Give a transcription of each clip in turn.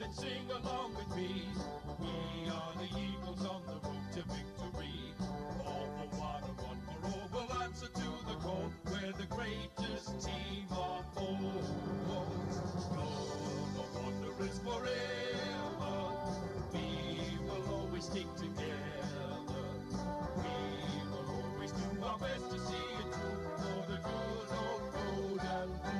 and sing along with me. We are the Eagles on the road to victory. All for one and one for all, we'll answer to the call. We're the greatest team of all. No wonder is forever. We will always stick together. We will always do our best to see it through for the good old road and blue.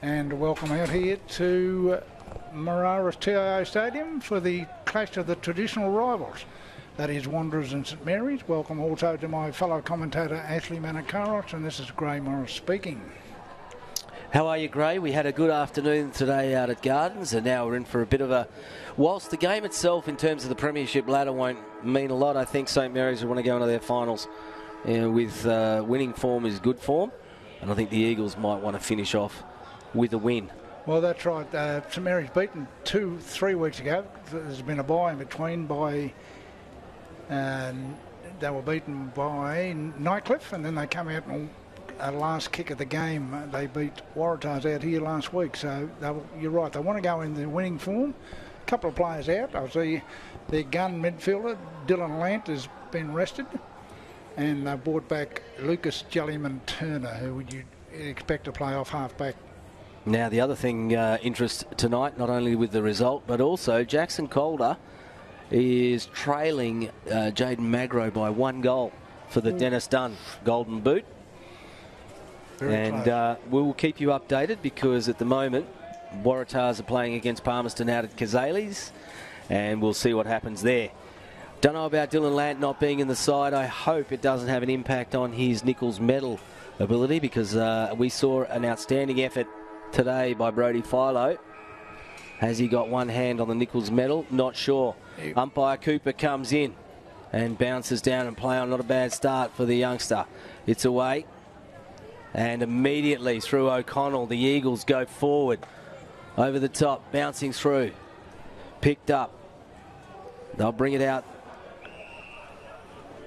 And welcome out here to Marara's TIO Stadium for the clash of the traditional rivals. That is Wanderers and St Mary's. Welcome also to my fellow commentator Ashley Manakaros, and this is Gray Morris speaking. How are you, Gray? We had a good afternoon today out at Gardens, and now we're in for a bit of a... Whilst the game itself, in terms of the premiership ladder, won't mean a lot, I think St Mary's will want to go into their finals with winning form is good form, and I think the Eagles might want to finish off with a win. Well, that's right. St Mary's beaten 3 weeks ago. There's been a bye in between they were beaten by Nightcliff, and then they come out and last kick of the game, they beat Waratahs out here last week. So you're right, they want to go in the winning form. A couple of players out. I see their gun midfielder, Dylan Lant, has been rested. And they've brought back Lucas Jellyman Turner, who would you expect to play off half-back. Now, the other thing, interest tonight, not only with the result, but also Jackson Calder is trailing Jaden Magro by 1 goal for the Dennis Dunn Golden Boot. And we will keep you updated, because at the moment Waratahs are playing against Palmerston out at Kazales, and we'll see what happens there. Don't know about Dylan Lant not being in the side. I hope it doesn't have an impact on his Nichols medal ability, because we saw an outstanding effort today by Brodie Philo. Has he got one hand on the Nichols medal? Not sure. Umpire Cooper comes in and bounces down and play on. Not a bad start for the youngster. It's away. And immediately through O'Connell, the Eagles go forward. Over the top, bouncing through. Picked up. They'll bring it out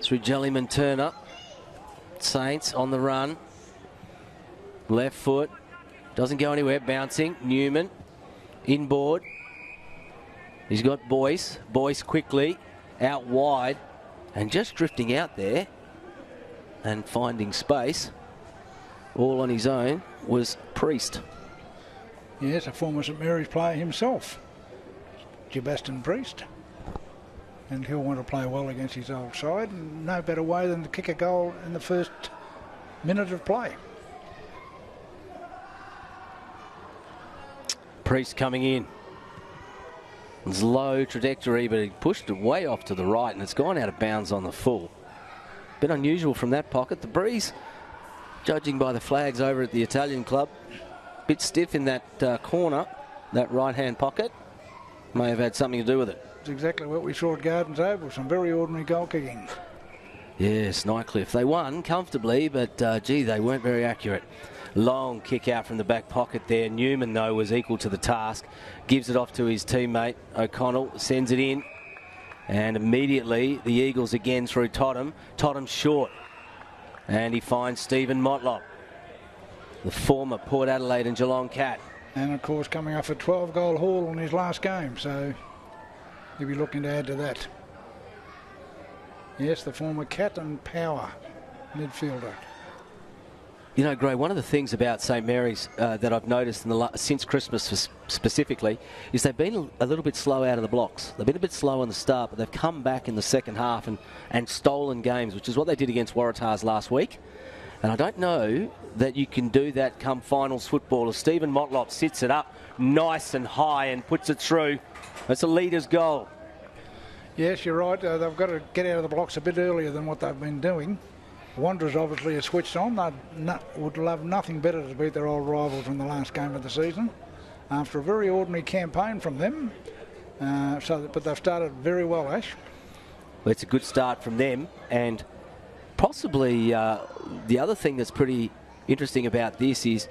through Jellyman Turner. Saints on the run. Left foot. Doesn't go anywhere. Bouncing. Newman. Inboard. He's got Boyce. Boyce quickly. Out wide. And just drifting out there. And finding space. All on his own was Priest. Yes, a former St Mary's player himself, Jabaston Priest. And he'll want to play well against his old side, and no better way than to kick a goal in the first minute of play. Priest coming in. It's low trajectory, but he pushed it way off to the right, and it's gone out of bounds on the full. Bit unusual from that pocket. The breeze, judging by the flags over at the Italian club, bit stiff in that corner, that right-hand pocket. May have had something to do with it. It's exactly what we saw at Gardens Oval, some very ordinary goal kicking. Yes, Nightcliff. They won comfortably, but gee, they weren't very accurate. Long kick out from the back pocket there. Newman, though, was equal to the task. Gives it off to his teammate, O'Connell, sends it in. And immediately, the Eagles again through Totham. Totham short. And he finds Stephen Motlop, the former Port Adelaide and Geelong Cat. And, of course, coming off a 12-goal haul in his last game, so he'll be looking to add to that. Yes, the former Cat and Power midfielder. You know, Gray, one of the things about St Mary's that I've noticed since Christmas specifically is they've been a little bit slow out of the blocks. They've been a bit slow on the start, but they've come back in the second half and stolen games, which is what they did against Waratahs last week. And I don't know that you can do that come finals football. As Stephen Motlop sits it up nice and high and puts it through. That's a leader's goal. Yes, you're right. They've got to get out of the blocks a bit earlier than what they've been doing. Wanderers obviously are switched on. They would love nothing better to beat their old rivals in the last game of the season. After a very ordinary campaign from them. But they've started very well, Ash. Well, it's a good start from them. And possibly the other thing that's pretty interesting about this is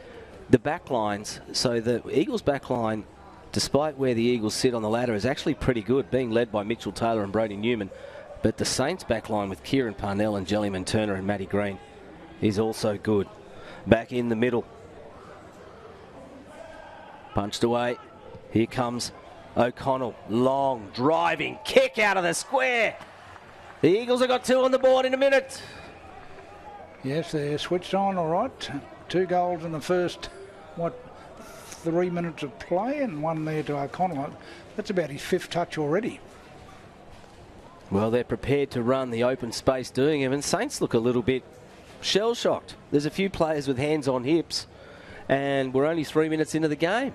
the backlines. So the Eagles' backline, despite where the Eagles sit on the ladder, is actually pretty good, being led by Mitchell Taylor and Brodie Newman. But the Saints' backline with Kieran Parnell and Jellyman Turner and Matty Green is also good. Back in the middle. Punched away. Here comes O'Connell. Long, driving, kick out of the square. The Eagles have got 2 on the board in a minute. Yes, they're switched on, all right. 2 goals in the first, 3 minutes of play, and 1 there to O'Connell. That's about his 5th touch already. Well, they're prepared to run the open space doing it, and Saints look a little bit shell-shocked. There's a few players with hands on hips, and we're only 3 minutes into the game.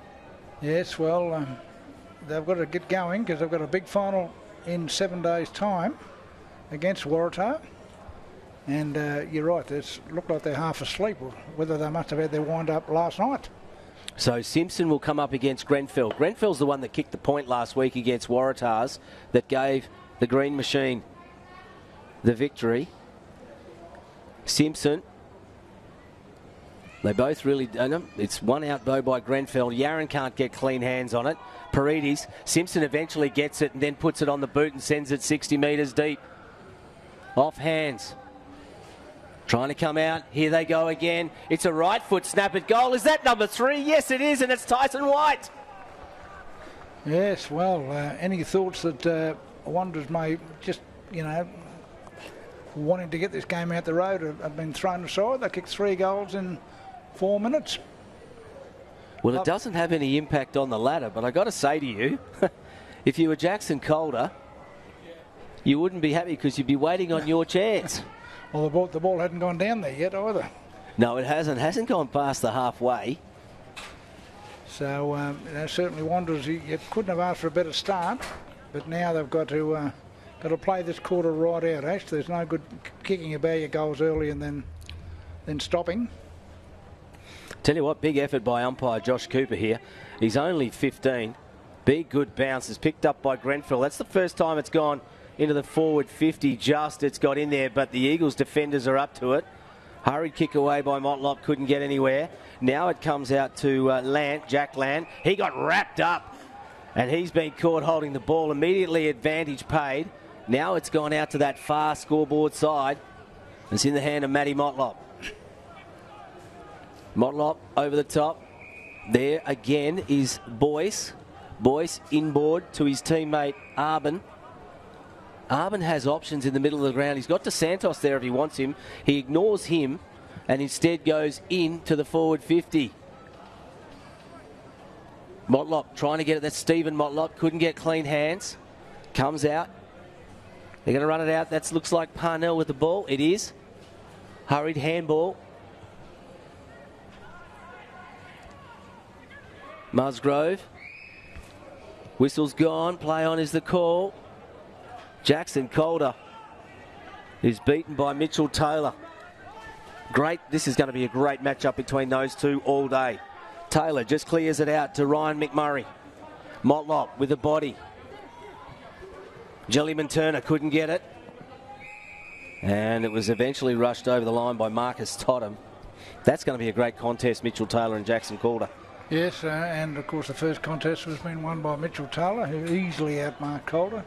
Yes, well, they've got to get going because they've got a big final in 7 days' time against Waratah. And you're right, it looked like they're half asleep, whether they must have had their wind-up last night. So Simpson will come up against Grenfell. Grenfell's the one that kicked the point last week against Waratahs that gave the Green Machine the victory. Simpson. They both really don't know. It's one out though by Grenfell. Yaron can't get clean hands on it. Paredes. Simpson eventually gets it and then puts it on the boot and sends it 60 metres deep. Off hands. Trying to come out. Here they go again. It's a right foot snap at goal. Is that number 3? Yes, it is, and it's Tyson White. Yes, well, any thoughts that Wanderers may just, wanting to get this game out the road have been thrown aside? They kicked 3 goals in 4 minutes. Well, it doesn't have any impact on the ladder, but I got to say to you, if you were Jackson Calder, you wouldn't be happy because you'd be waiting on your chance. Well, the ball hadn't gone down there yet either. No, it hasn't. Hasn't gone past the halfway. So certainly Wanderers, you couldn't have asked for a better start, but now they've got to play this quarter right out. Ash, there's no good kicking a bag of goals early and then stopping. Tell you what, big effort by umpire Josh Cooper here. He's only 15. Big good bounce is picked up by Grenfell. That's the first time it's gone into the forward 50. It's got in there, but the Eagles defenders are up to it. Hurried kick away by Motlop, couldn't get anywhere. Now it comes out to Jack Lant. He got wrapped up and he's been caught holding the ball. Immediately advantage paid. Now it's gone out to that far scoreboard side. It's in the hand of Matty Motlop. Motlop over the top. There again is Boyce. Boyce inboard to his teammate Arbin. Arbin has options in the middle of the ground. He's got DeSantos there if he wants him. He ignores him and instead goes in to the forward 50. Motlop trying to get it. That's Stephen Motlop. Couldn't get clean hands. Comes out. They're going to run it out. That looks like Parnell with the ball. It is. Hurried handball. Musgrove. Whistle's gone. Play on is the call. Jackson Calder is beaten by Mitchell Taylor. Great. This is going to be a great matchup between those two all day. Taylor just clears it out to Ryan McMurray. Motlop with the body. Jellyman Turner couldn't get it. And it was eventually rushed over the line by Marcus Totham. That's going to be a great contest, Mitchell Taylor and Jackson Calder. Yes, and of course the first contest was being won by Mitchell Taylor, who easily outmarked Calder.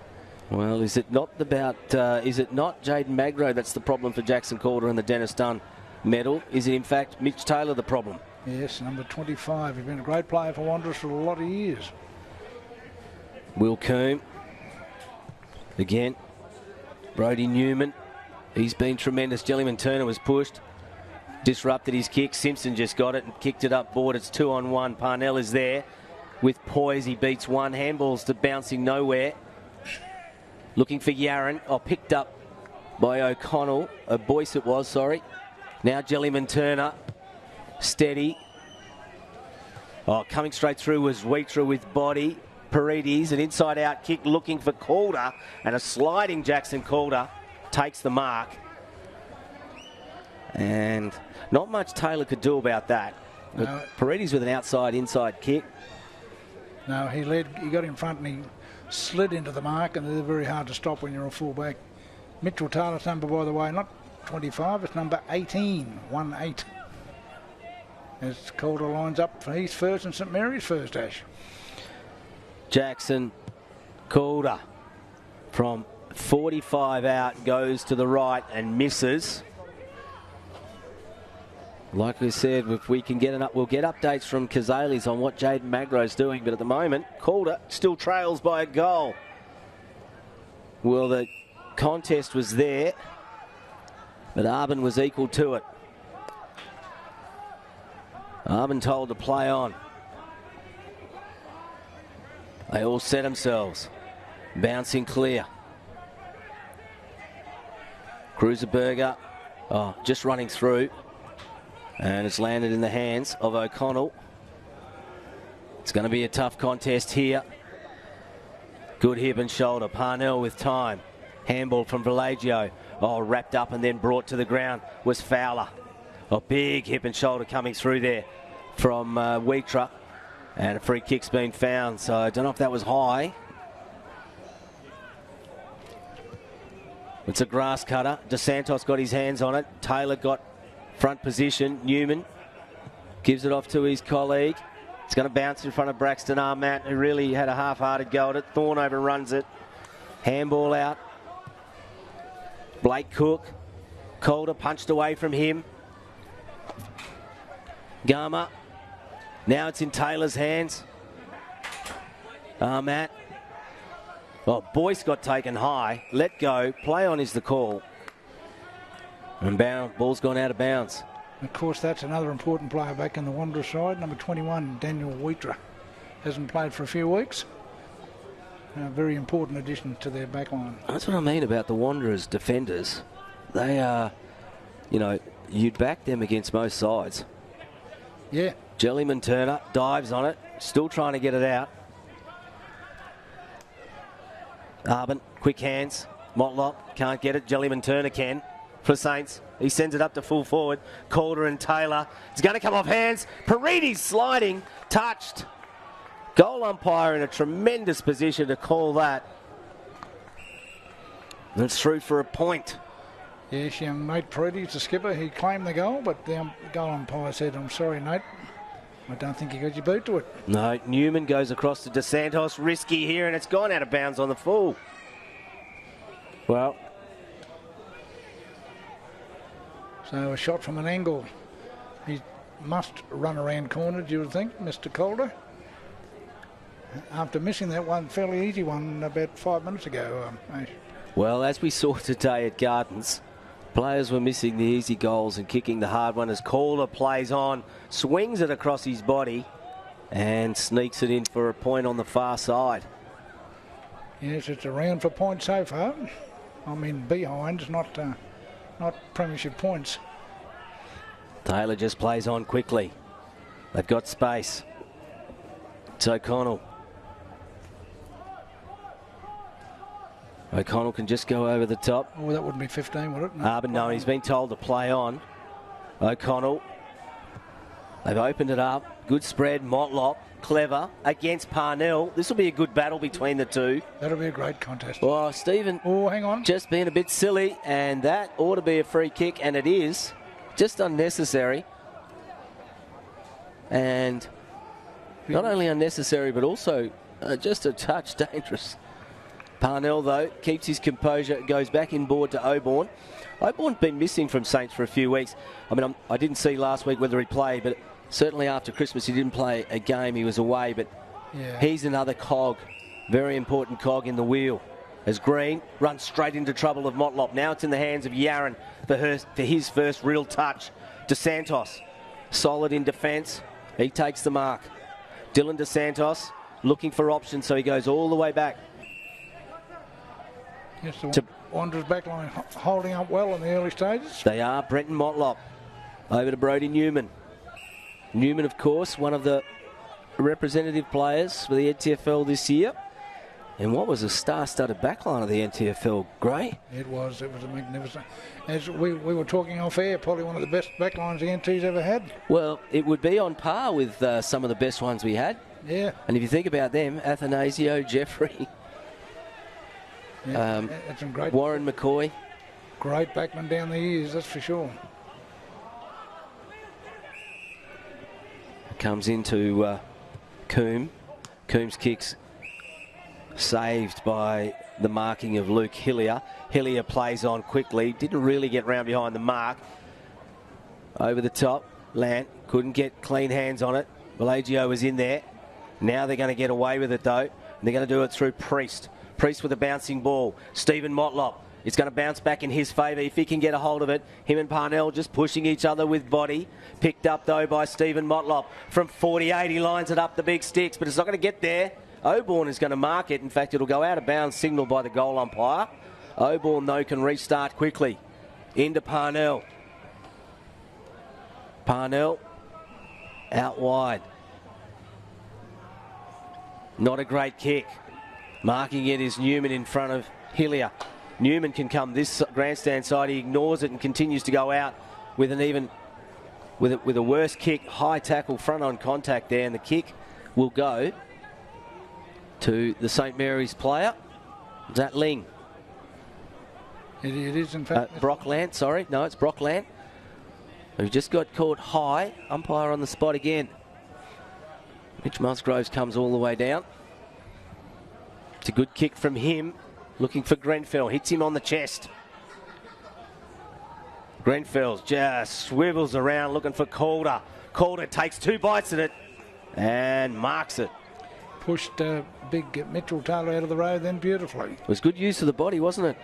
Well, is it not Jaden Magro that's the problem for Jackson Calder and the Dennis Dunn medal? Is it in fact Mitch Taylor the problem? Yes, number 25. He's been a great player for Wanderers for a lot of years. Will Coombe. Again. Brodie Newman. He's been tremendous. Jellyman Turner was pushed. Disrupted his kick. Simpson just got it and kicked it up board. It's 2-on-1. Parnell is there. With poise, he beats one. Handballs to bouncing nowhere. Looking for Yaron. Picked up by O'Connell. Boyce it was, sorry. Now Jellyman Turner. Steady. Coming straight through was Wheatra with body. Paredes, an inside-out kick looking for Calder. And a sliding Jackson Calder takes the mark. And not much Taylor could do about that. But no. Paredes with an outside-inside kick. No, he got in front and he slid into the mark, and they're very hard to stop when you're a fullback. Mitchell Taylor's number, by the way, not 25, it's number 18, 1-8. As Calder lines up for East first and St Mary's first, Ash. Jackson Calder from 45 out goes to the right and misses. Like we said, if we can get we'll get updates from Kazales on what Jaden Magro's doing, but at the moment, Calder still trails by a goal. Well, the contest was there, but Arbin was equal to it. Arbin told to play on. They all set themselves. Bouncing clear. Cruiserberger, just running through. And it's landed in the hands of O'Connell. It's going to be a tough contest here. Good hip and shoulder. Parnell with time. Handball from Villagio. Wrapped up and then brought to the ground was Fowler. Big hip and shoulder coming through there from Wheatra. And a free kick's been found, so I don't know if that was high. It's a grass cutter. DeSantos got his hands on it. Taylor got front position. Newman gives it off to his colleague. It's going to bounce in front of Braxton Armatt, who really had a half-hearted go at it. Thorne overruns it. Handball out. Blake Cook. Calder punched away from him. Garma. Now it's in Taylor's hands. Armatt. Well, Boyce got taken high. Let go. Play on is the call. And ball's gone out of bounds. Of course, that's another important player back in the Wanderers side. Number 21, Daniel Wheatra. Hasn't played for a few weeks. A very important addition to their back line. That's what I mean about the Wanderers defenders. They are, you'd back them against most sides. Yeah. Jellyman Turner dives on it. Still trying to get it out. Arbin, quick hands. Motlop can't get it. Jellyman Turner can for Saints. He sends it up to full forward. Calder and Taylor. It's going to come off hands. Parides sliding. Touched. Goal umpire in a tremendous position to call that. And it's through for a point. Yes, young Nate Parides, the skipper, he claimed the goal, but the goal umpire said, "I'm sorry, Nate. I don't think you got your boot to it." No, Newman goes across to DeSantos. Risky here, and it's gone out of bounds on the full. Well, so a shot from an angle. He must run around corners, you would think, Mr. Calder. After missing that one fairly easy one about 5 minutes ago. Well, as we saw today at Gardens, players were missing the easy goals and kicking the hard one as Calder plays on, swings it across his body and sneaks it in for a point on the far side. Yes, it's a round for points so far. I mean, behinds, not premiership points. Taylor just plays on quickly. They've got space. It's O'Connell. O'Connell can just go over the top. Oh, that wouldn't be 15, would it? But no, he's been told to play on. O'Connell. They've opened it up. Good spread. Motlop. Clever against Parnell. This will be a good battle between the two. That'll be a great contest. Oh, Stephen. Oh, hang on. Just being a bit silly, and that ought to be a free kick, and it is. Just unnecessary. And not only unnecessary, but also just a touch dangerous. Parnell, though, keeps his composure, goes back inboard to Oborn. Oborn's been missing from Saints for a few weeks. I mean, I didn't see last week whether he played, but certainly after Christmas he didn't play a game. He was away, but he's another cog, very important cog in the wheel. As Green runs straight into trouble of Motlop. Now it's in the hands of Yaron for his first real touch. DeSantos, solid in defence. He takes the mark. Dylan DeSantos looking for options, so he goes all the way back. Yes, the Wanderers backline holding up well in the early stages. They are. Brenton Motlop over to Brodie Newman. Newman, of course, one of the representative players for the NTFL this year. And what was a star-studded backline of the NTFL, Gray? It was a magnificent. As we were talking off air, probably one of the best backlines the NT's ever had. Well, it would be on par with some of the best ones we had. Yeah. And if you think about them, Athanasio, Jeffrey, that's some great Warren McCoy. Great backman down the years, that's for sure. Comes into Coombe. Coombs kicks saved by the marking of Luke Hillier. Hillier plays on quickly. Didn't really get round behind the mark. Over the top. Lant couldn't get clean hands on it. Bellagio was in there. Now they're going to get away with it, though. And they're going to do it through Priest. Priest with a bouncing ball. Stephen Motlop. It's going to bounce back in his favour if he can get a hold of it. Him and Parnell just pushing each other with body. Picked up, though, by Stephen Motlop. From 48, he lines it up the big sticks, but it's not going to get there. Oborn is going to mark it. In fact, it'll go out of bounds, signalled by the goal umpire. Oborn, though, can restart quickly. Into Parnell. Parnell out wide. Not a great kick. Marking it is Newman in front of Hillier. Newman can come this grandstand side. He ignores it and continues to go out with an even with a worse kick. High tackle, front on contact there, and the kick will go to the St Mary's player. Is that Ling? It is, in fact. Brock Lant, sorry. No, it's Brock Lant, who just got caught high. Umpire on the spot again. Mitch Musgroves comes all the way down. It's a good kick from him. Looking for Grenfell. Hits him on the chest. Grenfell just swivels around looking for Calder. Calder takes 2 bites at it and marks it. Pushed big Mitchell Taylor out of the road then beautifully. It was good use of the body, wasn't it?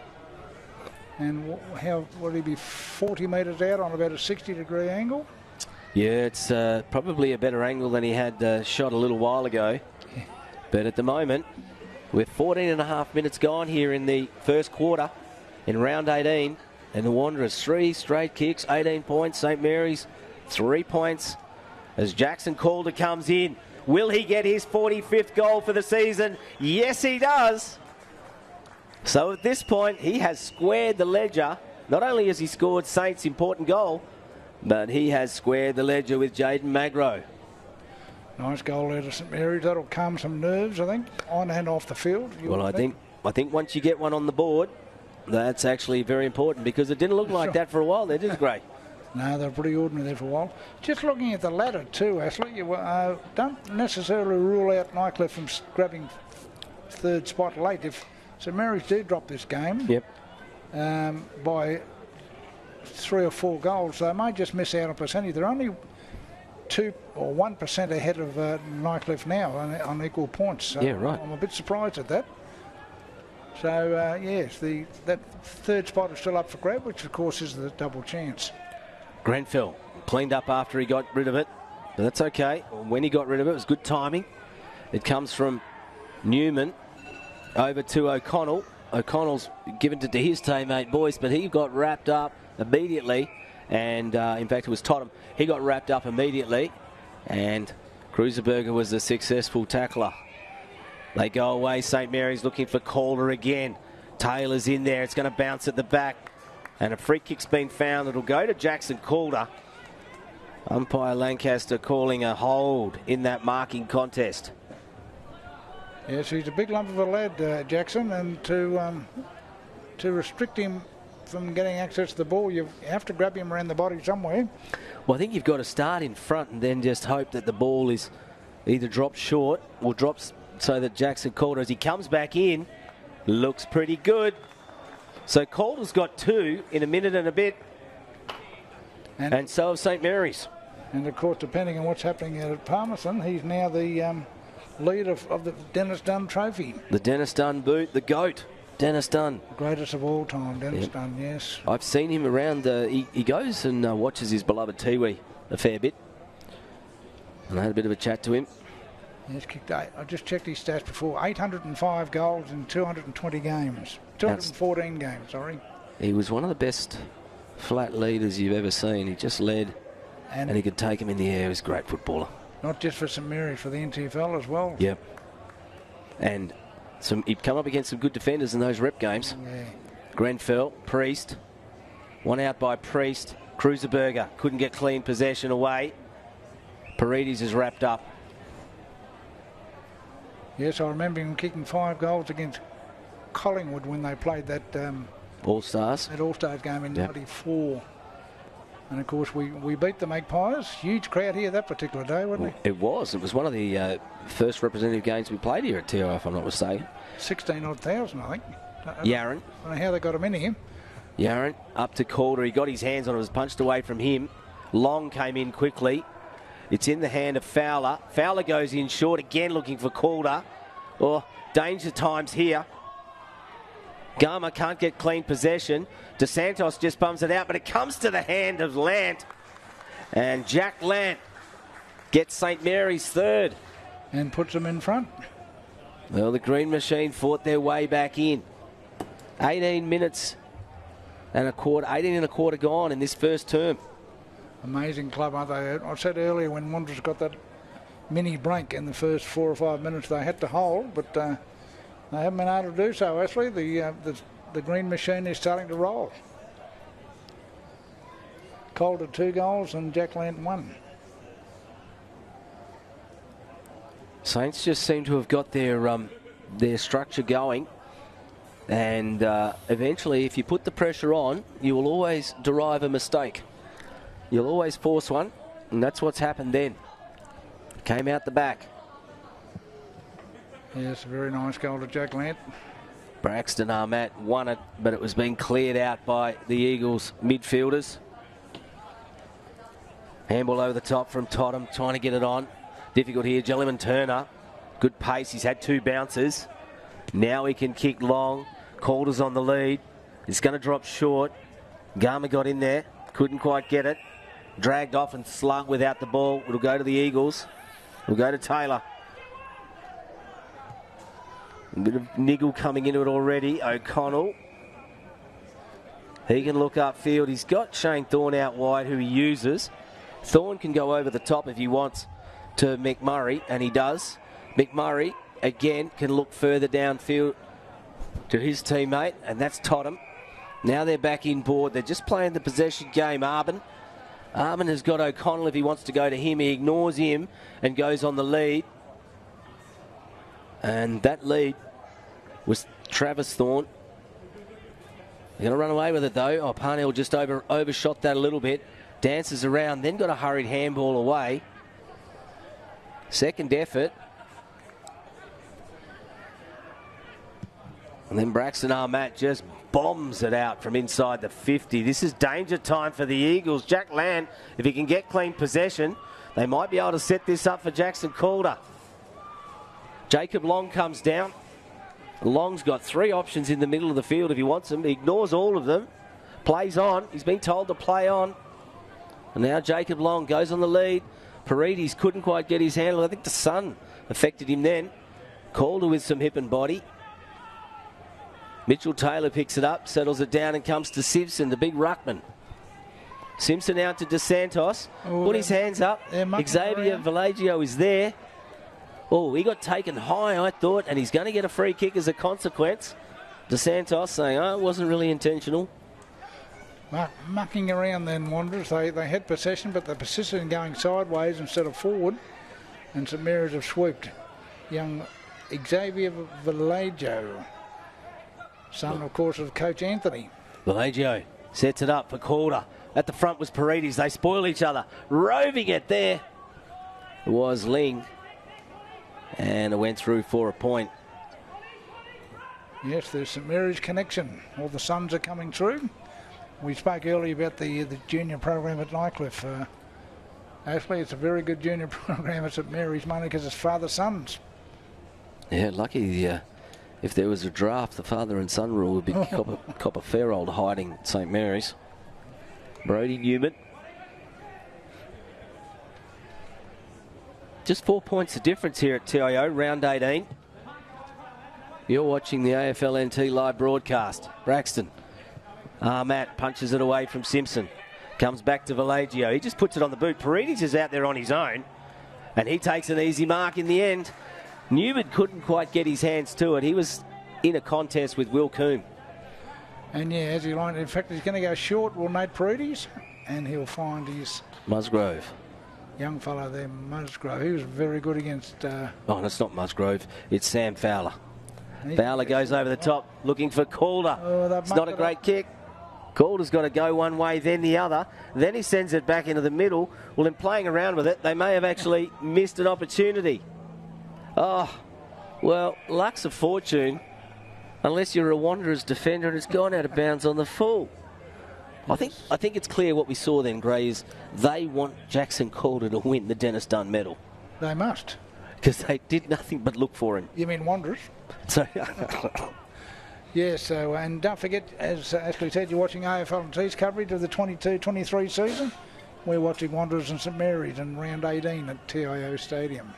And how would he be 40 metres out on about a 60-degree angle? Yeah, it's probably a better angle than he had shot a little while ago. Yeah. But at the moment, with 14 and a half minutes gone here in the first quarter in round 18, and the Wanderers 3 straight kicks, 18 points. St Mary's 3 points as Jackson Calder comes in. Will he get his 45th goal for the season? Yes, he does. So at this point, he has squared the ledger. Not only has he scored Saints' important goal, but he has squared the ledger with Jaden Magro. Nice goal out of St Mary's. That'll calm some nerves, I think, on and off the field. Well, I think once you get one on the board, that's actually very important, because it didn't look like that for a while there, did it, Gray? No, they're pretty ordinary there for a while. Just looking at the ladder too, Ashley, you don't necessarily rule out Nycliffe from grabbing third spot late. If St Mary's do drop this game by 3 or 4 goals, they may just miss out on percentage. They're only 2 or 1% ahead of Nycliffe now on equal points. So yeah, right. I'm a bit surprised at that. So, yes, that third spot is still up for grab, which, of course, is the double chance. Grenfell cleaned up after he got rid of it, but that's okay. When he got rid of it, it was good timing. It comes from Newman over to O'Connell. O'Connell's given it to his teammate Boyce, but he got wrapped up immediately. And, in fact, it was Tottenham. He got wrapped up immediately, and Cruiserberger was the successful tackler. They go away. St Mary's looking for Calder again. Taylor's in there. It's going to bounce at the back. And a free kick's been found. It'll go to Jackson Calder. Umpire Lancaster calling a hold in that marking contest. Yes, he's a big lump of a lad, Jackson, and to restrict him from getting access to the ball, you have to grab him around the body somewhere. Well, I think you've got to start in front and then just hope that the ball is either dropped short or drops so that Jackson Calder, as he comes back in, looks pretty good. So Calder's got 2 in a minute and a bit, and so have St Mary's. And, of course, depending on what's happening at Palmerston, he's now the lead of the Dennis Dunn trophy. The Dennis Dunn boot, the GOAT, Dennis Dunn. Greatest of all time, Dennis Dunn, yes. I've seen him around. He goes and watches his beloved Tiwi a fair bit. And I had a bit of a chat to him. He's kicked 8. I just checked his stats before. 805 goals in 220 games. 214 games, sorry. He was one of the best flat leaders you've ever seen. He just led, and he could take him in the air. He was a great footballer. Not just for St Mary's, for the NTFL as well. Yep. And he'd come up against some good defenders in those rep games. Yeah. Grenfell, Priest. One out by Priest. Cruiserberger couldn't get clean possession away. Paredes is wrapped up. Yes, I remember him kicking 5 goals against Collingwood when they played that All-Stars. That All-Stars game in '94. And, of course, we beat the Magpies. Huge crowd here that particular day, wasn't it? It was. It was one of the first representative games we played here at TIO, if I'm not mistaken. 16,000 odd, I think. Yaron. I don't know how they got him in here. Yaron up to Calder. He got his hands on it. It was punched away from him. Long came in quickly. It's in the hand of Fowler. Fowler goes in short again looking for Calder. Oh, danger times here. Garma can't get clean possession. DeSantos just bums it out, but it comes to the hand of Lant. And Jack Lant gets St Mary's third. And puts them in front. Well, the Green Machine fought their way back in. 18 minutes and a quarter, 18 and a quarter gone in this first term. Amazing club, aren't they? I said earlier when Wanderers got that mini break in the first 4 or 5 minutes they had to hold, but they haven't been able to do so, Ashley. The Green Machine is starting to roll. Calder 2 goals and Jack Lant 1. Saints just seem to have got their structure going. And eventually, if you put the pressure on, you will always derive a mistake. You'll always force one, and that's what's happened then. Came out the back. Yes, a very nice goal to Jack Lant. Braxton Armat won it, but it was being cleared out by the Eagles midfielders. Handball over the top from Totham, trying to get it on. Difficult here, Jellyman Turner. Good pace, he's had 2 bounces. Now he can kick long. Calder's on the lead. It's going to drop short. Garma got in there, couldn't quite get it. Dragged off and slung without the ball. It'll go to the Eagles. It'll go to Taylor. A bit of niggle coming into it already. O'Connell. He can look upfield. He's got Shane Thorne out wide, who he uses. Thorne can go over the top if he wants to McMurray, and he does. McMurray, again, can look further downfield to his teammate, and that's Totham. Now they're back in board. They're just playing the possession game. Arbin has got O'Connell if he wants to go to him. He ignores him and goes on the lead. And that lead was Travis Thorne. They're going to run away with it, though. Oh, Parnell just overshot that a little bit. Dances around, then got a hurried handball away. Second effort. And then Braxton Armat just bombs it out from inside the 50. This is danger time for the Eagles. Jack Land, if he can get clean possession, they might be able to set this up for Jackson Calder. Jacob Long comes down. Long's got 3 options in the middle of the field if he wants them. He ignores all of them. Plays on. He's been told to play on. And now Jacob Long goes on the lead. Paredes couldn't quite get his handle. I think the sun affected him then. Calder with some hip and body. Mitchell Taylor picks it up, settles it down and comes to Simpson, the big ruckman. Simpson out to DeSantos. Put his hands up. Xavier Villagio is there. Oh, he got taken high, I thought, and he's going to get a free kick as a consequence. DeSantos saying, oh, it wasn't really intentional. Mucking around then, Wanderers. They had possession, but they persisted in going sideways instead of forward. And St Mary's have swooped. Young Xavier Villagio, son, of course, of Coach Anthony. Villagio sets it up for Calder. At the front was Paredes. They spoil each other. Roving it there was Ling. And it went through for a point. Yes, there's St Mary's connection. All the sons are coming through. We spoke earlier about the junior program at Nycliffe. Actually, it's a very good junior program at St Mary's, mainly because it's father-sons. Yeah, lucky if there was a draft, the father and son rule would be cop a fair old hiding at St Mary's. Brody Newman. Just 4 points of difference here at TIO, round 18. You're watching the AFL NT live broadcast. Braxton. Matt punches it away from Simpson. Comes back to Villagio. He just puts it on the boot. Paredes is out there on his own. And he takes an easy mark in the end. Newman couldn't quite get his hands to it. He was in a contest with Will Coombe. And yeah, as he lined, in fact, he's going to go short, will Nate Paredes, and he'll find his Musgrove. Young fellow there, Musgrove. He was very good against... Oh, that's not Musgrove. It's Sam Fowler. Fowler goes over the top, looking for Calder. It's not a great kick. Calder's got to go one way, then the other. Then he sends it back into the middle. Well, in playing around with it, they may have actually missed an opportunity. Oh, well, luck's a fortune, unless you're a Wanderers defender and it's gone out of bounds on the full. I think it's clear what we saw then, Gray, is they want Jackson Calder to win the Dennis Dunn medal. They must. Because they did nothing but look for him. You mean Wanderers? So, yeah, so, and don't forget, as Ashley said, you're watching AFL&T's coverage of the 22-23 season. We're watching Wanderers and St Mary's in round 18 at TIO Stadium.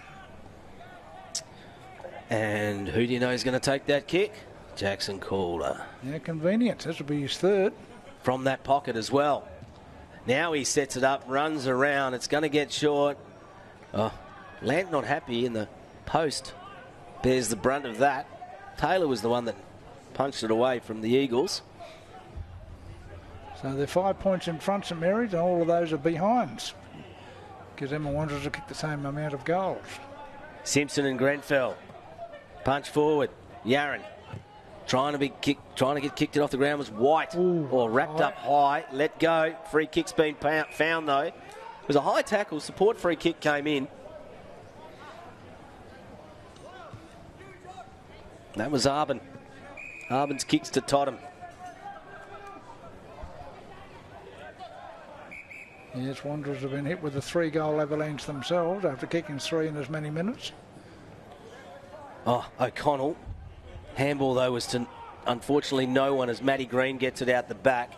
And who do you know is going to take that kick? Jackson Calder. Yeah, convenient. This will be his third. From that pocket as well. Now he sets it up, runs around. It's going to get short. Oh, Lant not happy in the post. Bears the brunt of that. Taylor was the one that punched it away from the Eagles. So they're 5 points in front, St Mary's, and all of those are behinds. Because Emma Wanderers will kick the same amount of goals. Simpson and Grenfell. Punch forward. Yaron trying to get kicked it off the ground was White. Wrapped up high. Let go. Free kick's been found though. It was a high tackle. Support free kick came in. That was Arbin. Arbin's kicks to Tottenham. Yes, Wanderers have been hit with a 3-goal avalanche themselves after kicking 3 in as many minutes. Oh, O'Connell. Handball, though, was to, unfortunately, no one as Matty Green gets it out the back.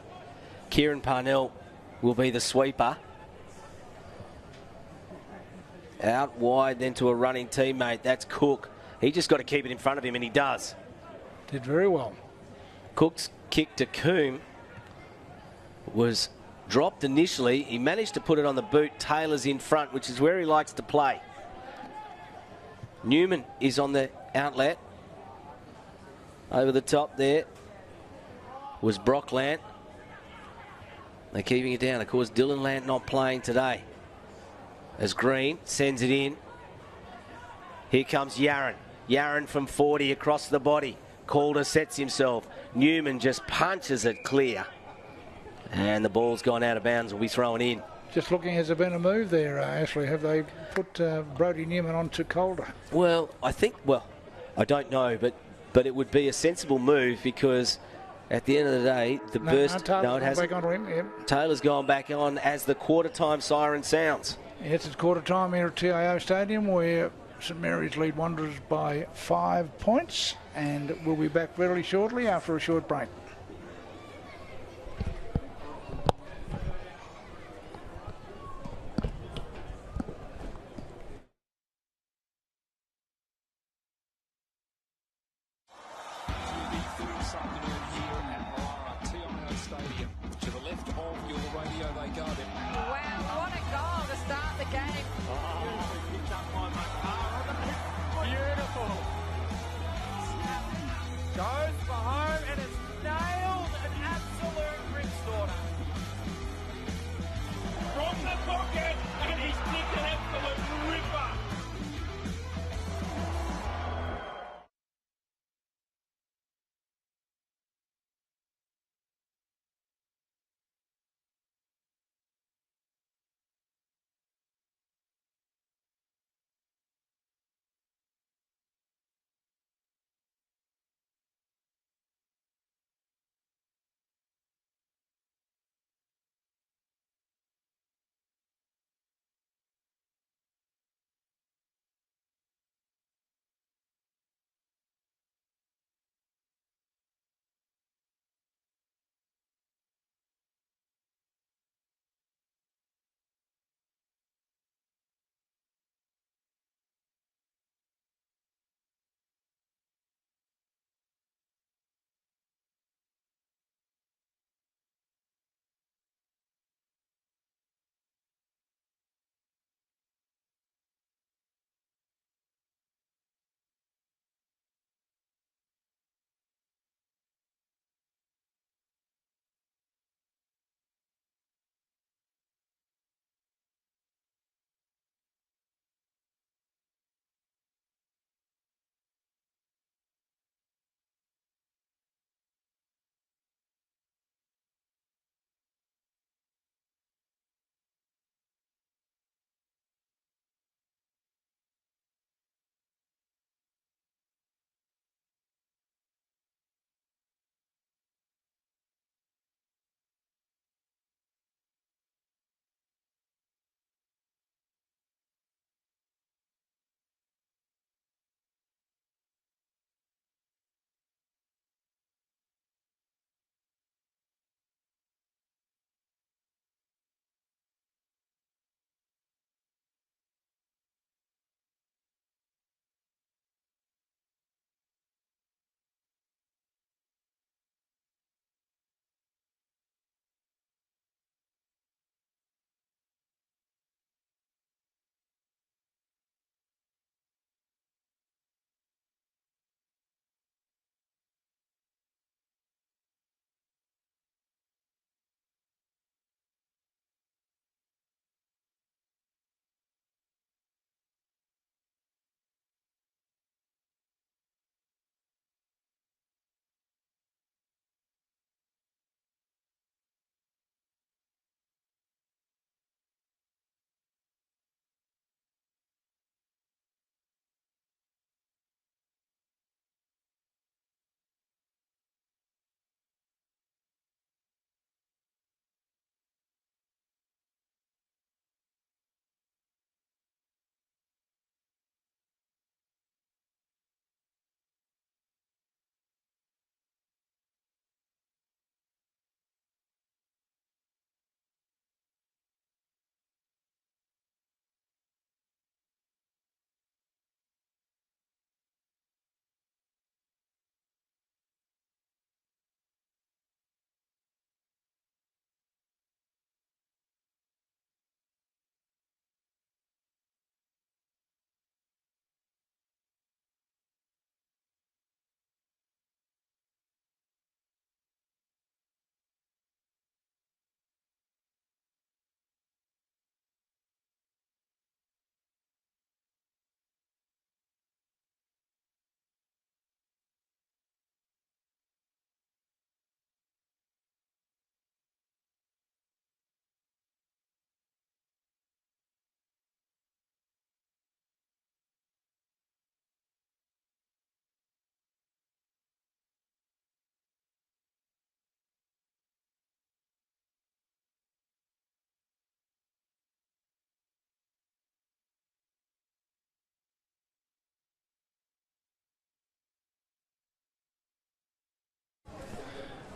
Kieran Parnell will be the sweeper. Out wide, then to a running teammate. That's Cook. He just got to keep it in front of him, and he does. Did very well. Cook's kick to Coombe was dropped initially. He managed to put it on the boot. Taylor's in front, which is where he likes to play. Newman is on the outlet. Over the top there was Brock Lant. They're keeping it down. Of course, Dylan Lant not playing today. As Green sends it in. Here comes Yaron. Yaron from 40 across the body. Calder sets himself. Newman just punches it clear. And the ball's gone out of bounds. Will be thrown in. Just looking, has there been a move there, Ashley? Have they put Brodie Newman onto Calder? Well, I don't know, but it would be a sensible move because at the end of the day, the burst... No, it hasn't. Back onto him, yep. Taylor's gone back on as the quarter-time siren sounds. Yes, it's quarter-time here at TIO Stadium where St Mary's lead Wanderers by 5 points, and we'll be back very shortly after a short break. Goes for home and it's nailed.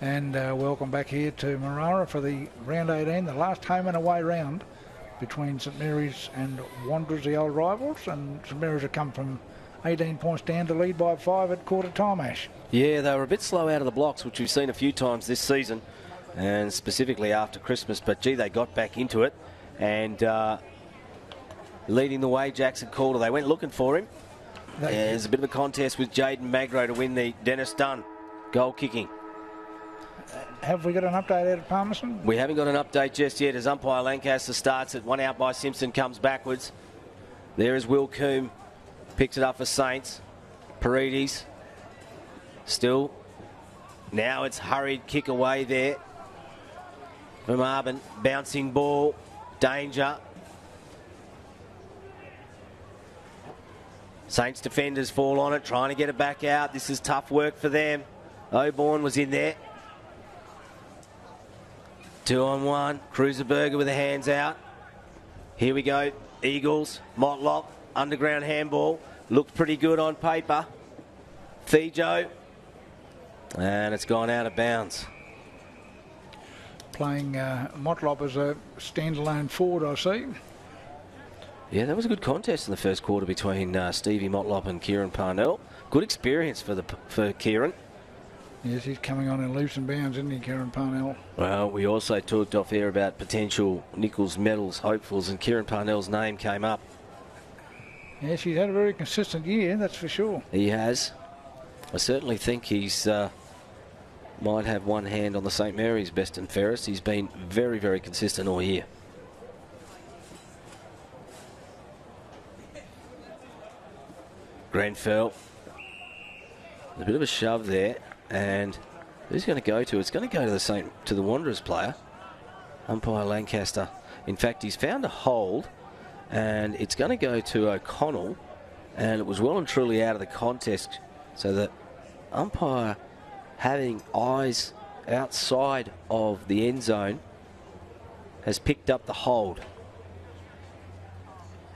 And welcome back here to Marara for the round 18, the last home and away round between St Mary's and Wanderers, the old rivals. And St Mary's have come from 18 points down to lead by 5 at quarter time, Ash. Yeah, they were a bit slow out of the blocks, which we've seen a few times this season, and specifically after Christmas. But, gee, they got back into it. And leading the way, Jackson Calder. They went looking for him. There's a bit of a contest with Jaden Magro to win the Dennis Dunn goal kicking. Have we got an update out of Palmerston? We haven't got an update just yet as umpire Lancaster starts it. One out by Simpson, comes backwards. There is Will Coombe. Picks it up for Saints. Paredes. Still. Now it's hurried kick away there from Arbin. Bouncing ball. Danger. Saints defenders fall on it, trying to get it back out. This is tough work for them. Oborn was in there. 2-on-1. Cruiserberger with the hands out. Here we go. Eagles. Motlop. Underground handball. Looks pretty good on paper. Thijo. And it's gone out of bounds. Playing Motlop as a standalone forward, I see. Yeah, that was a good contest in the first quarter between Stevie Motlop and Kieran Parnell. Good experience for Kieran. Yes, he's coming on in leaps and bounds, isn't he, Kieran Parnell? Well, we also talked off air about potential Nichols medals, hopefuls, and Kieran Parnell's name came up. Yes, he's had a very consistent year, that's for sure. He has. I certainly think he's might have one hand on the St Mary's best and fairest. He's been very, very consistent all year. Grenfell. A bit of a shove there, and who's going to go to? It's going to go to the Wanderers player, umpire Lancaster. In fact, he's found a hold, and it's going to go to O'Connell, and it was well and truly out of the contest, so the umpire, having eyes outside of the end zone, has picked up the hold.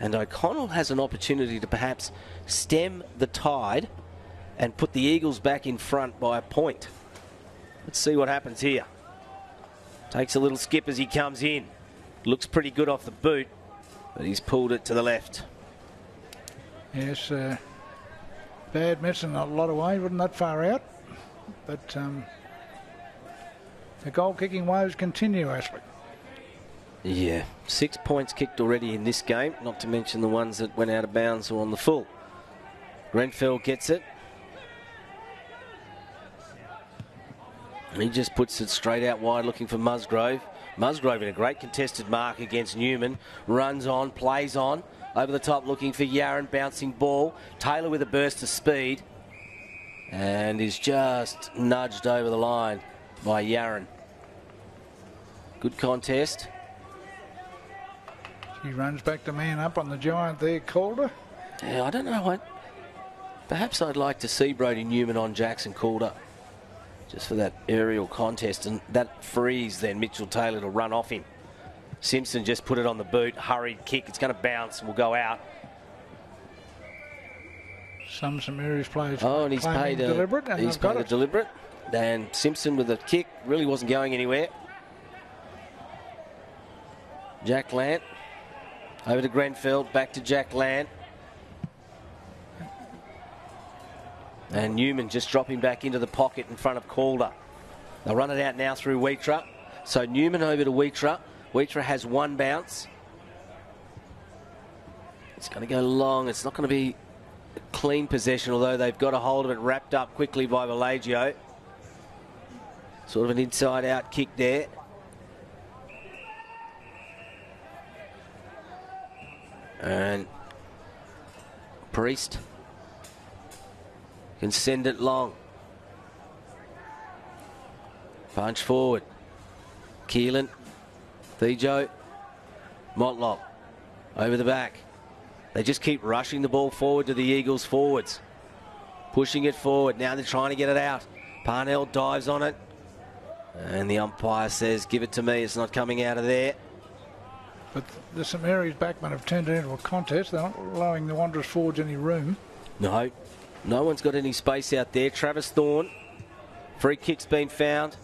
And O'Connell has an opportunity to perhaps stem the tide and put the Eagles back in front by a point. Let's see what happens here. Takes a little skip as he comes in. Looks pretty good off the boot, but he's pulled it to the left. Yes, bad miss in a lot of ways, wasn't that far out. But the goal-kicking woes continue, Ashley. Yeah, 6 points kicked already in this game, not to mention the ones that went out of bounds or on the full. Grenfell gets it. He just puts it straight out wide looking for Musgrove. Musgrove in a great contested mark against Newman. Runs on, plays on. Over the top looking for Yaron, bouncing ball. Taylor with a burst of speed. And is just nudged over the line by Yaron. Good contest. He runs back to man up on the giant there, Calder. Yeah, I don't know what. Perhaps I'd like to see Brodie Newman on Jackson Calder, just for that aerial contest, and that frees then Mitchell Taylor to run off him. Simpson just put it on the boot, hurried kick. It's going to bounce and will go out. Some St Mary's players. Oh, and he's paid a deliberate. And he's paid a deliberate. And Simpson with a kick really wasn't going anywhere. Jack Lant over to Grenfell, back to Jack Lant. And Newman just dropping back into the pocket in front of Calder. They'll run it out now through Wheatra. So Newman over to Wheatra. Wheatra has one bounce. It's going to go long. It's not going to be a clean possession, although they've got a hold of it, wrapped up quickly by Valagio. Sort of an inside-out kick there. And Priest can send it long. Punch forward. Keelan. Thijo. Motlop. Over the back. They just keep rushing the ball forward to the Eagles forwards. Pushing it forward. Now they're trying to get it out. Parnell dives on it. And the umpire says, give it to me. It's not coming out of there. But the St Mary's backmen have turned it into a contest. They're not allowing the Wanderers forwards any room. No one's got any space out there. Travis Thorne. Free kick's been found.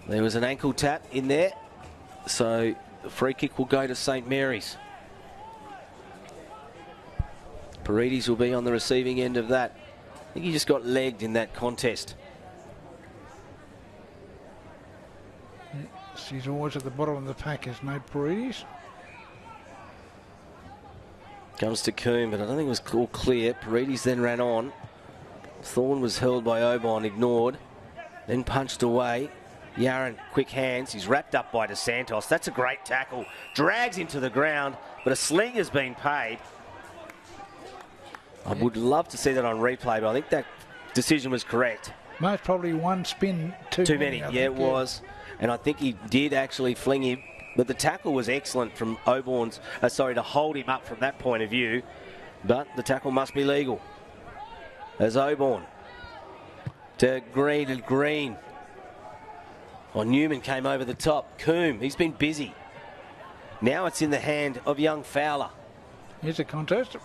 There was an ankle tap in there, so the free kick will go to St Mary's. Paredes will be on the receiving end of that. I think he just got legged in that contest. He's always at the bottom of the pack, is Nate Paredes. Comes to Coombe, but I don't think it was all clear. Paredes then ran on. Thorne was held by Obon, ignored, then punched away. Yaron, quick hands. He's wrapped up by DeSantos. That's a great tackle. Drags him to the ground, but a sling has been paid. I would love to see that on replay, but I think that decision was correct. Most probably one spin too many. Yeah, it was. And I think he did actually fling him. But the tackle was excellent from Oborn's, to hold him up from that point of view. But the tackle must be legal. As Oborn to Green and Green. Newman came over the top. Coombe, he's been busy. Now it's in the hand of young Fowler. Here's a contest.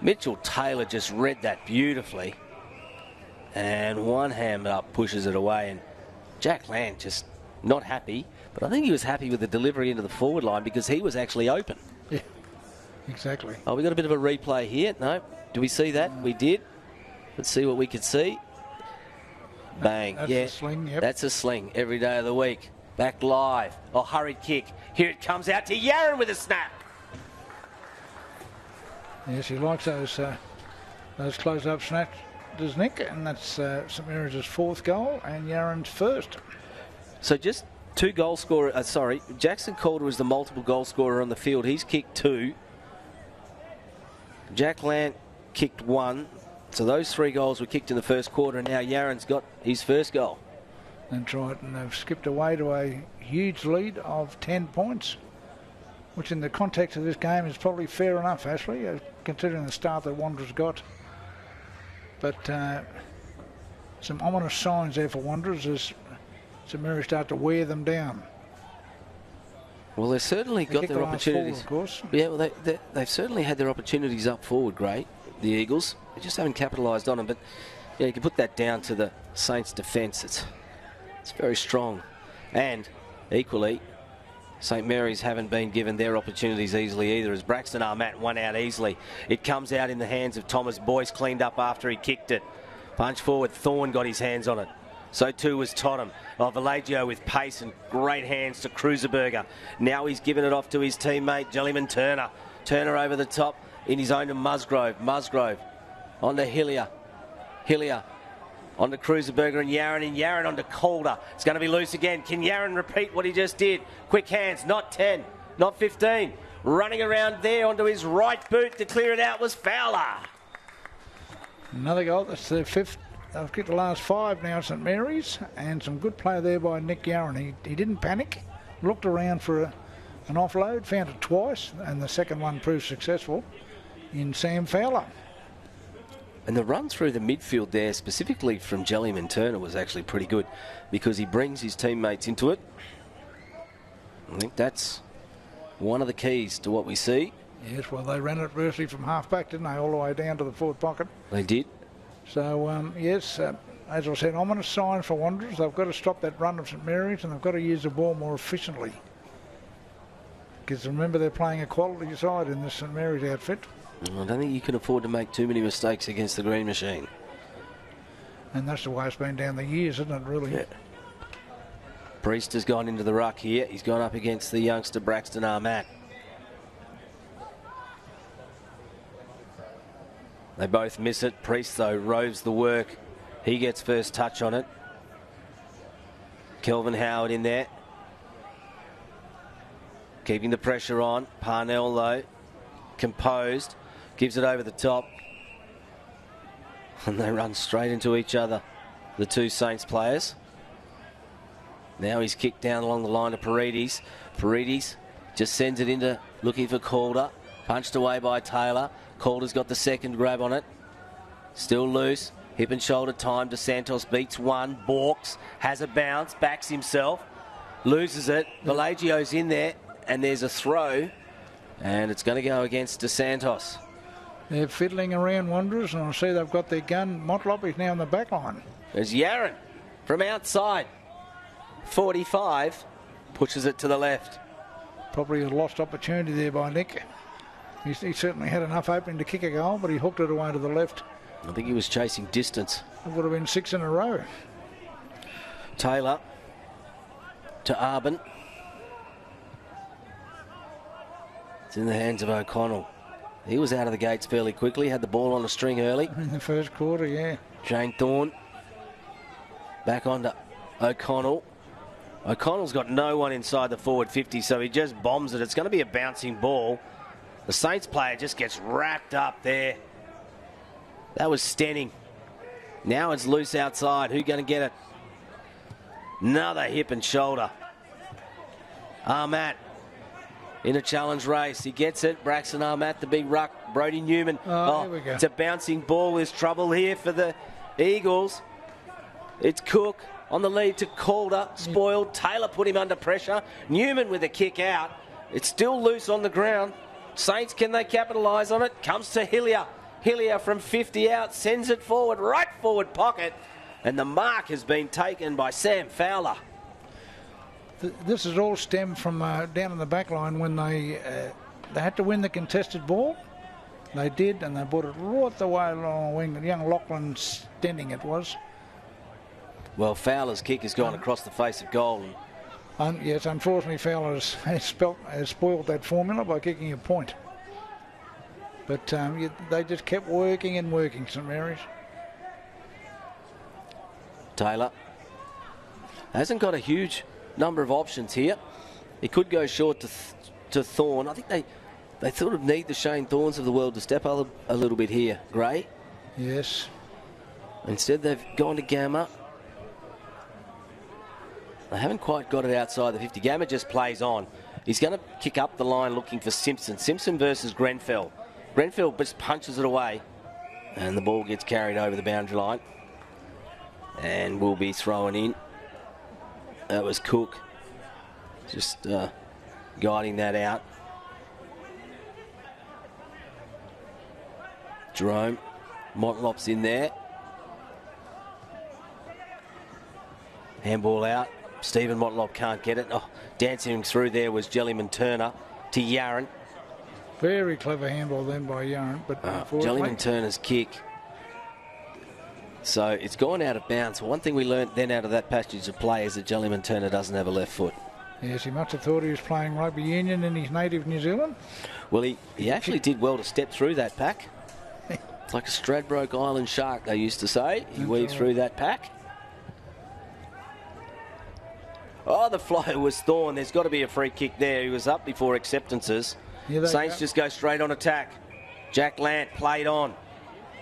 Mitchell Taylor just read that beautifully. And one hand up pushes it away. And Jack Land just not happy. But I think he was happy with the delivery into the forward line because he was actually open. Yeah, exactly. We got a bit of a replay here. No. Do we see that? We did. Let's see what we could see. Bang. That's a sling, yep. That's a sling every day of the week. Back live. Hurried kick. Here it comes out to Yaron with a snap. Yes, he likes those close-up snaps, does Nick? And that's St Mary's fourth goal and Yaron's first. So just two goal scorers. Jackson Calder was the multiple goal scorer on the field. He's kicked 2. Jack Lant kicked 1. So those 3 goals were kicked in the first quarter, and now Yaron's got his first goal. That's right, and they've skipped away to a huge lead of 10 points, which in the context of this game is probably fair enough, Ashley, considering the start that Wanderers got. But some ominous signs there for Wanderers as St Mary start to wear them down. Well, they've certainly got their opportunities. Forward, of course. Yeah, well, they've certainly had their opportunities up forward, great, the Eagles. They just haven't capitalised on them. But you can put that down to the Saints' defence. It's very strong. And equally, St Mary's haven't been given their opportunities easily either, as Braxton Armat won out easily. It comes out in the hands of Thomas Boyce, cleaned up after he kicked it. Punch forward, Thorne got his hands on it. So too was Tottenham. Vallejo with pace and great hands to Cruiserberger. Now he's given it off to his teammate, Jellyman Turner. Turner over the top in his own to Musgrove. Musgrove on to Hillier. Hillier on to Cruiserberger and Yaron on to Calder. It's going to be loose again. Can Yaron repeat what he just did? Quick hands, not 10, not 15. Running around there onto his right boot to clear it out was Fowler. Another goal. That's their 5th. They've kicked the last 5 now, St Mary's, and some good play there by Nick Yaron. He didn't panic, looked around for an offload, found it twice, and the second one proved successful in Sam Fowler. And the run through the midfield there, specifically from Jellyman Turner, was actually pretty good because he brings his teammates into it. I think that's one of the keys to what we see. Yes, well, they ran it virtually from half-back, didn't they, all the way down to the forward pocket. They did. So, yes, as I said, ominous signs for Wanderers. They've got to stop that run of St Mary's and they've got to use the ball more efficiently. Because remember, they're playing a quality side in this St Mary's outfit. I don't think you can afford to make too many mistakes against the Green Machine. And that's the way it's been down the years, isn't it, really? Yeah. Priest has gone into the ruck here. He's gone up against the youngster Braxton Armat. They both miss it. Priest, though, roves the work. He gets first touch on it. Kelvin Howard in there. Keeping the pressure on. Parnell, though, composed. Gives it over the top. And they run straight into each other, the two Saints players. Now he's kicked down along the line to Paredes. Paredes just sends it into looking for Calder. Punched away by Taylor. Calder's got the second grab on it. Still loose. Hip and shoulder time. DeSantos beats one. Borks has a bounce. Backs himself. Loses it. Vallegio's in there. And there's a throw. And it's going to go against DeSantos. They're fiddling around Wanderers. And I see they've got their gun. Motlop is now in the back line. There's Yaron from outside. 45, pushes it to the left. Probably a lost opportunity there by Nick. He certainly had enough opening to kick a goal, but he hooked it away to the left. I think he was chasing distance. It would have been 6 in a row. Taylor to Arbin. It's in the hands of O'Connell. He was out of the gates fairly quickly, had the ball on the string early. In the first quarter, yeah. Shane Thorne back on to O'Connell. O'Connell's got no one inside the forward 50, so he just bombs it. It's going to be a bouncing ball. The Saints player just gets wrapped up there. That was Stenning. Now it's loose outside. Who's going to get it? Another hip and shoulder. Armat in a challenge race. He gets it. Braxton Armat, the big ruck. Brody Newman. There we go. It's a bouncing ball. There's trouble here for the Eagles. It's Cook on the lead to Calder. Spoiled. Taylor put him under pressure. Newman with a kick out. It's still loose on the ground. Saints, can they capitalise on it? Comes to Hillier. Hillier from 50 out, sends it forward, right forward pocket. And the mark has been taken by Sam Fowler. This is all stemmed from down in the back line when they had to win the contested ball. They did, and they brought it right the way along the wing. Young Lachlan Stenning it was. Well, Fowler's kick has gone across the face of goal. Yes, unfortunately, Fowler has spoiled that formula by kicking a point. But they just kept working and working, St Mary's. Taylor hasn't got a huge number of options here. He could go short to Thorne. I think they sort of need the Shane Thorns of the world to step up a little bit here. Gray. Yes. Instead, they've gone to Gamma. They haven't quite got it outside the 50. Gamma just plays on. He's going to kick up the line looking for Simpson. Simpson versus Grenfell. Grenfell just punches it away. And the ball gets carried over the boundary line. And will be thrown in. That was Cook. Just guiding that out. Jerome. Montlop's in there. Handball out. Stephen Montlop can't get it. Oh, dancing through there was Jellyman Turner to Yaron. Very clever handball then by Yaron, but Jellyman Turner's kick. So it's gone out of bounds. One thing we learnt then out of that passage of play is that Jellyman Turner doesn't have a left foot. Yes, he must have thought he was playing rugby union in his native New Zealand. Well, he actually did well to step through that pack. It's like a Stradbroke Island shark, they used to say. He weaved through that pack. Oh, the flyer was Thorne. There's got to be a free kick there. He was up before acceptances. Saints just go straight on attack. Jack Lant played on.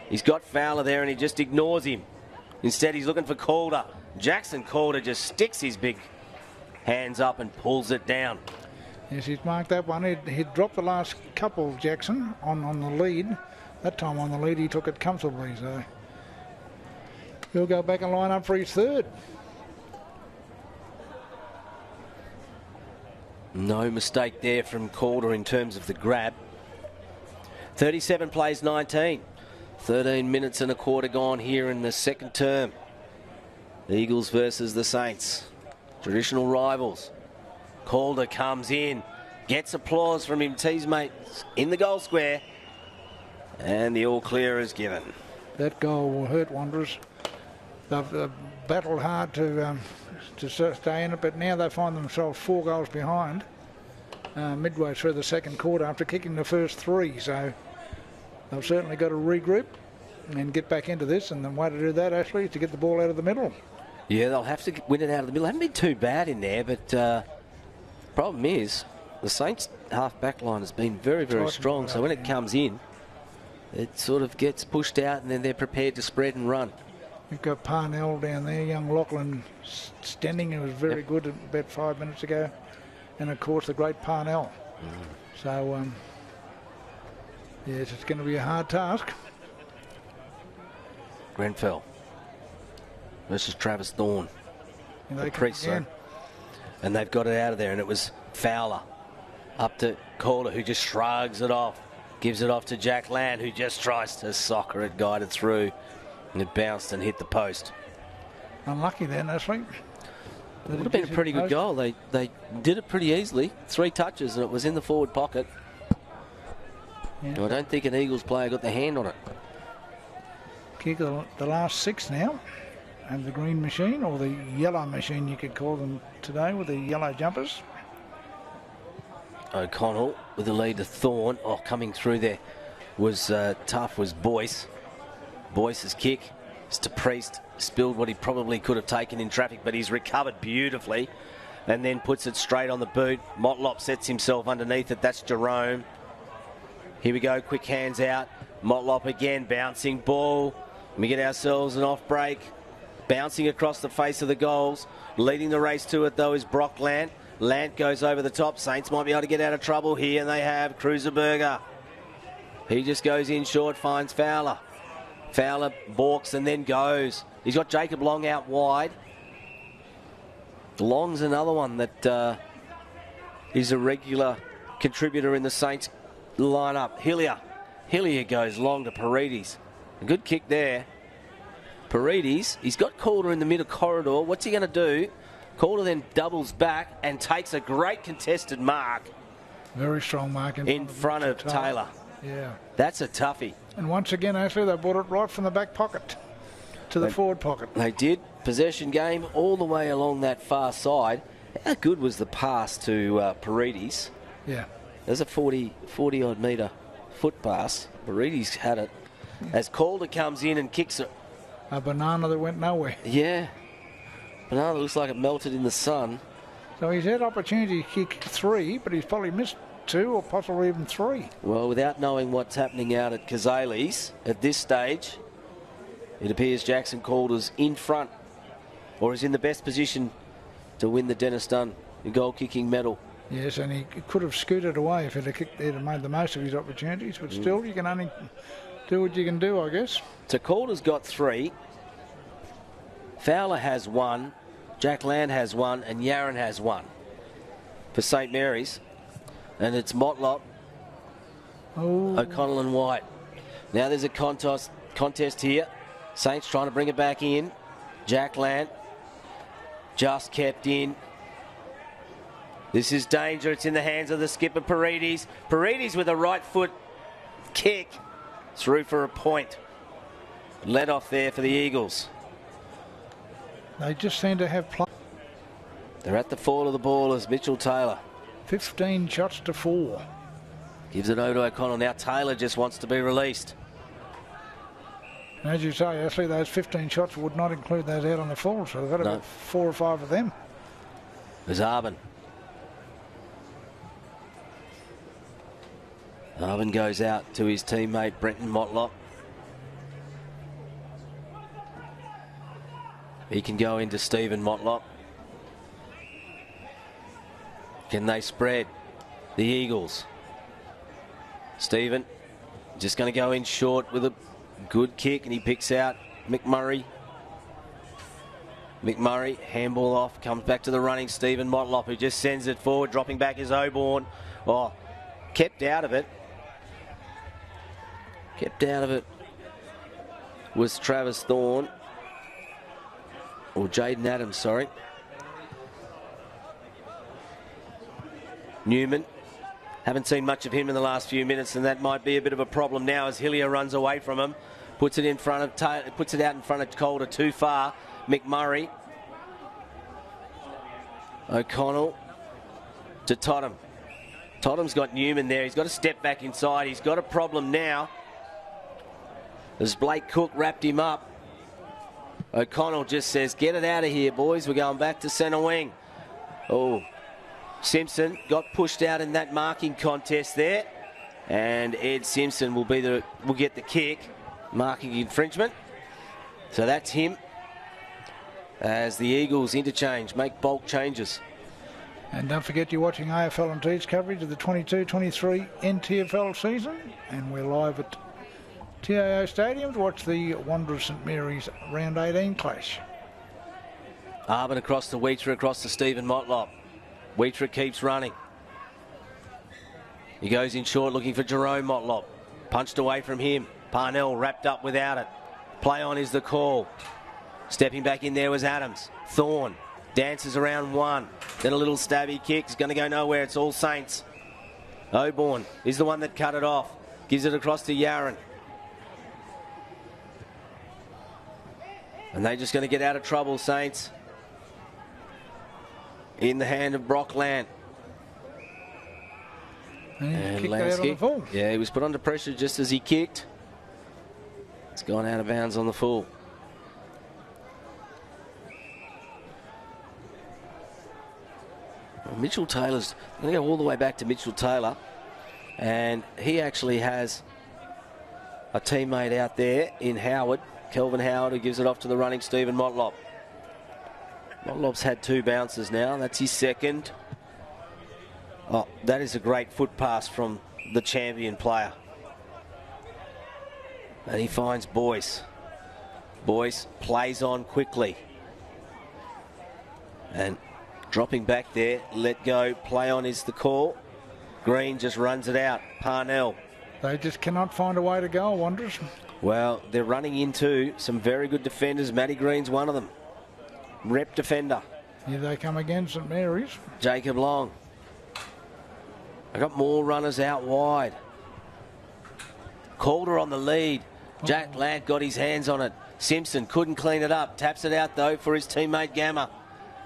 He's got Fowler there and he just ignores him. Instead, he's looking for Calder. Jackson Calder just sticks his big hands up and pulls it down. Yes, he's marked that one. He'd dropped the last couple, Jackson, on the lead. That time on the lead, he took it comfortably. So he'll go back and line up for his third. No mistake there from Calder in terms of the grab. 37 plays 19. 13 minutes and a quarter gone here in the second term. The Eagles versus the Saints. Traditional rivals. Calder comes in. Gets applause from his teammates in the goal square. And the all clear is given. That goal will hurt Wanderers. They've battled hard to stay in it, but now they find themselves 4 goals behind midway through the second quarter after kicking the first 3. So they've certainly got to regroup and get back into this. And the way to do that, Ashley, is to get the ball out of the middle. Yeah, they'll have to win it out of the middle. Haven't been too bad in there, but problem is the Saints half-back line has been very, very strong. So when it comes in, it sort of gets pushed out and then they're prepared to spread and run. You've got Parnell down there, young Lachlan Stenning, who was very good about 5 minutes ago. And, of course, the great Parnell. So, yes, it's going to be a hard task. Grenfell versus Travis Thorne. And they've got it out of there, and it was Fowler up to Calder, who just shrugs it off. Gives it off to Jack Land, who just tries to soccer it, guided through. And it bounced and hit the post. Unlucky then, Ashley. Would have been a pretty good goal. They did it pretty easily. 3 touches and it was in the forward pocket. Yeah. I don't think an Eagles player got their hand on it. Kick of the last 6 now. And the green machine, or the yellow machine you could call them today, with the yellow jumpers. O'Connell with the lead to Thorne. Oh, coming through there was tough was Boyce. Boyce's kick is to Priest. Spilled what he probably could have taken in traffic, but he's recovered beautifully and then puts it straight on the boot. Motlop sets himself underneath it. That's Jerome. Here we go, quick hands out. Motlop again, bouncing ball. We get ourselves an off break. Bouncing across the face of the goals. Leading the race to it, though, is Brock Lant. Lant goes over the top. Saints might be able to get out of trouble here, and they have Cruiserberger. He just goes in short, finds Fowler. Fowler balks and then goes. He's got Jacob Long out wide. Long's another one that is a regular contributor in the Saints lineup. Hillier goes long to Paredes. A good kick there. Paredes, he's got Calder in the middle corridor. What's he going to do? Calder then doubles back and takes a great contested mark. Very strong mark in front of Taylor. Yeah. That's a toughie. And once again, Ashley, they brought it right from the back pocket to the forward pocket. They did. Possession game all the way along that far side. How good was the pass to Paredes? Yeah. There's a 40-odd metre foot pass. Paredes had it. As Calder comes in and kicks it. A banana that went nowhere. Yeah. Banana looks like it melted in the sun. So he's had opportunity to kick 3, but he's probably missed 2 or possibly even 3. Well, without knowing what's happening out at Kazales, at this stage, it appears Jackson Calder's in front, or is in the best position to win the Dennis Dunn goal-kicking medal. Yes, and he could have scooted away if he'd have made the most of his opportunities, but still, you can only do what you can do, I guess. So Calder's got 3. Fowler has 1. Jack Land has 1, and Yaron has 1 for St Mary's. And it's Motlop, O'Connell and White. Now there's a contest here. Saints trying to bring it back in. Jack Land just kept in. This is danger. It's in the hands of the skipper, Paredes. Paredes with a right foot kick through for a point. Let off there for the Eagles. They just seem to have play. They're at the fall of the ball as Mitchell Taylor. 15 shots to 4. Gives it over to O'Connell. Now Taylor just wants to be released. And as you say, Ashley, those 15 shots would not include those out on the full, so they've got about 4 or 5 of them. There's Arbin. Arbin goes out to his teammate Brenton Motlop. He can go into Stephen Motlop. Can they spread? The Eagles. Stephen just going to go in short with a good kick, and he picks out McMurray. McMurray, handball off, comes back to the running Stephen Motlop, who just sends it forward, dropping back is Oborn. Oh, kept out of it. Kept out of it was Travis Thorne. Or Jaden Adams, sorry. Newman. Haven't seen much of him in the last few minutes, and that might be a bit of a problem now as Hillier runs away from him. Puts it in front of puts it out in front of Calder too far. McMurray. O'Connell to Totham. Totham's got Newman there. He's got to step back inside. He's got a problem now as Blake Cook wrapped him up. O'Connell just says, get it out of here, boys. We're going back to centre wing. Oh, Simpson got pushed out in that marking contest there. And Ed Simpson will get the kick. Marking infringement. So that's him. As the Eagles interchange, make bulk changes. And don't forget you're watching AFL and T's coverage of the 22-23 NTFL season. And we're live at TIO Stadium to watch the Wanderers St Mary's Round 18 clash. Arbin across to Wheater, across to Stephen Motlop. Wheater keeps running. He goes in short looking for Jerome Motlop. Punched away from him. Parnell wrapped up without it. Play on is the call. Stepping back in there was Adams. Thorne Dances around one. Then a little stabby kick. It's going to go nowhere. It's All Saints. Oborn is the one that cut it off. Gives it across to Yaron. And they're just going to get out of trouble, Saints. In the hand of Brockland. And Lansky. Yeah, he was put under pressure just as he kicked. It's gone out of bounds on the full. Well, Mitchell Taylor's going to go all the way back to Mitchell Taylor. And he actually has a teammate out there in Howard, Kelvin Howard, who gives it off to the running Stephen Motlop. Motlop's had 2 bounces now. That's his second. Oh, that is a great foot pass from the champion player. And he finds Boyce. Boyce plays on quickly. And dropping back there, let go, play on is the call. Green just runs it out. Parnell. They just cannot find a way to go, Wanderers. Well, they're running into some very good defenders. Matty Green's one of them. Rep defender. Here they come again, St Mary's. Jacob Long. I got more runners out wide. Calder on the lead. Jack Lant got his hands on it. Simpson couldn't clean it up. Taps it out, though, for his teammate Gamma.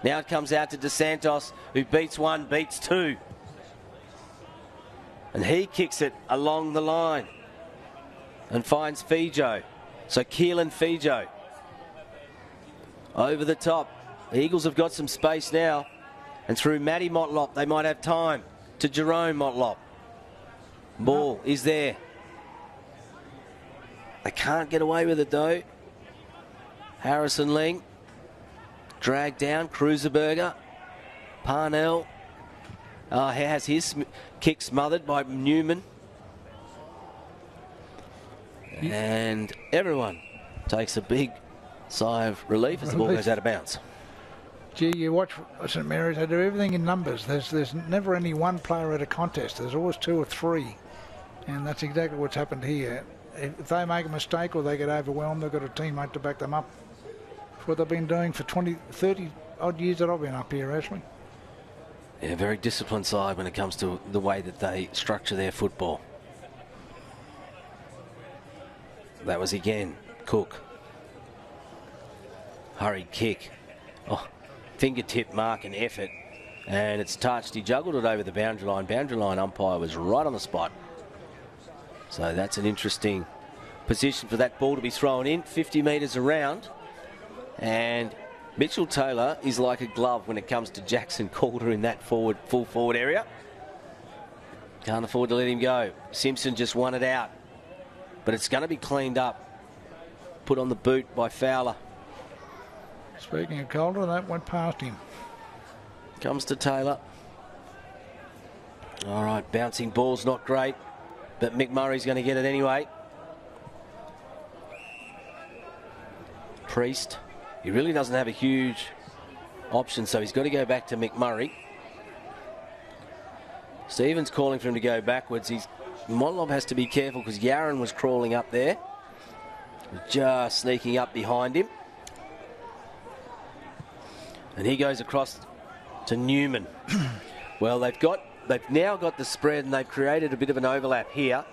Now it comes out to DeSantos, who beats 1, beats 2. And he kicks it along the line and finds Fijo. So Keelan Fijo over the top. The Eagles have got some space now. And through Matty Motlop, they might have time to Jerome Motlop. Ball is there. They can't get away with it, though. Harrison Ling dragged down. Cruiserberger. Parnell has his kick smothered by Newman. And everyone takes a big sigh of relief as the ball goes out of bounds. Gee, you watch St Mary's, they do everything in numbers. There's never any one player at a contest. There's always 2 or 3. And that's exactly what's happened here. If they make a mistake or they get overwhelmed, they've got a teammate to back them up. It's what they've been doing for 20, 30 odd years that I've been up here, Ashley. Yeah, very disciplined side when it comes to the way that they structure their football. That was again Cook. Hurried kick. Oh, fingertip mark and effort. And it's touched. He juggled it over the boundary line. Boundary line umpire was right on the spot. So that's an interesting position for that ball to be thrown in. 50 metres around. And Mitchell Taylor is like a glove when it comes to Jackson Calder in that full forward area. Can't afford to let him go. Simpson just won it out. But it's going to be cleaned up. Put on the boot by Fowler. Speaking of Calder, that went past him. Comes to Taylor. All right, bouncing ball's not great, but McMurray's going to get it anyway. Priest, he really doesn't have a huge option, so he's got to go back to McMurray. Stevens calling for him to go backwards. Motlop has to be careful because Yaron was crawling up there. Just sneaking up behind him. And he goes across to Newman. Well, they've now got the spread and they've created a bit of an overlap here.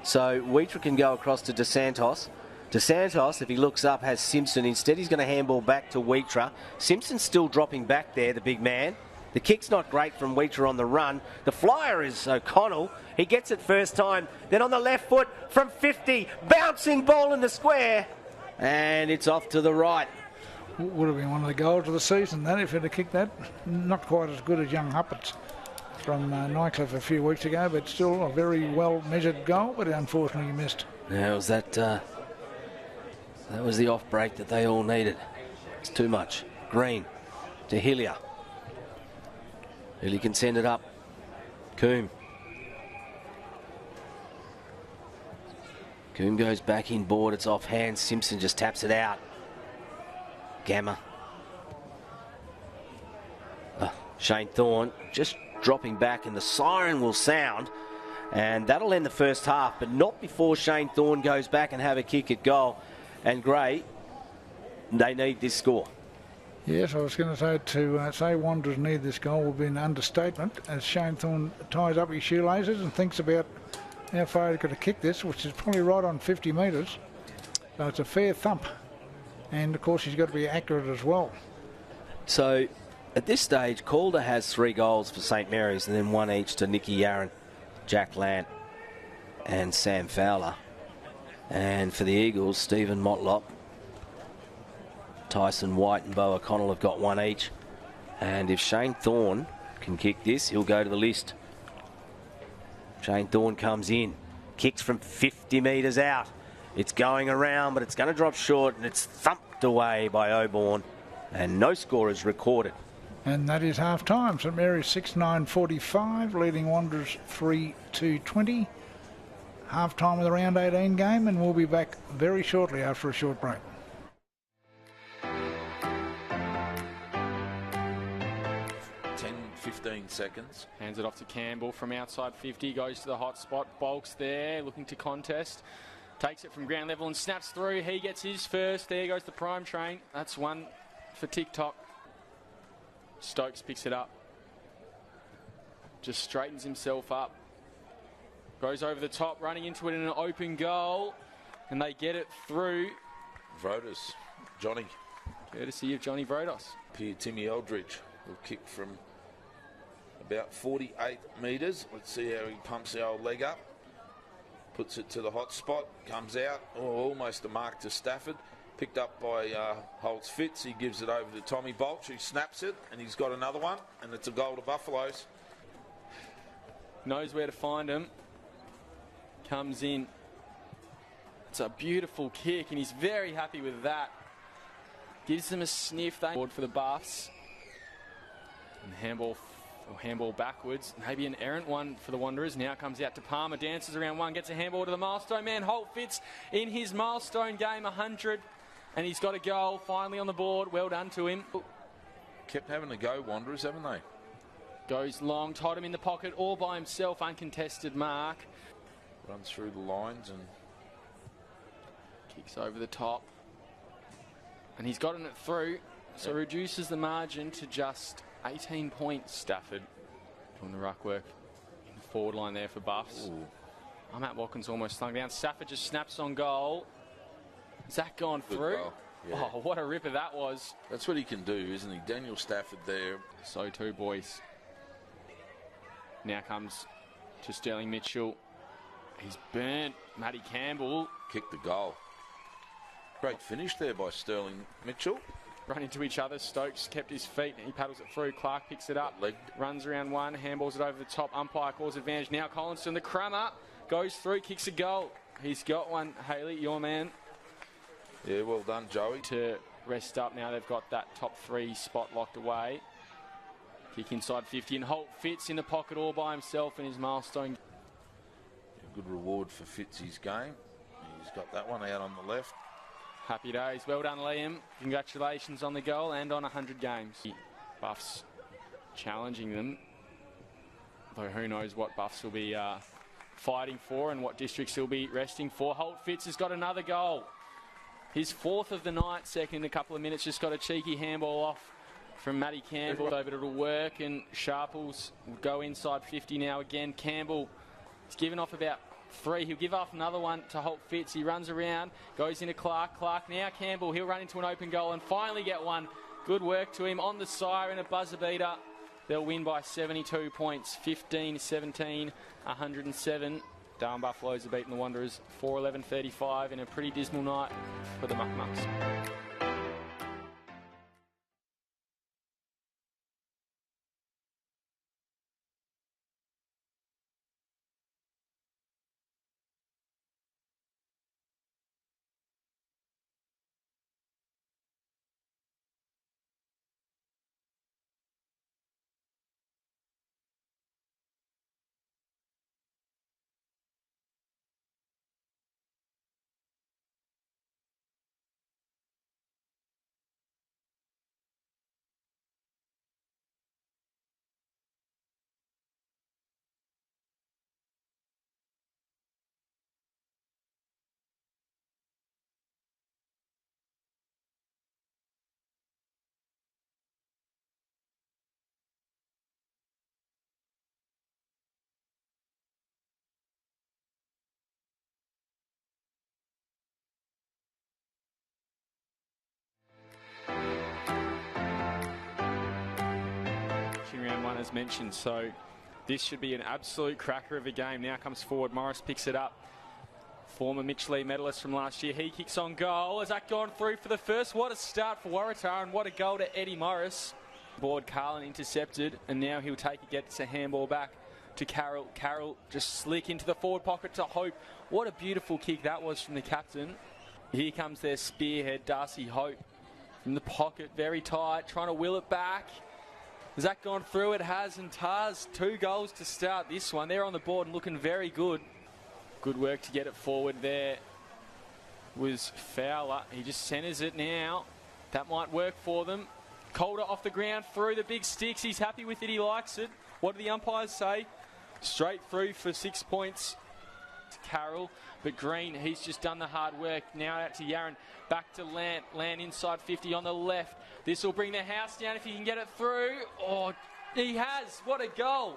So Wheater can go across to DeSantos. DeSantos, if he looks up, has Simpson. Instead, he's going to handball back to Wheater. Simpson's still dropping back there, the big man. The kick's not great from Wheater on the run. The flyer is O'Connell. He gets it first time. Then on the left foot from 50. Bouncing ball in the square. And it's off to the right. Would have been one of the goals of the season, that, if he'd have kicked that. Not quite as good as young Huppets from Nycliffe a few weeks ago, but still a very well-measured goal, but unfortunately he missed. Yeah, it was that was the off break that they all needed. It's too much. Green to Hillier. Hillier can send it up. Coombe. Coombe goes back in board. It's off hands. Simpson just taps it out. Gamma. Shane Thorne just dropping back, and the siren will sound, and that'll end the first half, but not before Shane Thorne goes back and have a kick at goal. And Gray, they need this score. Yes, I was going to say say Wanderers need this goal would be an understatement, as Shane Thorne ties up his shoelaces and thinks about how far he's got to kick this, which is probably right on 50 metres. So it's a fair thump. And, of course, he's got to be accurate as well. So, at this stage, Calder has 3 goals for St Mary's and then 1 each to Nicky Yarran, Jack Lant and Sam Fowler. And for the Eagles, Stephen Motlop, Tyson White and Bo O'Connell have got 1 each. And if Shane Thorne can kick this, he'll go to the list. Shane Thorne comes in, kicks from 50 metres out. It's going around, but it's going to drop short, and it's thumped away by Oborne. And no score is recorded. And that is half-time. St Mary's 6-9-45, leading Wanderers 3-2-20. Half-time of the round 18 game, and we'll be back very shortly after a short break. 15 seconds. Hands it off to Campbell from outside 50, goes to the hot spot, Bulks there, looking to contest. Takes it from ground level and snaps through. He gets his first. There goes the prime train. That's one for TikTok. Stokes picks it up. Just straightens himself up. Goes over the top, running into it in an open goal. And they get it through. Vrodas, Johnny. Courtesy of Johnny Vrodas. Here, Timmy Eldridge will kick from about 48 metres. Let's see how he pumps the old leg up. Puts it to the hot spot, comes out, almost a mark to Stafford. Picked up by Holtz Fitz. He gives it over to Tommy Bolch, who snaps it, and he's got another one, and it's a goal to Buffaloes. Knows where to find him. Comes in. It's a beautiful kick, and he's very happy with that. Gives them a sniff. They for the Buffs. And handball backwards. Maybe an errant one for the Wanderers. Now comes out to Palmer, dances around one, gets a handball to the milestone man. Holt Fitz in his milestone game, 100. And he's got a goal finally on the board. Well done to him. Kept having to go, Wanderers, haven't they? Goes long, tied him in the pocket all by himself. Uncontested mark. Runs through the lines and kicks over the top. And he's gotten it through. So reduces the margin to just 18 points. Stafford doing the ruck work in the forward line there for Buffs. Matt Watkins almost slung down. Stafford just snaps on goal. Is that gone through? Yeah. Oh, what a ripper that was. That's what he can do, isn't he? Daniel Stafford there. So too, boys. Now comes to Sterling Mitchell. He's burnt Matty Campbell. Kicked the goal. Great finish there by Sterling Mitchell. Run into each other. Stokes kept his feet and he paddles it through. Clark picks it up. Runs around one. Handballs it over the top. Umpire calls advantage. Now Collinson, the crummer, goes through, kicks a goal. He's got one. Haley, your man. Yeah, well done, Joey. To rest up now. They've got that top 3 spot locked away. Kick inside 50 and Holt Fitz in the pocket all by himself in his milestone. A good reward for Fitz's game. He's got that one out on the left. Happy days. Well done, Liam. Congratulations on the goal and on 100 games. Buffs challenging them. Though who knows what Buffs will be fighting for and what districts he'll be resting for. Holt Fitz has got another goal. His 4th of the night, second in a couple of minutes. Just got a cheeky handball off from Matty Campbell. But it'll work and Sharples will go inside 50 now again. Campbell has given off about 3. He'll give off another one to Holt Fitz. He runs around, goes into Clark. Clark now Campbell. He'll run into an open goal and finally get one. Good work to him on the siren, a buzzer beater. They'll win by 72 points, 15-17, 107. Darwin Buffaloes have beaten the Wanderers 4-11-35 in a pretty dismal night for the Muck Mucks. everyone has mentioned. So this should be an absolute cracker of a game. Now comes forward, Morris picks it up. Former Mitch Lee medalist from last year. He kicks on goal. Has that gone through for the first? What a start for Waratah, and what a goal to Eddie Morris. Board Carlin intercepted, and now he'll take it, gets a handball back to Carroll. Carroll just slick into the forward pocket to Hope. What a beautiful kick that was from the captain. Here comes their spearhead, Darcy Hope, from the pocket, very tight, trying to will it back. Has that gone through? It has, and Tars, 2 goals to start this one. They're on the board and looking very good. Good work to get it forward there was Fowler. He just centres it now. That might work for them. Calder off the ground, through the big sticks. He's happy with it, he likes it. What do the umpires say? Straight through for 6 points to Carroll. But Green, he's just done the hard work. Now out to Yaron. Back to Lant. Lant inside 50 on the left. This will bring the house down if he can get it through. Oh, he has. What a goal.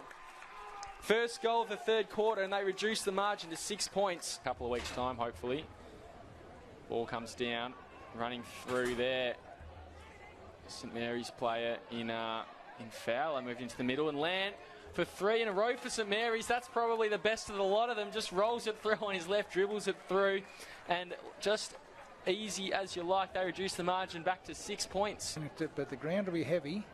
First goal of the third quarter, and they reduce the margin to 6 points. A couple of weeks' time, hopefully. Ball comes down. Running through there. St Mary's player in Fowler moved into the middle, and Lant for 3 in a row for St Mary's. That's probably the best of the lot of them. Just rolls it through on his left, dribbles it through, and just easy as you like. They reduce the margin back to 6 points. But the ground will be heavy,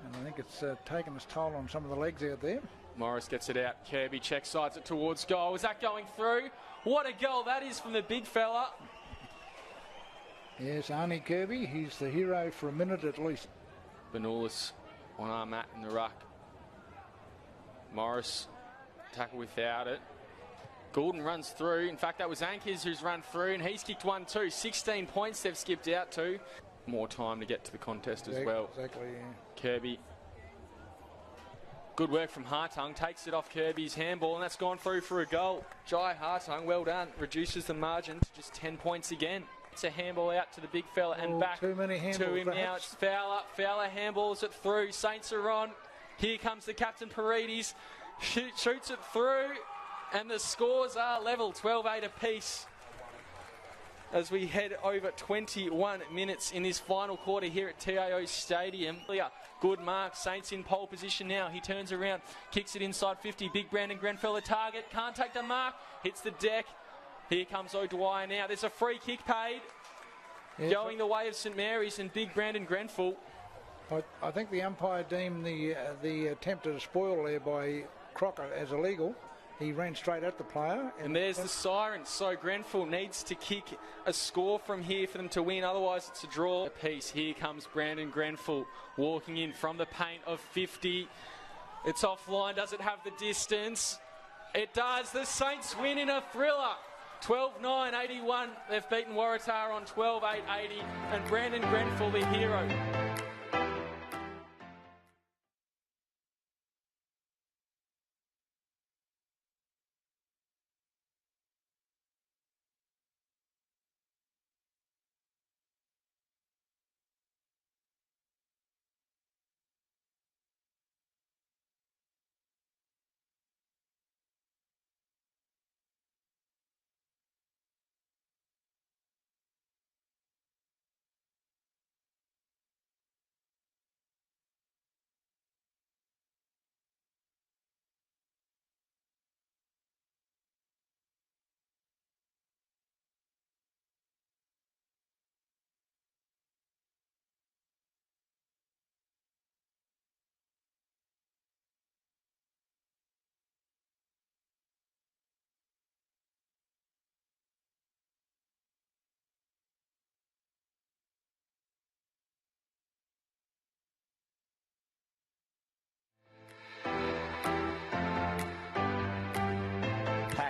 and I think it's taken its toll on some of the legs out there. Morris gets it out. Kirby check sides it towards goal. Is that going through? What a goal that is from the big fella. Yes, Arnie Kirby. He's the hero for a minute at least. Benulis on our mat in the ruck. Morris tackle without it. Goulden runs through. In fact, that was Ankers who's run through, and he's kicked 1 too. 16 points they've skipped out to. More time to get to the contest as well. Exactly, yeah. Kirby. Good work from Hartung. Takes it off Kirby's handball, and that's gone through for a goal. Jai Hartung, well done. Reduces the margin to just 10 points again. It's a handball out to the big fella and back too many handballs to him perhaps. now. It's Fowler. Fowler handballs it through. Saints are on. Here comes the captain, Paredes. Shoots it through, and the scores are level, 12-8 apiece. As we head over 21 minutes in this final quarter here at TIO Stadium. Good mark. Saints in pole position now. He turns around, kicks it inside 50. Big Brandon Grenfell, the target. Can't take the mark. Hits the deck. Here comes O'Dwyer now. There's a free kick paid. Yes, going the way of St Mary's and Big Brandon Grenfell. I think the umpire deemed the attempt at a spoil there by Crocker as illegal. He ran straight at the player. And there's the siren. So Grenfell needs to kick a score from here for them to win. Otherwise, it's a draw. A piece. Here comes Brandon Grenfell walking in from the paint of 50. It's offline. Does it have the distance? It does. The Saints win in a thriller. 12-9-81. They've beaten Waratah on 12-8-80. And Brandon Grenfell, the hero.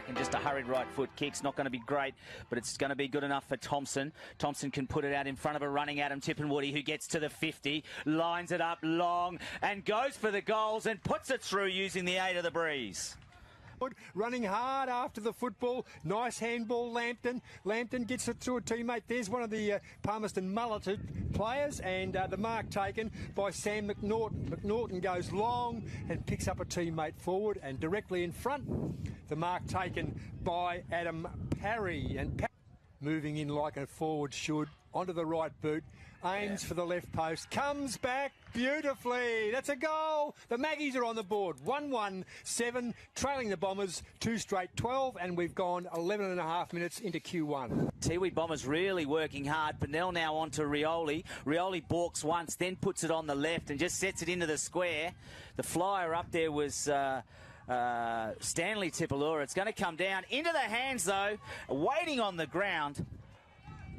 And just a hurried right foot kick's not going to be great, but it's going to be good enough for Thompson. Thompson can put it out in front of a running Adam Tippenwoody, who gets to the 50, lines it up long and goes for the goals and puts it through using the aid of the breeze. Running hard after the football. Nice handball, Lambton. Lambton gets it to a teammate. There's one of the Palmerston mulleted players, and the mark taken by Sam McNaughton. McNaughton goes long and picks up a teammate forward, and directly in front, the mark taken by Adam Parry. And moving in like a forward should, onto the right boot, aims for the left post, comes back beautifully. That's a goal. The Maggies are on the board. 1-1-7, trailing the Bombers 2 straight 12, and we've gone 11 and a half minutes into Q1. Tiwi Bombers really working hard. Pennell now on to Rioli. Rioli balks once, then puts it on the left and just sets it into the square. The flyer up there was Stanley Tipalura. It's going to come down into the hands, though. Waiting on the ground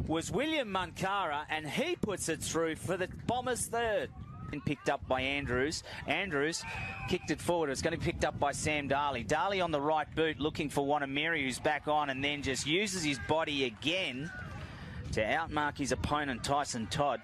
was William Munkara, and he puts it through for the Bombers' third. And picked up by Andrews. Andrews kicked it forward. It's going to be picked up by Sam Darley. Darley on the right boot looking for Wanamiri, who's back on, and then just uses his body again to outmark his opponent, Tyson Todd.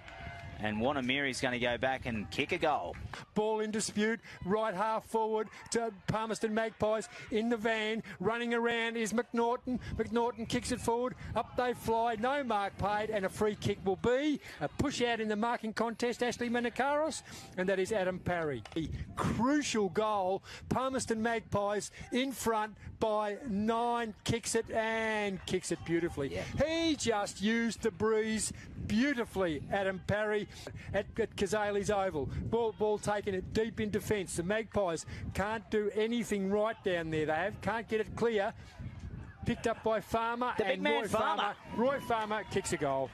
And Wanamiri's going to go back and kick a goal. Ball in dispute, right half forward to Palmerston Magpies in the van. Running around is McNaughton. McNaughton kicks it forward. Up they fly. No mark paid, and a free kick will be a push out in the marking contest. Ashley Menakaros, and that is Adam Parry. A crucial goal. Palmerston Magpies in front by 9. Kicks it and kicks it beautifully. Yeah. He just used the breeze beautifully, Adam Parry, at Kazali's Oval. Ball taken it deep in defence. The Magpies can't do anything right down there. They can't get it clear. Picked up by Farmer, the big man Farmer. Roy Farmer kicks a goal.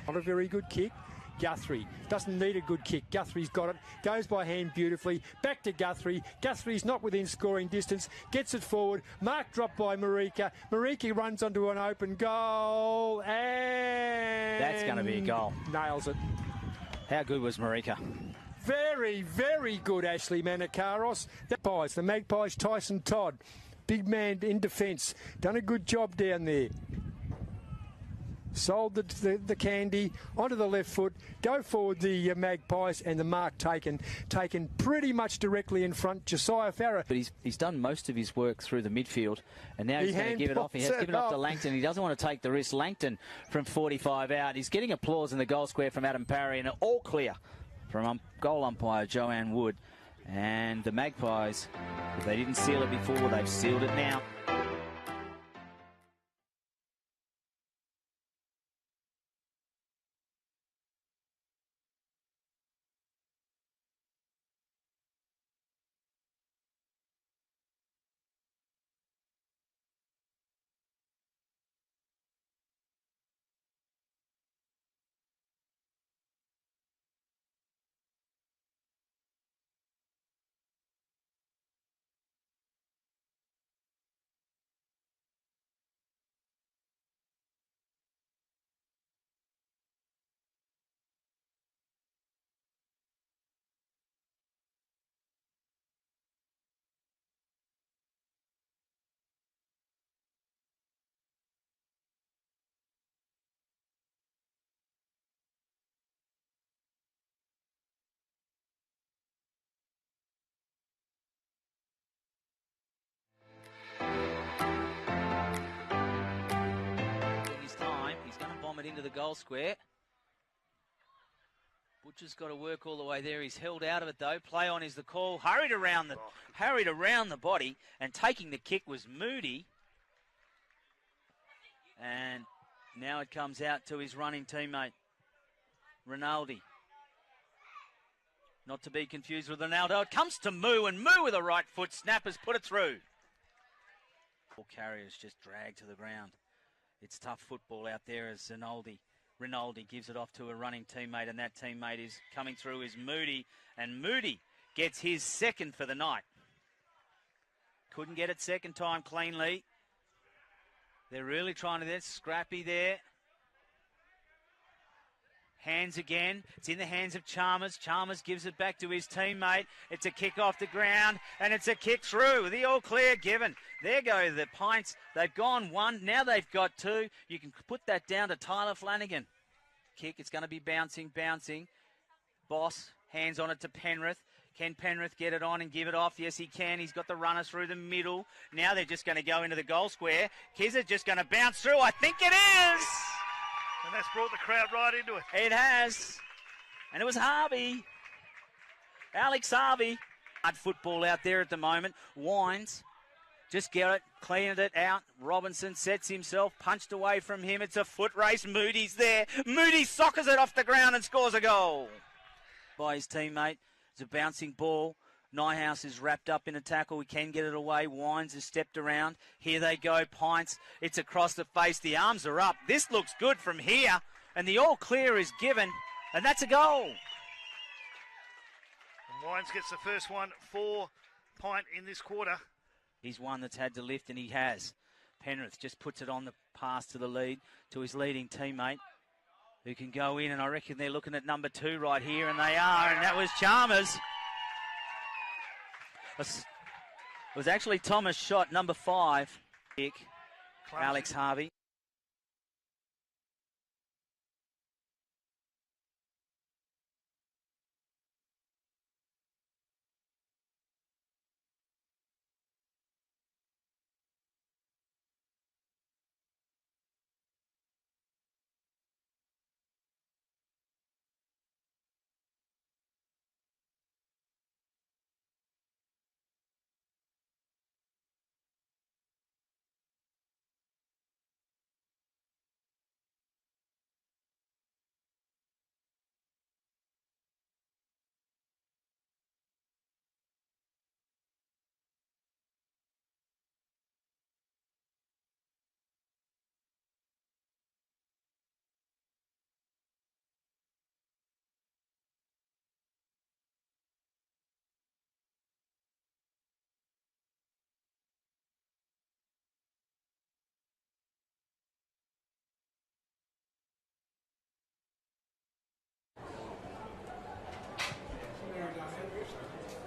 Not a very good kick. Guthrie doesn't need a good kick. Guthrie's got it. Goes by hand beautifully. Back to Guthrie. Guthrie's not within scoring distance. Gets it forward. Mark dropped by Marika. Marika runs onto an open goal, and that's going to be a goal. Nails it. How good was Marika? Very, very good, Ashley Menakaros. The Magpies, Tyson Todd. Big man in defence. Done a good job down there. Sold the candy onto the left foot. Go forward the Magpies, and the mark taken pretty much directly in front. Josiah Farah. But he's done most of his work through the midfield, and now he's going to give it off. He has given it off to Langton. He doesn't want to take the risk. Langton from 45 out. He's getting applause in the goal square from Adam Parry, and all clear from goal umpire Joanne Wood. And the Magpies, if they didn't seal it before, they've sealed it now. It into the goal square. Butcher's got to work all the way there. He's held out of it though. Play on is the call. Hurried around the body, and taking the kick was Moody. And now it comes out to his running teammate, Rinaldi. Not to be confused with Ronaldo. It comes to Moo, and Moo with a right foot. Snappers put it through. All carriers just dragged to the ground. It's tough football out there as Rinaldi gives it off to a running teammate, and that teammate is coming through is Moody, and Moody gets his second for the night. Couldn't get it second time cleanly. They're really trying to get scrappy there. Hands again. It's in the hands of Chalmers. Chalmers gives it back to his teammate. It's a kick off the ground, and it's a kick through. The all clear given. There go the Pints. They've gone 1. Now they've got 2. You can put that down to Tyler Flanagan. Kick. It's going to be bouncing. Boss. Hands on it to Penrith. Can Penrith get it on and give it off? Yes, he can. He's got the runner through the middle. Now they're just going to go into the goal square. Kizza just going to bounce through. I think it is. And that's brought the crowd right into it. It has. And it was Harvey. Alex Harvey. Hard football out there at the moment. Wines Just Garrett cleaned it out. Robinson sets himself, punched away from him. It's a foot race. Moody's there. Moody soccers it off the ground and scores a goal by his teammate. It's a bouncing ball. Nyhouse is wrapped up in a tackle. He can get it away. Wines has stepped around. Here they go. Pints. It's across the face. The arms are up. This looks good from here. And the all clear is given. And that's a goal. And Wines gets the first one for Pint in this quarter. He's one that's had to lift, and he has. Penrith just puts it on the pass to the lead, to his leading teammate, who can go in, and I reckon they're looking at number 2 right here, and they are, and that was Chalmers. It was actually Thomas shot, number 5. Kick, Alex Harvey.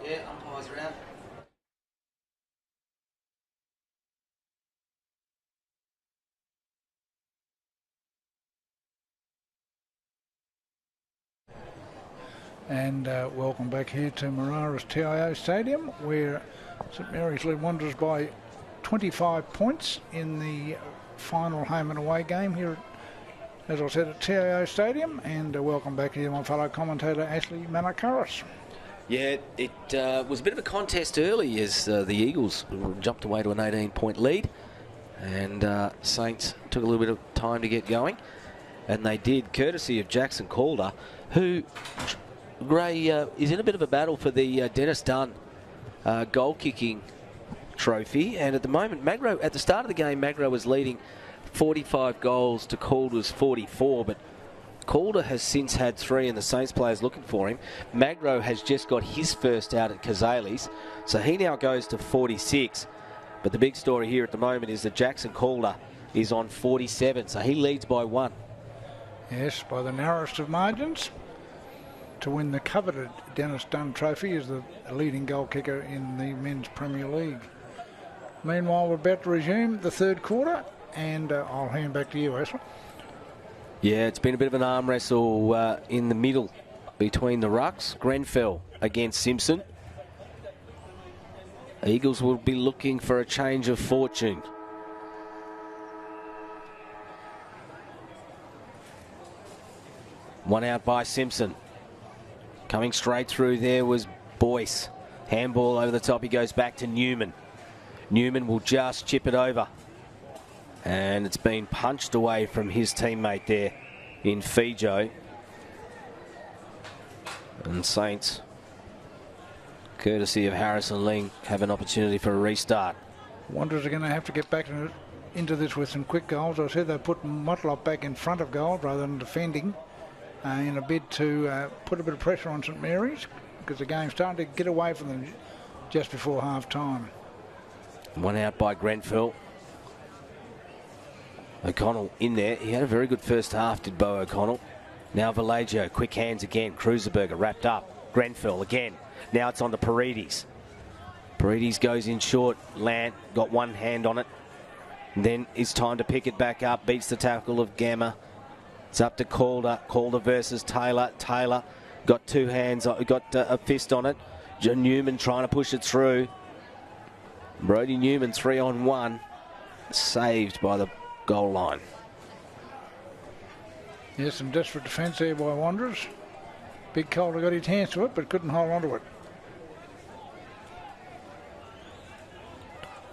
Yeah, umpires are out. And welcome back here to Marara's TIO Stadium, where St Mary's lead Wanderers by 25 points in the final home and away game here, as I said, at TIO Stadium. And welcome back here, my fellow commentator Ashley Manakaris. Yeah, it was a bit of a contest early as the Eagles jumped away to an 18-point lead, and Saints took a little bit of time to get going, and they did, courtesy of Jackson Calder, who, Gray, is in a bit of a battle for the Dennis Dunn goal-kicking trophy, and at the moment, Magro, at the start of the game, Magro was leading 45 goals to Calder's 44, but Calder has since had 3 and the Saints players looking for him. Magro has just got his first out at Kazales, so he now goes to 46. But the big story here at the moment is that Jackson Calder is on 47, so he leads by 1. Yes, by the narrowest of margins. To win the coveted Dennis Dunn Trophy as the leading goal kicker in the Men's Premier League. Meanwhile, we're about to resume the third quarter, and I'll hand back to you, Ashley. Yeah, it's been a bit of an arm wrestle in the middle between the rucks. Grenfell against Simpson. Eagles will be looking for a change of fortune. One out by Simpson. Coming straight through there was Boyce. Handball over the top. He goes back to Newman. Newman will just chip it over. And it's been punched away from his teammate there in Fijo. And Saints, courtesy of Harrison Ling, have an opportunity for a restart. Wanderers are going to have to get back into this with some quick goals. I said they put Motlop back in front of goal rather than defending in a bid to put a bit of pressure on St Mary's, because the game's starting to get away from them just before half time. One out by Grenfell. O'Connell in there. He had a very good first half, did Bo O'Connell. Now Vallejo, quick hands again. Cruiserberger wrapped up. Grenfell again. Now it's on to Paredes. Paredes goes in short. Lant got one hand on it. And then it's time to pick it back up. Beats the tackle of Gamma. It's up to Calder. Calder versus Taylor. Taylor got 2 hands, got a fist on it. John Newman trying to push it through. Brody Newman 3-on-1. Saved by the goal line. Yes, some desperate defence there by Wanderers. Big Calder got his hands to it, but couldn't hold on to it.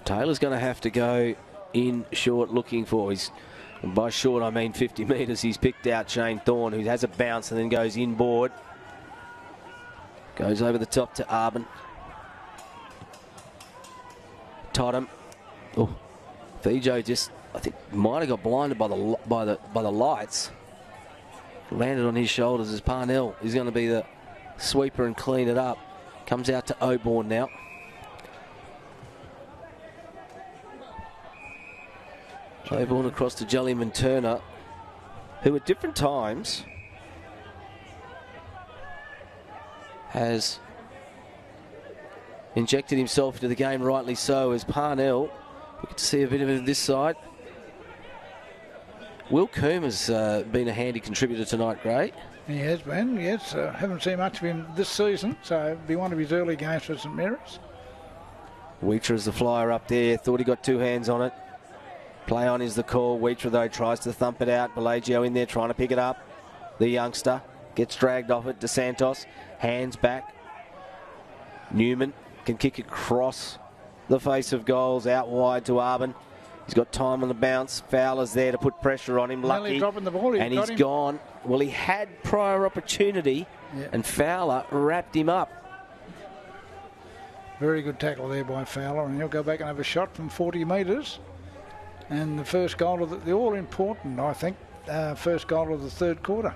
Taylor's going to have to go in short looking for his, and by short I mean 50 metres. He's picked out Shane Thorne, who has a bounce and then goes inboard. Goes over the top to Arbin. Totham. Oh, Fijo just, I think, might have got blinded by the lights. Landed on his shoulders as Parnell is going to be the sweeper and clean it up. Comes out to Oborn now. Oborn across to Jellyman Turner, who at different times has injected himself into the game, rightly so, as Parnell. We get to see a bit of it this side. Will Coombe has been a handy contributor tonight, Gray. He has been, yes. Haven't seen much of him this season, so it'll be one of his early games for St Mary's. Wheater is the flyer up there. Thought he got two hands on it. Play on is the call. Wheater, though, tries to thump it out. Bellagio in there trying to pick it up. The youngster gets dragged off it. DeSantos, hands back. Newman can kick across the face of goals, out wide to Arbin. He's got time on the bounce. Fowler's there to put pressure on him. Lucky. Dropping the ball. And he's gone. Well, he had prior opportunity, and Fowler wrapped him up. Very good tackle there by Fowler, and he'll go back and have a shot from 40 metres. And the first goal of the all-important, I think, first goal of the third quarter.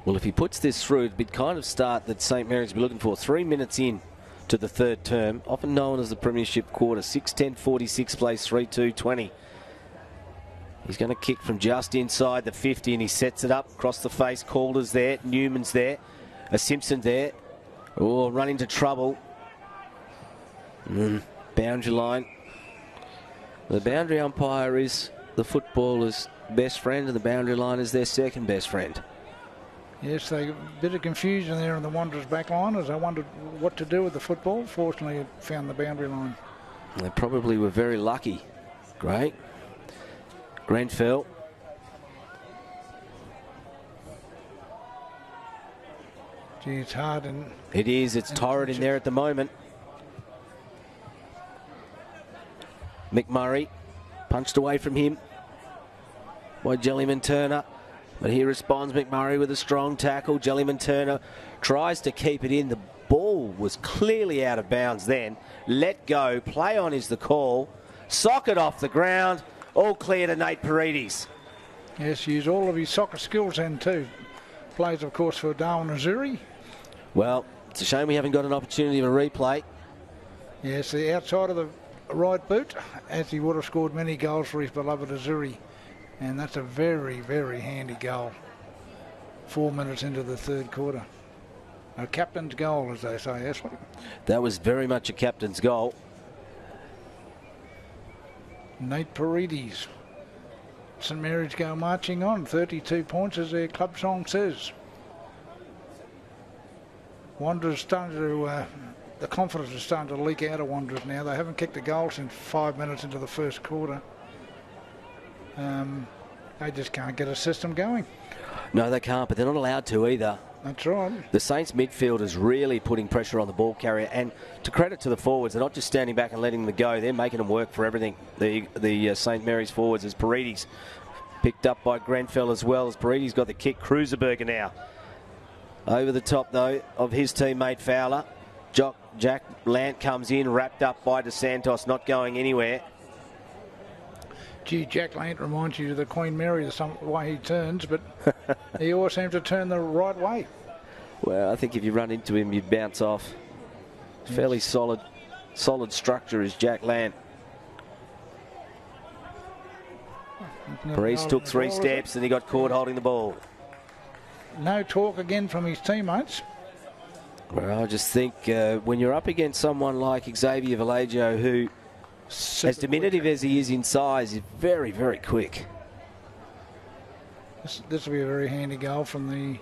Well, if he puts this through, it'd be the kind of start that St Mary's will be looking for. 3 minutes in to the third term, often known as the Premiership quarter. 6:10:46 plays 3:2:20. He's going to kick from just inside the 50, and he sets it up across the face. Calder's there, Newman's there, a Simpson there. Oh, run into trouble. Boundary line. The boundary umpire is the footballer's best friend, and the boundary line is their second best friend. Yes, a bit of confusion there in the Wanderers' back line as they wondered what to do with the football. Fortunately, it found the boundary line. They probably were very lucky. Great. Grenfell. Gee, it's hard. And it is. It's torrid in there at the moment. McMurray punched away from him by Jellyman Turner. But he responds, McMurray, with a strong tackle. Jellyman Turner tries to keep it in. The ball was clearly out of bounds then. Let go. Play on is the call. Socket off the ground. All clear to Nate Paredes. Yes, used all of his soccer skills then too. Plays, of course, for Darwin Azuri. Well, it's a shame we haven't got an opportunity of a replay. Yes, the outside of the right boot, as he would have scored many goals for his beloved Azuri. And that's a very, very handy goal. 4 minutes into the third quarter. A captain's goal, as they say, Ashley. That was very much a captain's goal. Nate Paredes. St Mary's go marching on. 32 points, as their club song says. Wanderers starting to... the confidence is starting to leak out of Wanderers now. They haven't kicked a goal since 5 minutes into the first quarter. They just can't get a system going. No, they can't, but they're not allowed to either. That's right. The Saints midfield is really putting pressure on the ball carrier, and to credit to the forwards, they're not just standing back and letting them go. They're making them work for everything. The St Mary's forwards, as Paredes picked up by Grenfell as well, as Paredes got the kick. Cruiserberger now over the top, though, of his teammate Fowler. Jack Lant comes in, wrapped up by DeSantos, not going anywhere. Gee, Jack Lant reminds you of the Queen Mary, the way he turns, but he always seems to turn the right way. Well, I think if you run into him, you'd bounce off. Yes. Fairly solid structure is Jack Lant. Paredes took 3 steps and he got caught holding the ball. No talk again from his teammates. Well, I just think when you're up against someone like Xavier Vallejo, who, as diminutive as he is in size, is very, very quick. This will be a very handy goal from the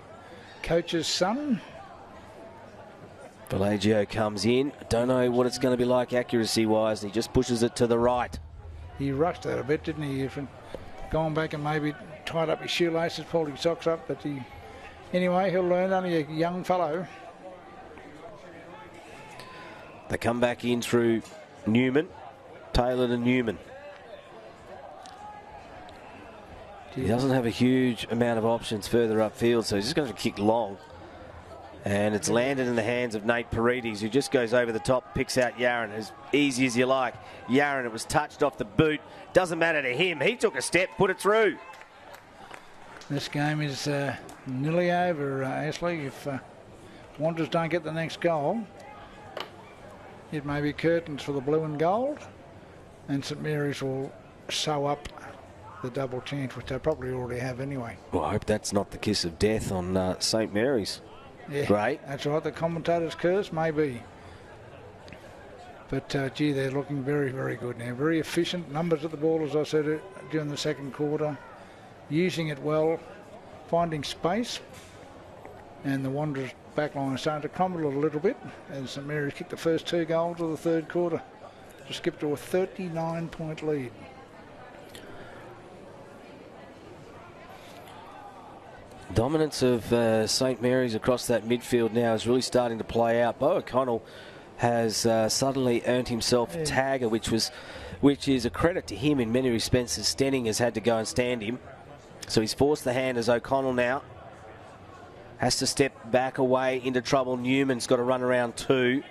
coach's son. Vallejo comes in. Don't know what it's going to be like accuracy-wise. He just pushes it to the right. He rushed that a bit, didn't he? Gone back and maybe tied up his shoelaces, pulled his socks up. But anyway, he'll learn. Only a young fellow. They come back in through Newman, Taylor to Newman. He doesn't have a huge amount of options further upfield, so he's just going to kick long. And it's landed in the hands of Nate Paredes, who just goes over the top, picks out Yaron as easy as you like. Yaron, it was touched off the boot. Doesn't matter to him. He took a step, put it through. This game is nearly over, Ashley. If Wanderers don't get the next goal, it may be curtains for the blue and gold, and St Mary's will sew up the double chance, which they probably already have anyway. Well, I hope that's not the kiss of death on St Mary's. Yeah, great. That's right, the commentator's curse, maybe. But, gee, they're looking very, very good now. Very efficient numbers at the ball, as I said, during the second quarter. Using it well, finding space. And the Wanderers' back line is starting to crumble a little bit as St Mary's kicked the first 2 goals of the third quarter to skip to a 39-point lead. Dominance of St Mary's across that midfield now is really starting to play out. Bo O'Connell has suddenly earned himself a tagger, which is a credit to him in many respects, as Stenning has had to go and stand him. So he's forced the hand as O'Connell now has to step back away into trouble. Newman's got to run around 2,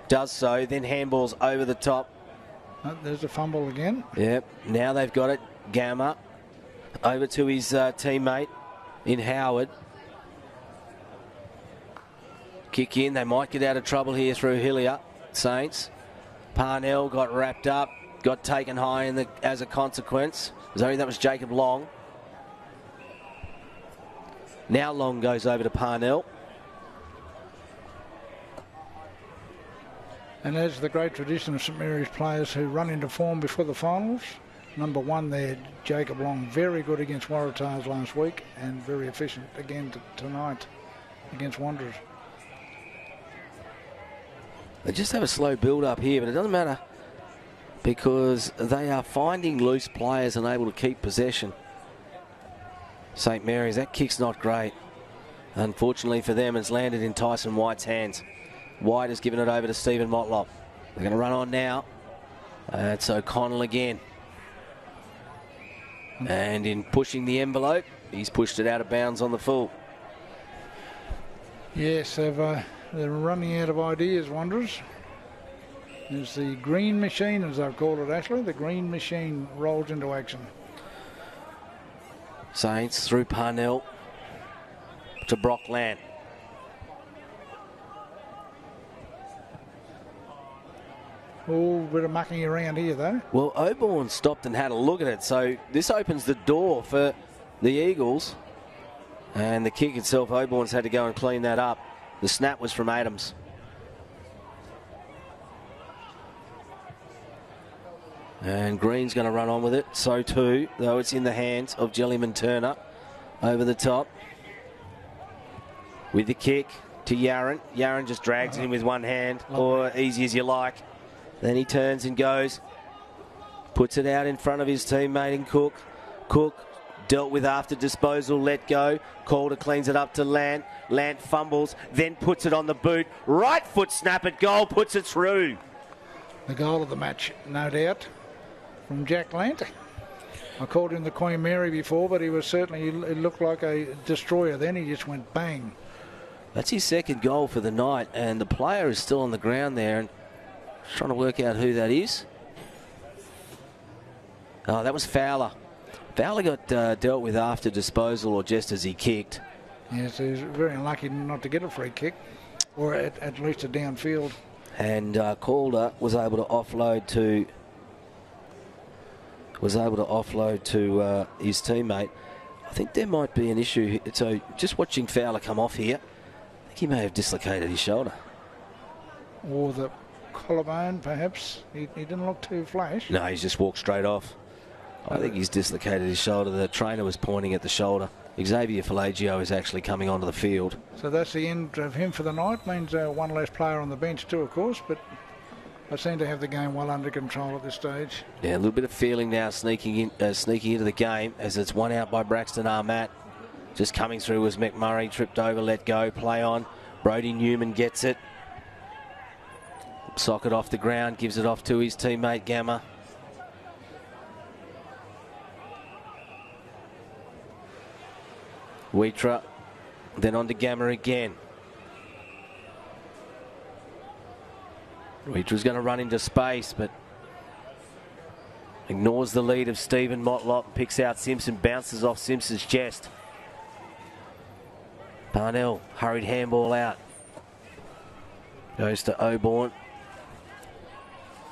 does so, then handballs over the top. Oh, there's a fumble again. Yep, now they've got it. Gamma over to his teammate in Howard. Kick in, they might get out of trouble here through Hillier. Saints. Parnell got wrapped up, got taken high as a consequence. That was Jacob Long. Now Long goes over to Parnell. And there's the great tradition of St Mary's players who run into form before the finals. Number 1 there, Jacob Long, very good against Waratahs last week and very efficient again tonight against Wanderers. They just have a slow build-up here, but it doesn't matter because they are finding loose players and able to keep possession. St Mary's, that kick's not great. Unfortunately for them, it's landed in Tyson White's hands. White has given it over to Stephen Motlop. They're going to run on now. It's O'Connell again. And in pushing the envelope, he's pushed it out of bounds on the full. Yes, they're running out of ideas, Wanderers. As the green machine, as I've called it, Ashley, the green machine rolls into action. Saints through Parnell to Brockland. Oh, bit of mucking around here, though. Well, Oborne stopped and had a look at it, so this opens the door for the Eagles. And the kick itself, Oborne's had to go and clean that up. The snap was from Adams. And Green's going to run on with it. So too, though it's in the hands of Jellyman Turner over the top. With the kick to Yaron. Yaron just drags it in with one hand, or easy as you like. Then he turns and goes. Puts it out in front of his teammate in Cook. Cook dealt with after disposal, let go. Calder cleans it up to Lant. Lant fumbles, then puts it on the boot. Right foot snap at goal, puts it through. The goal of the match, no doubt, from Jack Lant. I called him the Queen Mary before, but he was certainly, it looked like a destroyer. Then he just went bang. That's his second goal for the night, and the player is still on the ground there and trying to work out who that is. Oh, that was Fowler. Fowler got dealt with after disposal or just as he kicked. Yes, he was very unlucky not to get a free kick, or at least a downfield. And Calder was able to offload to his teammate. I think there might be an issue here. So just watching Fowler come off here, I think he may have dislocated his shoulder. Or the collarbone, perhaps. He didn't look too flash. No, he's just walked straight off. I think he's dislocated his shoulder. The trainer was pointing at the shoulder. Xavier Falagio is actually coming onto the field. So that's the end of him for the night. Means one less player on the bench too, of course, but I seem to have the game well under control at this stage. Yeah, a little bit of feeling now sneaking into the game as it's one out by Braxton Armat. Just coming through was McMurray, tripped over, let go, play on. Brody Newman gets it. Socket off the ground, gives it off to his teammate Gamma. Wheatra, then on to Gamma again. Wheatra's going to run into space, but ignores the lead of Stephen Motlop, picks out Simpson, bounces off Simpson's chest. Parnell, hurried handball out. Goes to Auburn.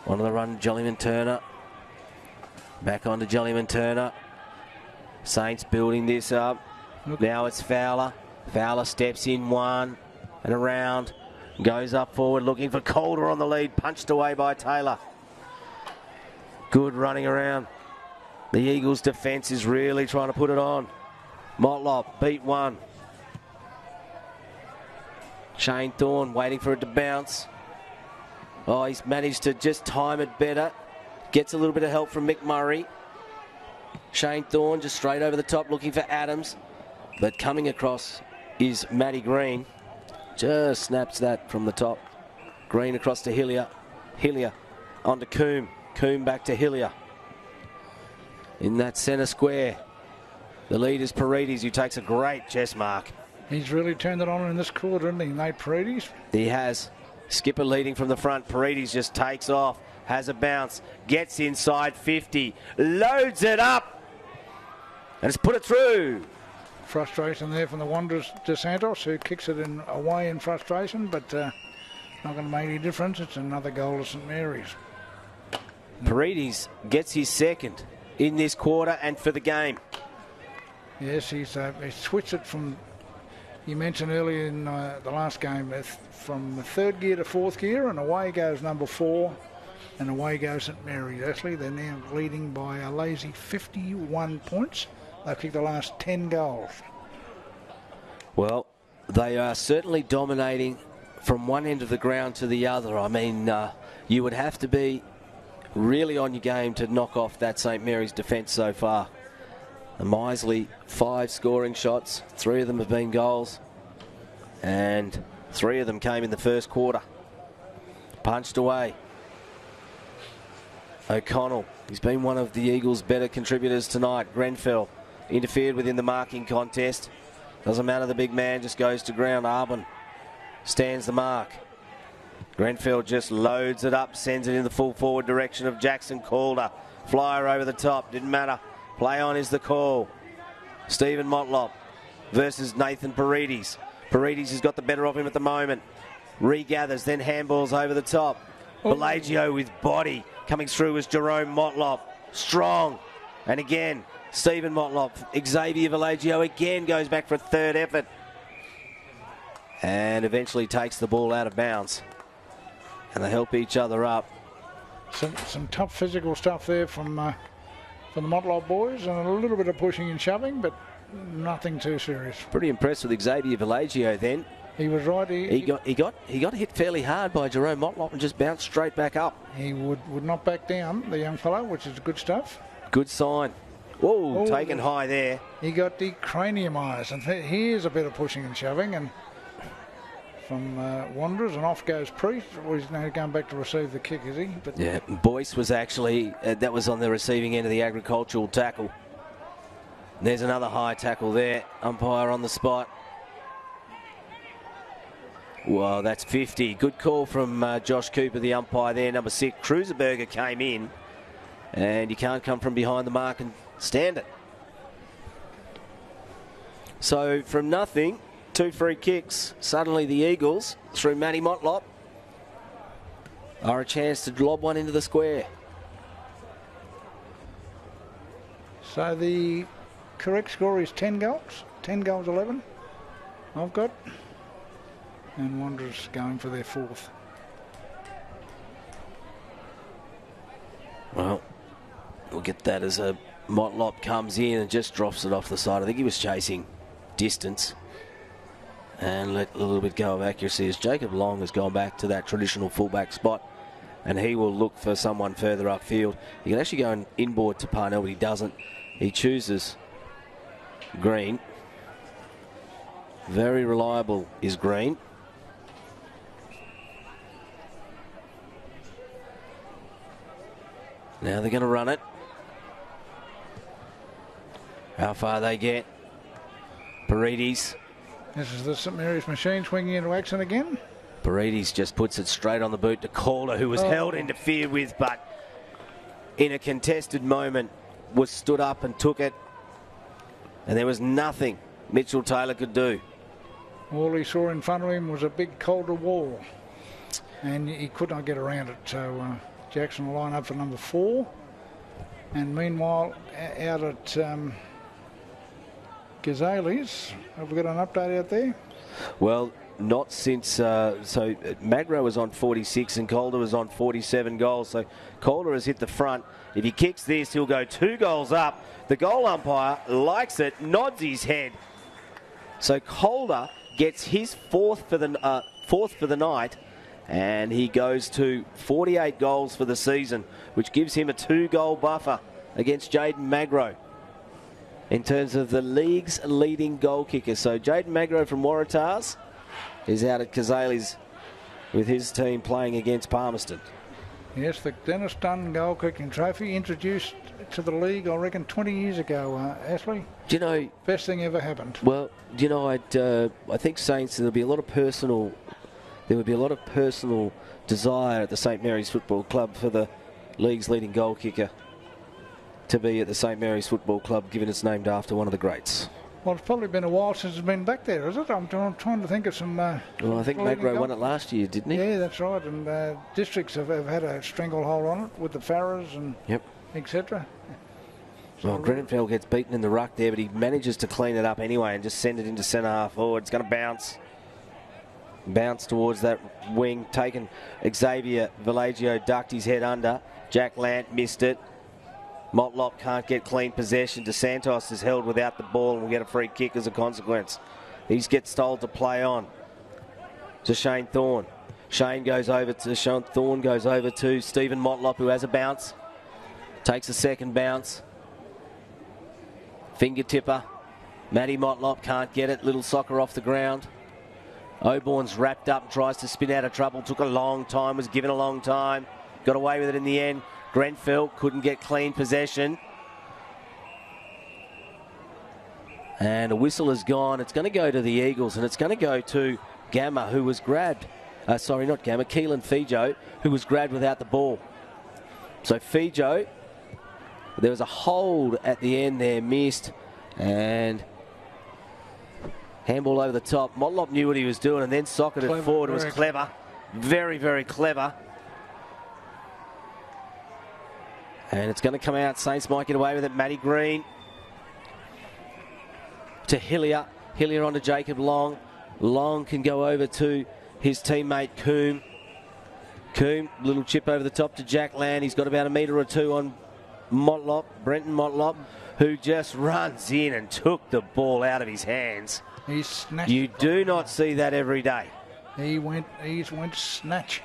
On the run, Jollyman Turner. Back on to Jollyman Turner. Saints building this up. Now it's Fowler. Fowler steps in one and around. Goes up forward looking for Calder on the lead. Punched away by Taylor. Good running around. The Eagles' defence is really trying to put it on. Motlop beat one. Shane Thorne waiting for it to bounce. Oh, he's managed to just time it better. Gets a little bit of help from Mick Murray. Shane Thorne just straight over the top looking for Adams. But coming across is Matty Green. Just snaps that from the top. Green across to Hillier. Hillier on to Coombe. Coombe back to Hillier. In that centre square. The lead is Paredes, who takes a great chest mark. He's really turned it on in this quarter, hasn't he, Nate Paredes? He has. Skipper leading from the front. Paredes just takes off. Has a bounce. Gets inside 50. Loads it up. And it's put it through. Frustration there from the Wanderers de Santos, who kicks it away in frustration, but not going to make any difference. It's another goal to St Mary's. Paredes gets his second in this quarter and for the game. Yes, he switched it from, you mentioned earlier in the last game, from the third gear to fourth gear, and away goes number 4, and away goes St Mary's. Actually, they're now leading by a lazy 51 points. They've kicked the last 10 goals. Well, they are certainly dominating from one end of the ground to the other. I mean, you would have to be really on your game to knock off that St Mary's defence so far. The Misley, 5 scoring shots. 3 of them have been goals. And 3 of them came in the first quarter. Punched away. O'Connell, he's been one of the Eagles' better contributors tonight. Grenfell interfered within the marking contest. Doesn't matter, the big man just goes to ground. Arbon stands the mark. Grenfell just loads it up, sends it in the full forward direction of Jackson Calder. Flyer over the top, didn't matter. Play on is the call. Stephen Motlop versus Nathan Paredes. Paredes has got the better of him at the moment. Regathers, then handballs over the top. Bellagio with body. Coming through was Jerome Motlop. Strong. And again, Stephen Motlop. Xavier Bellagio again goes back for a third effort. And eventually takes the ball out of bounds. And they help each other up. Some tough physical stuff there from the Motlop boys, and a little bit of pushing and shoving, but nothing too serious. Pretty impressed with Xavier Bellagio then. He was right. He got hit fairly hard by Jerome Motlop and just bounced straight back up. He would not back down, the young fellow, which is good stuff. Good sign. Whoa, taken high there. He got the cranium eyes, and here's a bit of pushing and shoving, and from Wanderers, and off goes Priest. Well, he's now going back to receive the kick, is he? But yeah, Boyce was actually, that was on the receiving end of the agricultural tackle. And there's another high tackle there. Umpire on the spot. Well, that's 50. Good call from Josh Cooper, the umpire there, number 6. Cruiserberger came in, and you can't come from behind the mark and stand it. So from nothing, 2 free kicks, suddenly the Eagles, through Matty Motlop, are a chance to lob one into the square. So the correct score is 10 goals. 10 goals, 11. I've got. And Wanderers going for their 4th. Well, we'll get that as a Motlop comes in and just drops it off the side. I think he was chasing distance and let a little bit go of accuracy as Jacob Long has gone back to that traditional fullback spot, and he will look for someone further upfield. He can actually go inboard to Parnell, but he doesn't. He chooses Green. Very reliable is Green. Now they're going to run it. How far they get. Paredes. This is the St Mary's machine swinging into action again. Paredes just puts it straight on the boot to Calder, who was held, interfered with, but in a contested moment was stood up and took it. And there was nothing Mitchell Taylor could do. All he saw in front of him was a big Calder wall, and he could not get around it. So Jackson will line up for number 4. And meanwhile, out at Gazales, have we got an update out there? Well, not since, so Magro was on 46 and Calder was on 47 goals. So Calder has hit the front. If he kicks this, he'll go 2 goals up. The goal umpire likes it, nods his head. So Calder gets his fourth for the night, and he goes to 48 goals for the season, which gives him a 2-goal buffer against Jaden Magro in terms of the league's leading goal kicker. So Jaden Magro from Waratahs is out at Kazales with his team playing against Palmerston. Yes, the Dennis Dunn goal kicking trophy, introduced to the league, I reckon, 20 years ago, Ashley. Do you know? Best thing ever happened. Well, do you know, I think Saints, there would be a lot of personal desire at the St Mary's Football Club for the league's leading goal kicker to be at the St Mary's Football Club, given it's named after one of the greats. Well, it's probably been a while since it's been back there, is it? I'm trying to think of some... well, I think Magro won it last year, didn't he? Yeah, that's right. And districts have had a stranglehold on it with the Farrers and etc. Well, Grenfell gets beaten in the ruck there, but he manages to clean it up anyway and just send it into centre half forward. It's going to bounce towards that wing. Taken. Xavier Villagio ducked his head under. Jack Lant missed it. Motlop can't get clean possession. DeSantos is held without the ball and will get a free kick as a consequence. He gets told to play on to Shane Thorne. Thorne goes over to Stephen Motlop, who has a bounce. Takes a second bounce. Finger tipper. Matty Motlop can't get it. Little soccer off the ground. Oborn's wrapped up, tries to spin out of trouble. Took a long time, was given a long time. Got away with it in the end. Grenfell couldn't get clean possession. And a whistle has gone. It's going to go to the Eagles, and it's going to go to Gamma, who was grabbed. Sorry, not Gamma. Keelan Fijo, who was grabbed without the ball. So Fijo, there was a hold at the end there, missed, and handball over the top. Motlop knew what he was doing and then socketed it forward. It was clever. Very, very clever. And it's going to come out. Saints might get away with it. Matty Green to Hillier. Hillier on to Jacob Long. Long can go over to his teammate Coombe. Coombe, little chip over the top to Jack Land. He's got about a metre or two on Motlop, Brenton Motlop, who just runs in and took the ball out of his hands. He snatched. You do not see that every day. He went snatch.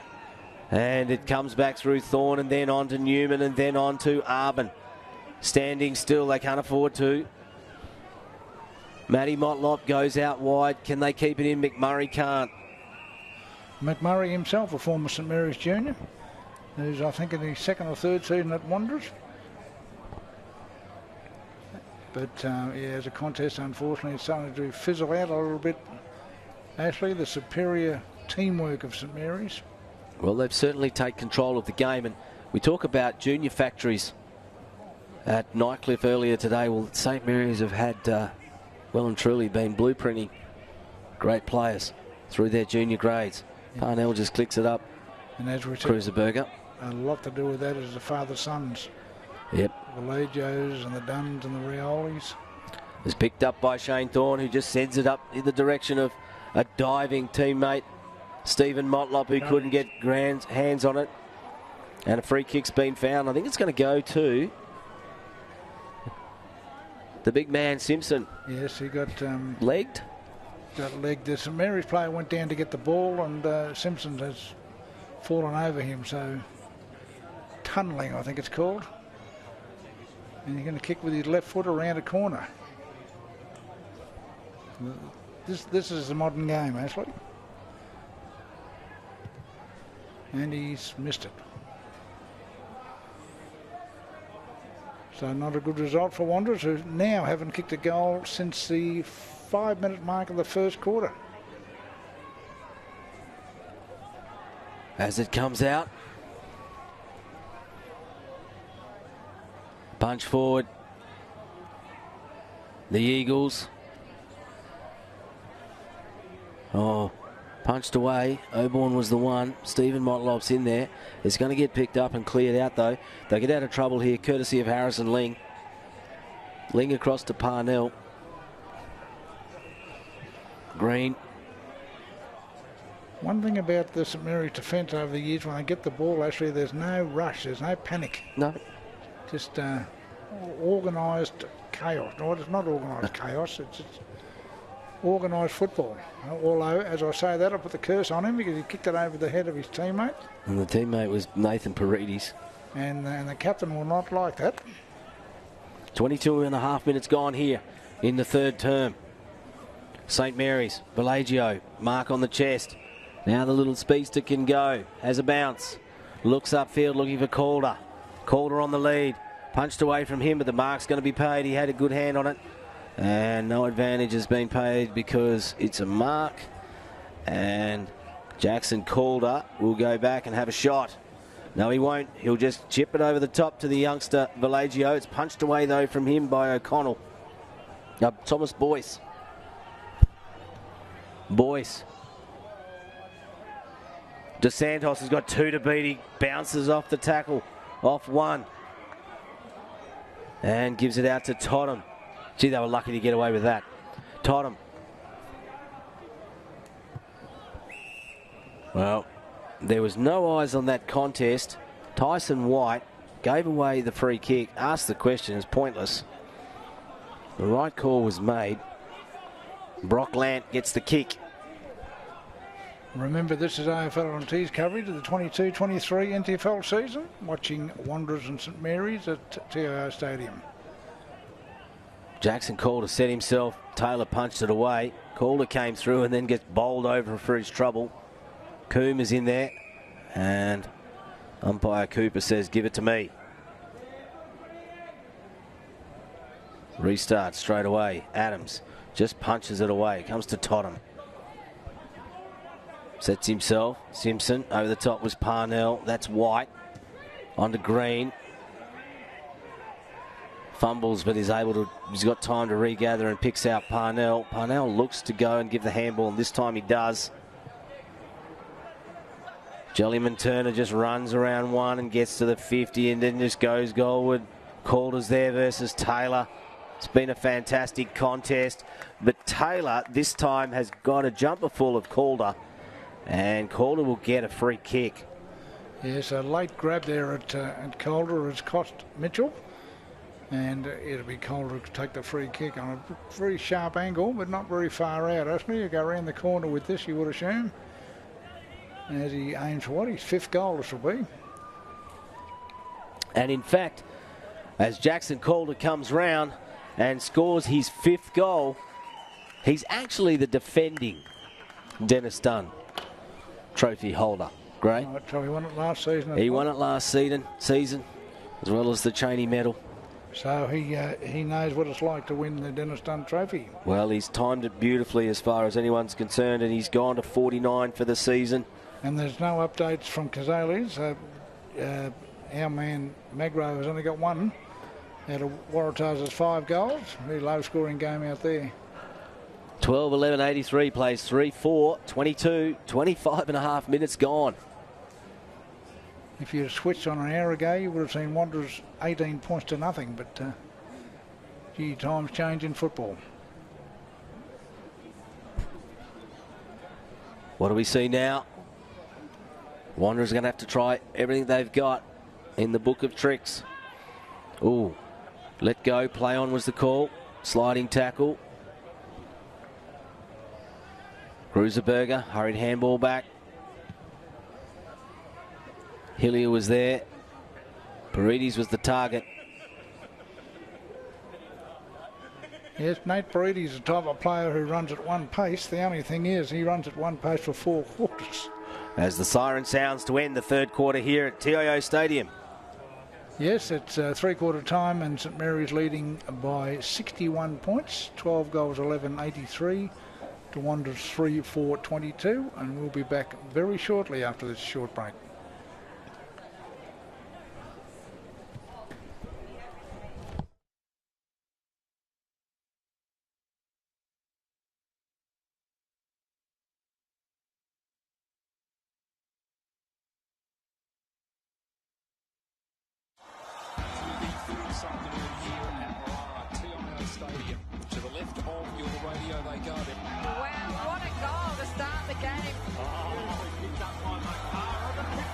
And it comes back through Thorne and then on to Newman and then on to Arbin. Standing still, they can't afford to. Matty Motlop goes out wide. Can they keep it in? McMurray can't. McMurray himself, a former St Mary's junior, who's I think in his 2nd or 3rd season at Wanderers. But as a contest, unfortunately, it's starting to fizzle out a little bit. Ashley, the superior teamwork of St Mary's. Well, they've certainly taken control of the game, and we talk about junior factories at Nightcliff earlier today. Well, St Mary's have had, well and truly, been blueprinting great players through their junior grades. Yeah. Parnell just clicks it up. And as we said, Cruiserberger. A lot to do with that is the father-sons. Yep. The Legos and the Dunns and the Riolis. It's picked up by Shane Thorne, who just sends it up in the direction of a diving teammate, Stephen Motlop, who couldn't get hands on it. And a free kick's been found. I think it's going to go to the big man, Simpson. Yes, he got... legged? Got legged. The St Mary's player went down to get the ball, and Simpson has fallen over him. So, tunnelling, I think it's called. And he's going to kick with his left foot around a corner. This is a modern game, Ashley. And he's missed it. So not a good result for Wanderers, who now haven't kicked a goal since the 5-minute mark of the first quarter. As it comes out. Punch forward. The Eagles. Oh, punched away. Oborn was the one. Stephen Motlop's in there. It's going to get picked up and cleared out, though. They get out of trouble here, courtesy of Harrison Ling. Ling across to Parnell. Green. One thing about the St Mary's defence over the years, when they get the ball, actually, there's no rush, there's no panic. No. Just organised chaos. No, it's not organised chaos, it's organised football. Although, as I say that, I put the curse on him because he kicked it over the head of his teammate. And the teammate was Nathan Paredes. And the captain will not like that. 22 and a half minutes gone here in the third term. St Mary's, Bellagio, mark on the chest. Now the little speedster can go. Has a bounce. Looks upfield looking for Calder. Calder on the lead. Punched away from him, but the mark's going to be paid. He had a good hand on it. And no advantage has been paid because it's a mark. And Jackson Calder will go back and have a shot. No, he won't. He'll just chip it over the top to the youngster Bellagio. It's punched away, though, from him by O'Connell. Thomas Boyce. Boyce. DeSantos has got 2 to beat. He bounces off the tackle. Off 1. And gives it out to Totham. Gee, they were lucky to get away with that. Totham. Well, there was no eyes on that contest. Tyson White gave away the free kick. Asked the question. It's pointless. The right call was made. Brock Lant gets the kick. Remember, this is AFL on T's coverage of the 22-23 NTFL season, watching Wanderers and St Mary's at TIO Stadium. Jackson Calder set himself. Taylor punched it away. Calder came through and then gets bowled over for his trouble. Coombe is in there, and umpire Cooper says, give it to me. Restart straight away. Adams just punches it away. Comes to Totham. Sets himself. Simpson. Over the top was Parnell. That's White. On to Green. Fumbles, but he's got time to regather and picks out Parnell. Parnell looks to go and give the handball, and this time he does. Jellyman Turner just runs around 1 and gets to the 50 and then just goes goalward. Calder's there versus Taylor. It's been a fantastic contest, but Taylor this time has got a jumper full of Calder, and Calder will get a free kick. Yes, a late grab there at Calder has cost Mitchell, and it'll be Calder to take the free kick on a very sharp angle, but not very far out. Actually, you go around the corner with this, you would assume, as he aims for what? His 5th goal this will be. And in fact, as Jackson Calder comes round and scores his 5th goal, he's actually the defending Dennis Dunn trophy holder. Great. So he won it last season. He won it last season, as well as the Cheney medal. So he knows what it's like to win the Dennis Dunn trophy. Well, he's timed it beautifully as far as anyone's concerned, and he's gone to 49 for the season. And there's no updates from Cazaly's. Our man Magro has only got 1 out of Waratahs' 5 goals. Very low scoring game out there. 12-11-83 plays 3-4, 22, 25 and a half minutes gone. If you'd switched on an hour ago, you would have seen Wanderers 18 points to nothing, but gee, times change in football. What do we see now? Wanderers are going to have to try everything they've got in the book of tricks. Ooh, let go, play on was the call. Sliding tackle. Gruserberger, hurried handball back. Hillier was there. Paredes was the target. Yes, Nate Paredes is the type of player who runs at one pace. The only thing is he runs at one pace for 4 quarters. As the siren sounds to end the third quarter here at TIO Stadium. Yes, it's three-quarter time and St Mary's leading by 61 points, 12 goals, 11, 83 to Wanderers 3-4, 22, and we'll be back very shortly after this short break. Stadium. To the left of your radio they go. Wow, what a goal to start the game. Oh, picked up by McCarr.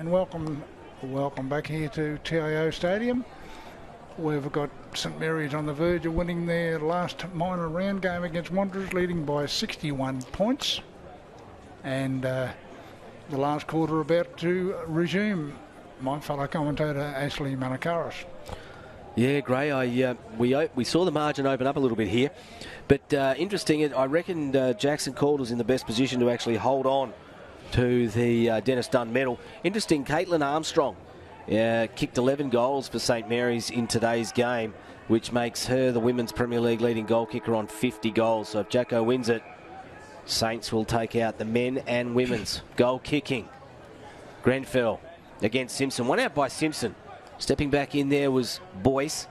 And welcome back here to TIO Stadium. We've got St Mary's on the verge of winning their last minor round game against Wanderers, leading by 61 points. And the last quarter about to resume. My fellow commentator Ashley Manakaris. Yeah, Gray, we saw the margin open up a little bit here. But interesting, I reckon Jackson Calder's in the best position to actually hold on to the Dennis Dunn medal. Interesting, Caitlin Armstrong kicked 11 goals for St Mary's in today's game, which makes her the Women's Premier League leading goal kicker on 50 goals. So if Jacko wins it, Saints will take out the men and women's goal kicking. Grenfell against Simpson. One out by Simpson. Stepping back in there was Boyce,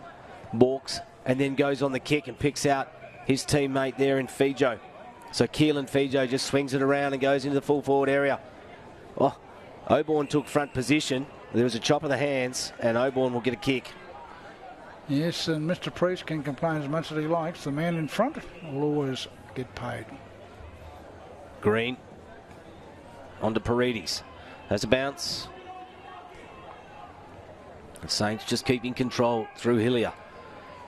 Borks, and then goes on the kick and picks out his teammate there in Fijo. So Keelan Fijo just swings it around and goes into the full forward area. Oh, Oborn took front position. There was a chop of the hands, and Oborn will get a kick. Yes, and Mr. Priest can complain as much as he likes. The man in front will always get paid. Green. On to Paredes. Has a bounce. The Saints just keeping control through Hillier.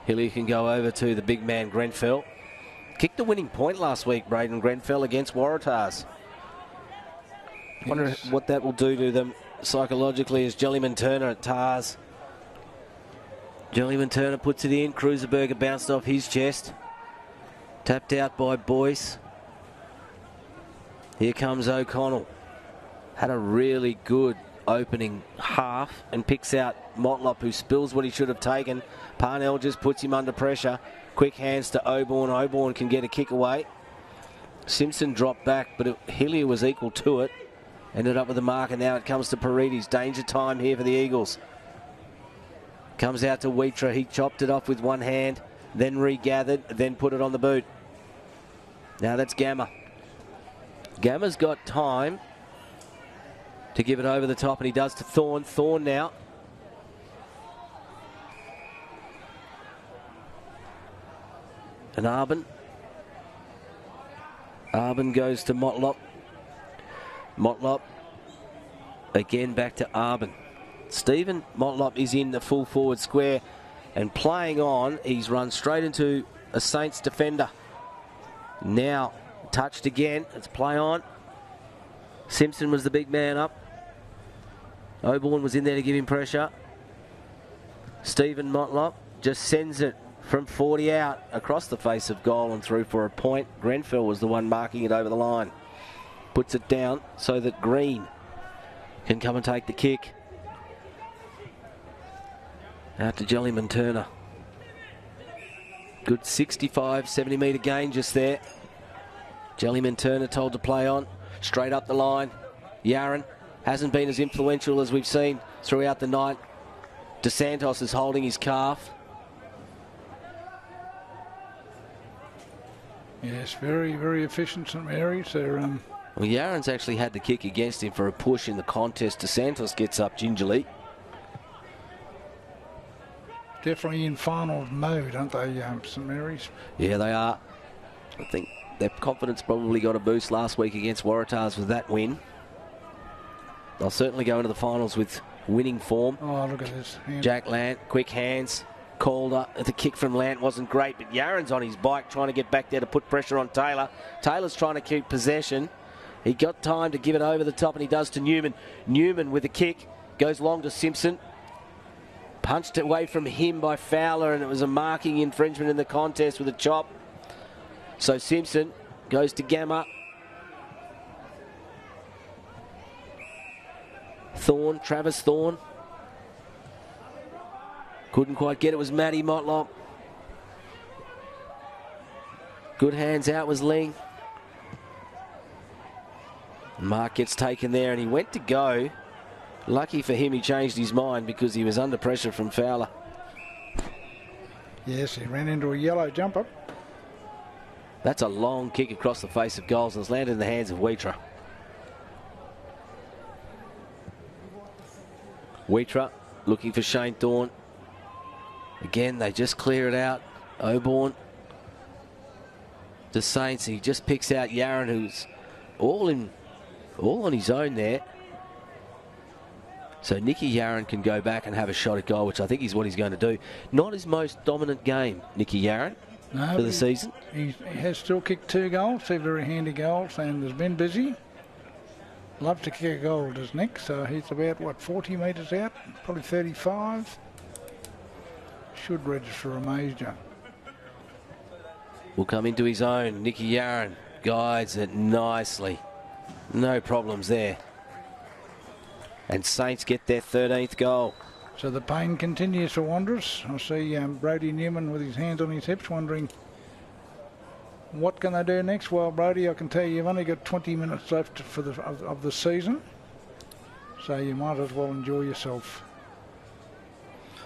Hillier can go over to the big man Grenfell. Kicked the winning point last week, Braden Grenfell, against Waratahs. Yes. Wonder what that will do to them psychologically as Jellyman Turner at Tars. Jellyman Turner puts it in. Kruiserberger bounced off his chest. Tapped out by Boyce. Here comes O'Connell. Had a really good opening half and picks out Motlop, who spills what he should have taken. Parnell just puts him under pressure. Quick hands to Oborn. Oborn can get a kick away. Simpson dropped back, but Hillier was equal to it. Ended up with the mark, and now it comes to Paredes. Danger time here for the Eagles. Comes out to Wheatra. He chopped it off with one hand, then regathered, then put it on the boot. Now that's Gamma. Gamma's got time to give it over the top, and he does to Thorne. Thorne now. And Arbin. Arbin goes to Motlop. Motlop again back to Arbin. Stephen Motlop is in the full forward square and playing on. He's run straight into a Saints defender. Now touched again. It's play on. Simpson was the big man up. Oborn was in there to give him pressure. Stephen Motlop just sends it from 40 out across the face of goal and through for a point. Grenfell was the one marking it over the line. Puts it down so that Green can come and take the kick. Out to Jellyman Turner. Good 65, 70 metre gain just there. Jellyman Turner told to play on. Straight up the line. Yaron hasn't been as influential as we've seen throughout the night. DeSantos is holding his calf. Yes, very, very efficient St Mary's. They're Well, Yaron's actually had the kick against him for a push in the contest. DeSantos gets up gingerly. Definitely in final mode, aren't they, St Mary's? Yeah, they are. I think their confidence probably got a boost last week against Waratahs with that win. They'll certainly go into the finals with winning form. Oh, look at this. Jack Lant, quick hands. Calder. The kick from Lant wasn't great, but Yaron's on his bike trying to get back there to put pressure on Taylor. Taylor's trying to keep possession. He got time to give it over the top, and he does to Newman. Newman with a kick. Goes long to Simpson. Punched away from him by Fowler, and it was a marking infringement in the contest with a chop. So Simpson goes to Gamma. Thorne, Travis Thorne. Couldn't quite get it, was Matty Motlop. Good hands out was Ling. Mark gets taken there, and he went to go. Lucky for him, he changed his mind because he was under pressure from Fowler. Yes, he ran into a yellow jumper. That's a long kick across the face of goals, and it's landed in the hands of Wheatra. Wheatra looking for Shane Thorne. Again, they just clear it out. Oborn. The Saints, he just picks out Yaron, who's all on his own there. So Nicky Yarran can go back and have a shot at goal, which I think is what he's going to do. Not his most dominant game, Nicky Yarran, for the season. He has still kicked 2 goals, 2 very handy goals, and has been busy. Loves to kick a goal, does Nick? So he's about, what, 40 metres out? Probably 35. Should register a major. Will come into his own. Nicky Yarran guides it nicely. No problems there. And Saints get their 13th goal. So the pain continues for Wanderers. I see Brody Newman with his hands on his hips wondering what can they do next. Well, Brody, I can tell you, you've only got 20 minutes left for of the season. So you might as well enjoy yourself.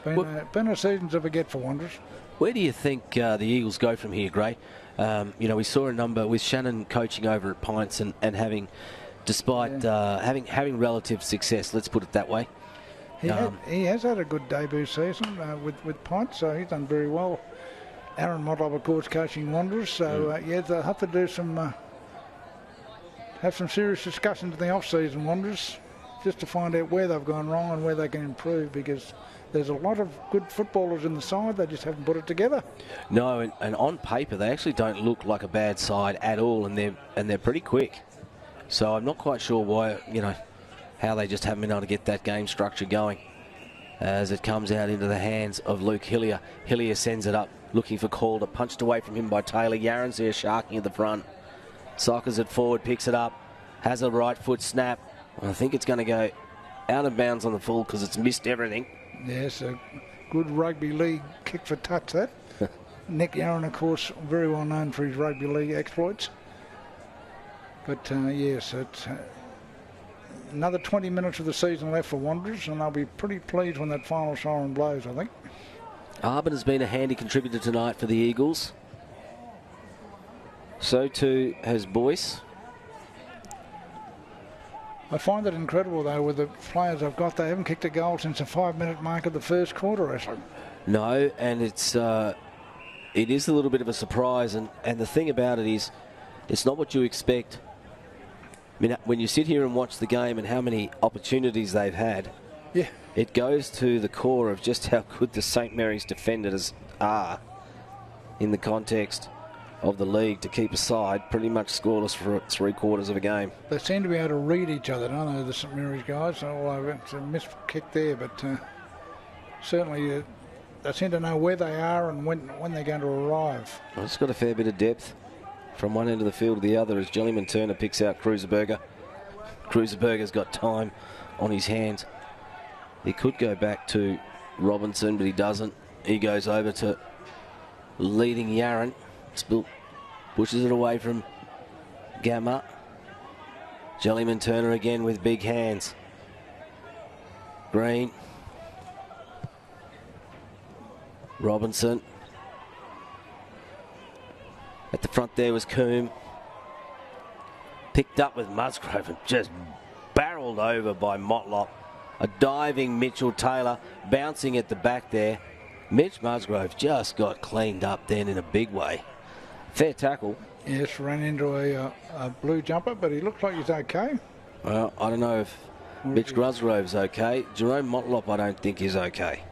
Been a season to forget for Wanderers. Where do you think the Eagles go from here, Gray? We saw a number with Shannon coaching over at Pints and having, despite having relative success, let's put it that way. He has had a good debut season with Pints, so he's done very well. Aaron Motlop, of course, coaching Wanderers, so they'll have to do have some serious discussions in the off-season, Wanderers, just to find out where they've gone wrong and where they can improve, because there's a lot of good footballers in the side. They just haven't put it together. No, and on paper they actually don't look like a bad side at all, and they're pretty quick. So I'm not quite sure why, how they just haven't been able to get that game structure going. As it comes out into the hands of Luke Hillier. Hillier sends it up, looking for Calder, punched away from him by Taylor. Yarran's there sharking at the front. Sockers it forward, picks it up, has a right foot snap. I think it's going to go out of bounds on the full because it's missed everything. Yes, a good rugby league kick for touch, that. Nick Yarran, of course, very well known for his rugby league exploits. But yes, it's another 20 minutes of the season left for Wanderers, and they'll be pretty pleased when that final siren blows, I think. Arbin has been a handy contributor tonight for the Eagles. So too has Boyce. I find it incredible, though, with the players I've got. They haven't kicked a goal since the 5-minute mark of the first quarter, actually. No, and it is a little bit of a surprise. And the thing about it is, it's not what you expect. I mean, when you sit here and watch the game and how many opportunities they've had, it goes to the core of just how good the St. Mary's defenders are in the context of the league to keep a side pretty much scoreless for 3/4 of a game. They seem to be able to read each other, don't they, the St. Mary's guys? Although it's a missed kick there, but certainly they seem to know where they are and when they're going to arrive. Well, it's got a fair bit of depth from one end of the field to the other as Jellyman Turner picks out Cruiserberger. Cruiserberger's got time on his hands. He could go back to Robinson, but he doesn't. He goes over to leading Yarran. Spilt pushes it away from Gamma. Jellyman Turner again with big hands. Green. Robinson. At the front there was Coombe. Picked up with Musgrove and just barreled over by Motlop. A diving Mitchell Taylor bouncing at the back there. Mitch Musgrove just got cleaned up then in a big way. Fair tackle. Yes, ran into a blue jumper, but he looks like he's okay. Well, I don't know if Mitch Musgrove's okay. Jerome Motlop, I don't think is okay.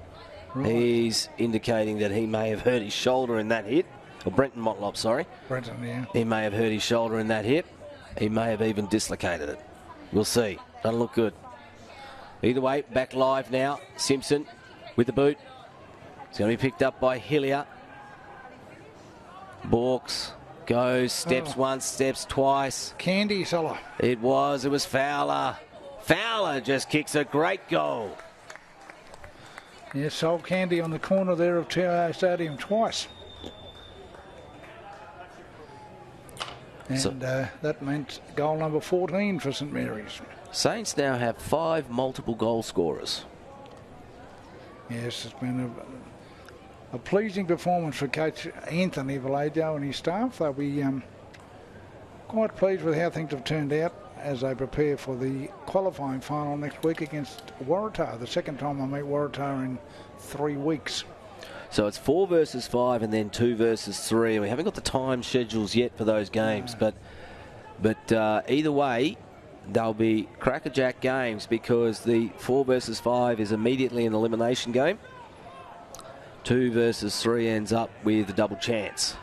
Right. He's indicating that he may have hurt his shoulder in that hit. Or Brenton Motlop, sorry. Brenton, yeah. He may have hurt his shoulder in that hit. He may have even dislocated it. We'll see. Doesn't look good. Either way, back live now. Simpson with the boot. It's going to be picked up by Hillier. Borks goes, steps once, steps twice. Candy seller. It was Fowler. Fowler just kicks a great goal. Yes, sold Candy on the corner there of TIO Stadium twice. And that meant goal number 14 for St. Mary's. Saints now have 5 multiple goal scorers. Yes, it's been a pleasing performance for Coach Anthony Vallejo and his staff. They'll be quite pleased with how things have turned out as they prepare for the qualifying final next week against Waratah, the second time they'll meet Waratah in 3 weeks. So it's 4 versus 5 and then 2 versus 3. We haven't got the time schedules yet for those games, but either way, they'll be crackerjack games because the 4 versus 5 is immediately an elimination game. 2 versus 3 ends up with a double chance.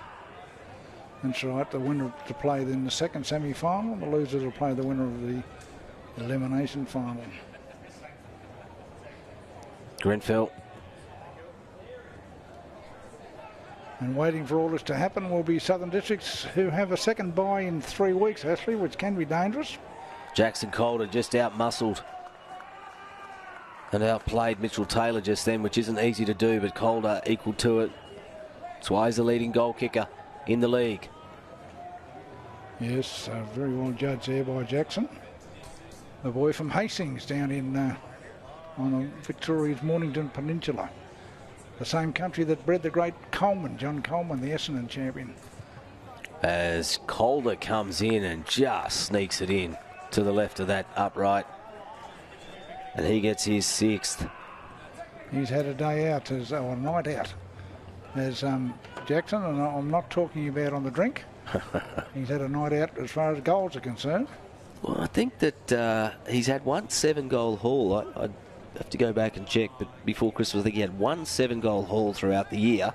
That's right. The winner to play in the second semi-final. The loser will play the winner of the elimination final. Grenfell. And waiting for all this to happen will be Southern Districts, who have a second bye in 3 weeks, actually, which can be dangerous. Jackson Calder just out-muscled and outplayed Mitchell Taylor just then, which isn't easy to do, but Calder equal to it. That's why he's the leading goal kicker in the league. Yes, very well judged there by Jackson. The boy from Hastings down in on the Victoria's Mornington Peninsula. The same country that bred the great Coleman, John Coleman, the Essendon champion. As Calder comes in and just sneaks it in to the left of that upright. And he gets his 6th. He's had a day out, or a night out, as Jackson, and I'm not talking about on the drink. He's had a night out as far as goals are concerned. Well, I think that he's had one 7-goal haul. I'd have to go back and check, but before Christmas, I think he had one 7-goal haul throughout the year.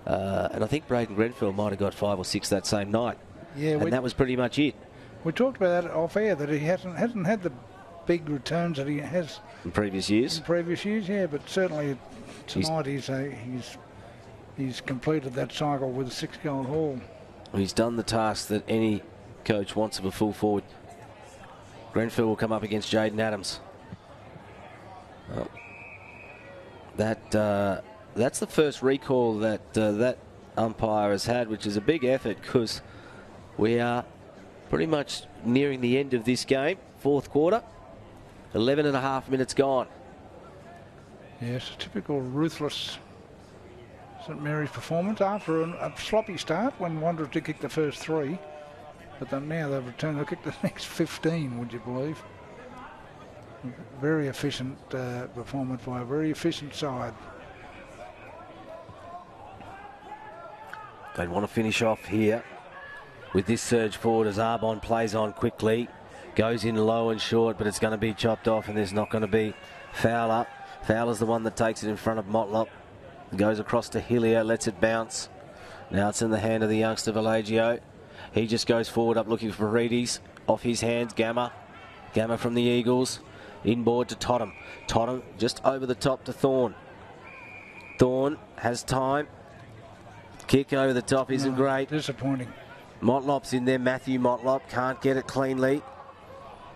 And I think Braden Grenfell might have got 5 or 6 that same night. Yeah, and that was pretty much it. We talked about that off air, that he hasn't had the big returns that he has in previous years. Yeah, but certainly tonight he's completed that cycle with a 6-goal haul. He's done the task that any coach wants of a full forward. Grenfell will come up against Jaden Adams. Well, that's the first recall that that umpire has had, which is a big effort because we are pretty much nearing the end of this game, 4th quarter. 11 and a half minutes gone. Yes, a typical ruthless St Mary's performance after a sloppy start when Wanderers did kick the first 3. But then now they've returned to kick the next 15, would you believe? Very efficient performance by a very efficient side. They'd want to finish off here with this surge forward as Arbon plays on quickly. Goes in low and short, but it's going to be chopped off and there's not going to be Fowler. Fowler's the one that takes it in front of Motlop. Goes across to Hillier, lets it bounce. Now it's in the hand of the youngster Valagio. He just goes forward up looking for Paredes. Off his hands, Gamma. Gamma from the Eagles. Inboard to Tottenham. Tottenham just over the top to Thorne. Thorne has time. Kick over the top isn't great. Disappointing. Motlop's in there. Matthew Motlop can't get it cleanly.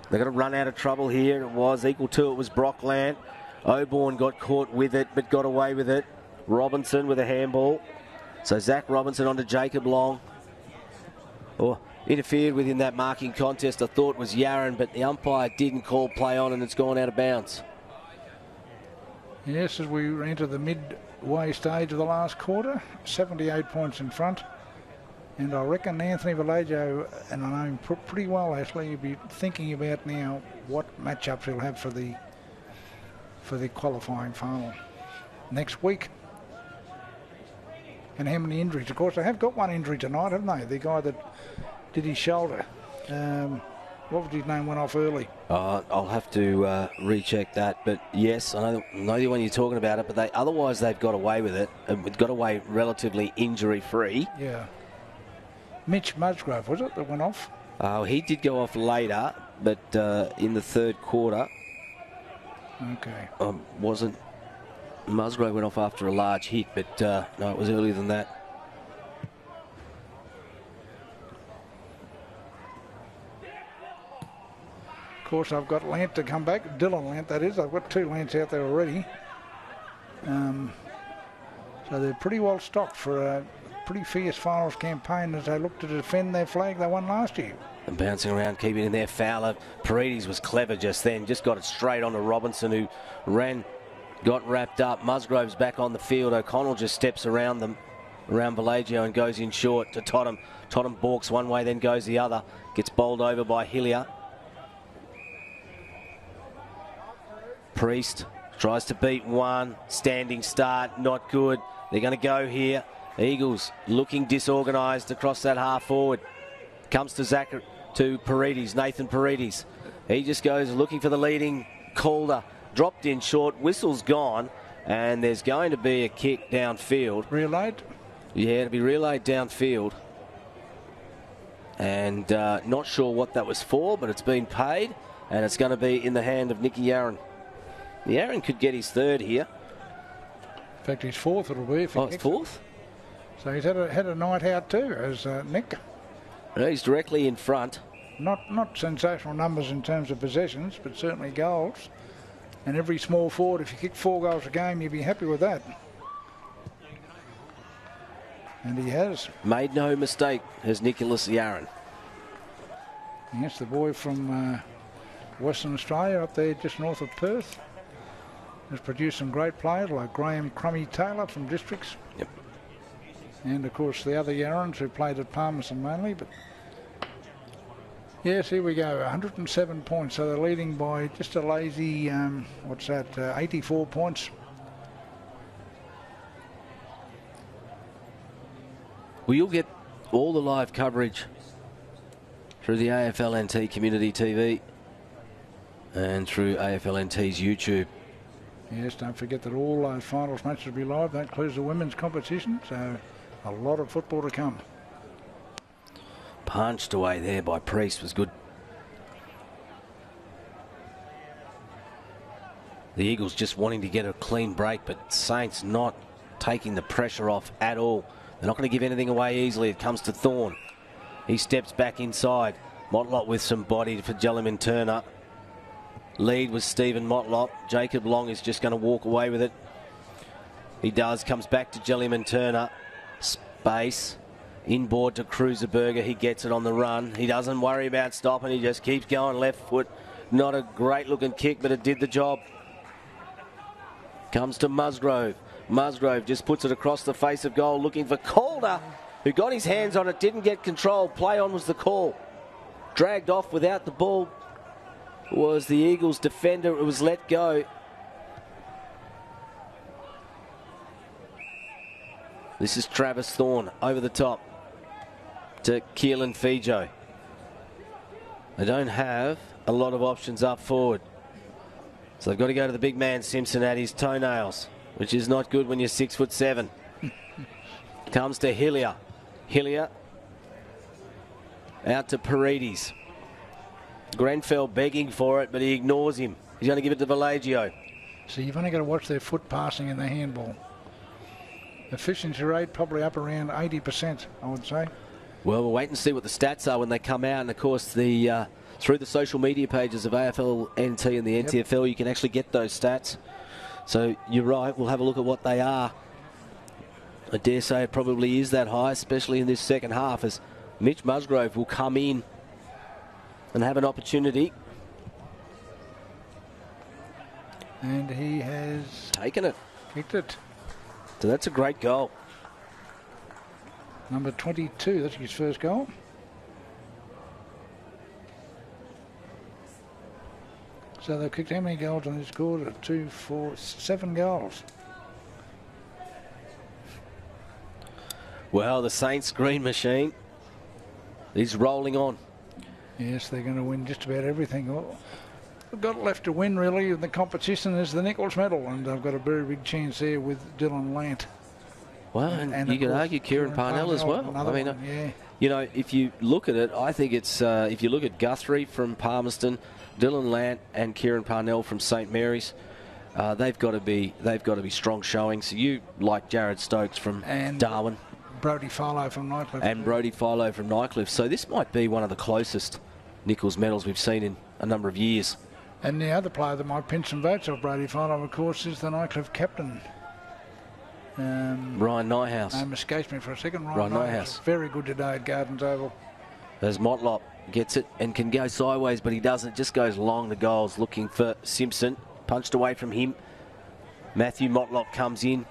They're going to run out of trouble here. It was equal to it was Brockland. Oborn got caught with it but got away with it. Robinson with a handball. So Zach Robinson onto Jacob Long. Interfered with in that marking contest, I thought was Yaron, but the umpire didn't call play on and it's gone out of bounds. Yes, as we enter the midway stage of the last quarter, 78 points in front. And I reckon Anthony Vallejo, and I know him pretty well actually, he'll be thinking about now what matchups he'll have for the qualifying final next week. And how many injuries? Of course, they have got one injury tonight, haven't they? The guy that did his shoulder. What was his name? Went off early. I'll have to recheck that. But yes, I know the one you're talking about it. But otherwise they've got away with it. Got away relatively injury-free. Yeah. Mitch Musgrove, was it, that went off? He did go off later, but in the 3rd quarter. Okay. Wasn't Musgrove went off after a large hit, but no, it was earlier than that. Of course, I've got Lant to come back. Dylan Lant, that is. I've got 2 Lants out there already. So they're pretty well stocked for a pretty fierce finals campaign as they look to defend their flag they won last year. And bouncing around, keeping in there. Fowler. Paredes was clever just then. Just got it straight on to Robinson, who ran, got wrapped up. Musgrove's back on the field. O'Connell just steps around them, around Vallejo, and goes in short to Tottenham. Tottenham balks one way, then goes the other. Gets bowled over by Hillier. Priest tries to beat one. Standing start, not good. They're going to go here. Eagles looking disorganised across that half forward. Comes to Zach to Paredes, Nathan Paredes. He just goes looking for the leading Calder. Dropped in short, whistle's gone, and there's going to be a kick downfield. Relayed? Yeah, to be relayed downfield. And not sure what that was for, but it's been paid, and it's going to be in the hand of Nicky Aaron. Aaron could get his third here. In fact, his fourth it'll be if he it's fourth? So he's had a night out too, as Nick. He's directly in front. Not sensational numbers in terms of possessions, but certainly goals. And every small forward, if you kick 4 goals a game, you'd be happy with that. And he has. Made no mistake, has Nicholas Yaron. Yes, the boy from Western Australia up there just north of Perth has produced some great players like Graham Crummy Taylor from Districts. Yep. And of course the other Yarons who played at Palmerston mainly. But yes, here we go, 107 points. So they're leading by just a lazy, 84 points. Well, you'll get all the live coverage through the AFL NT Community TV and through AFL NT's YouTube. Yes, don't forget that all those finals matches will be live. That includes the women's competition, so a lot of football to come. Punched away there by Priest was good. The Eagles just wanting to get a clean break, but Saints not taking the pressure off at all. They're not going to give anything away easily. It comes to Thorne. He steps back inside. Motlop with some body for Jelliman Turner. Lead was Stephen Motlop. Jacob Long is just going to walk away with it. He does. Comes back to Jelliman Turner. Space. Inboard to Cruiserberger. He gets it on the run. He doesn't worry about stopping. He just keeps going left foot. Not a great looking kick, but it did the job. Comes to Musgrove. Musgrove just puts it across the face of goal looking for Calder, who got his hands on it, didn't get control. Play on was the call. Dragged off without the ball was the Eagles defender. It was let go. This is Travis Thorne over the top to Keelan Fijo. They don't have a lot of options up forward. So they've got to go to the big man Simpson at his toenails, which is not good when you're 6'7". Comes to Hillier. Hillier out to Paredes. Grenfell begging for it, but he ignores him. He's going to give it to Villagio. So you've only got to watch their foot passing in the handball. Efficiency rate probably up around 80%, I would say. Well, we'll wait and see what the stats are when they come out. And, of course, the through the social media pages of AFL NT and the NTFL, you can actually get those stats. So you're right, we'll have a look at what they are. I dare say it probably is that high, especially in this second half, as Mitch Musgrove will come in and have an opportunity. And he has taken it. Kicked it. So that's a great goal. Number 22, that's his first goal. So they've kicked how many goals on this quarter? 2, 4, 7 goals. Well, the Saints green machine is rolling on. Yes, they're going to win just about everything. All they've got left to win, really, in the competition is the Nichols medal, and they've got a very big chance there with Dylan Lant. Well, and you could argue Kieran Parnell as well. I mean, yeah. You know, if you look at it, I think it's, if you look at Guthrie from Palmerston, Dylan Lant and Kieran Parnell from St Mary's, they've got to be strong showings. So you like Jared Stokes from Darwin. Brody Farlow from Nycliffe. And Brody Farlow from Nycliffe. So this might be one of the closest Nichols medals we've seen in a number of years. And the other player that might pinch some votes off Brody Farlow, of course, is the Nycliffe captain. Ryan Nyhouse. Name escapes me for a second. Ryan Nyhouse. Very good today at Gardens Oval. As Motlop gets it and can go sideways, but he doesn't. Just goes long to goals looking for Simpson. Punched away from him. Matthew Motlop comes in.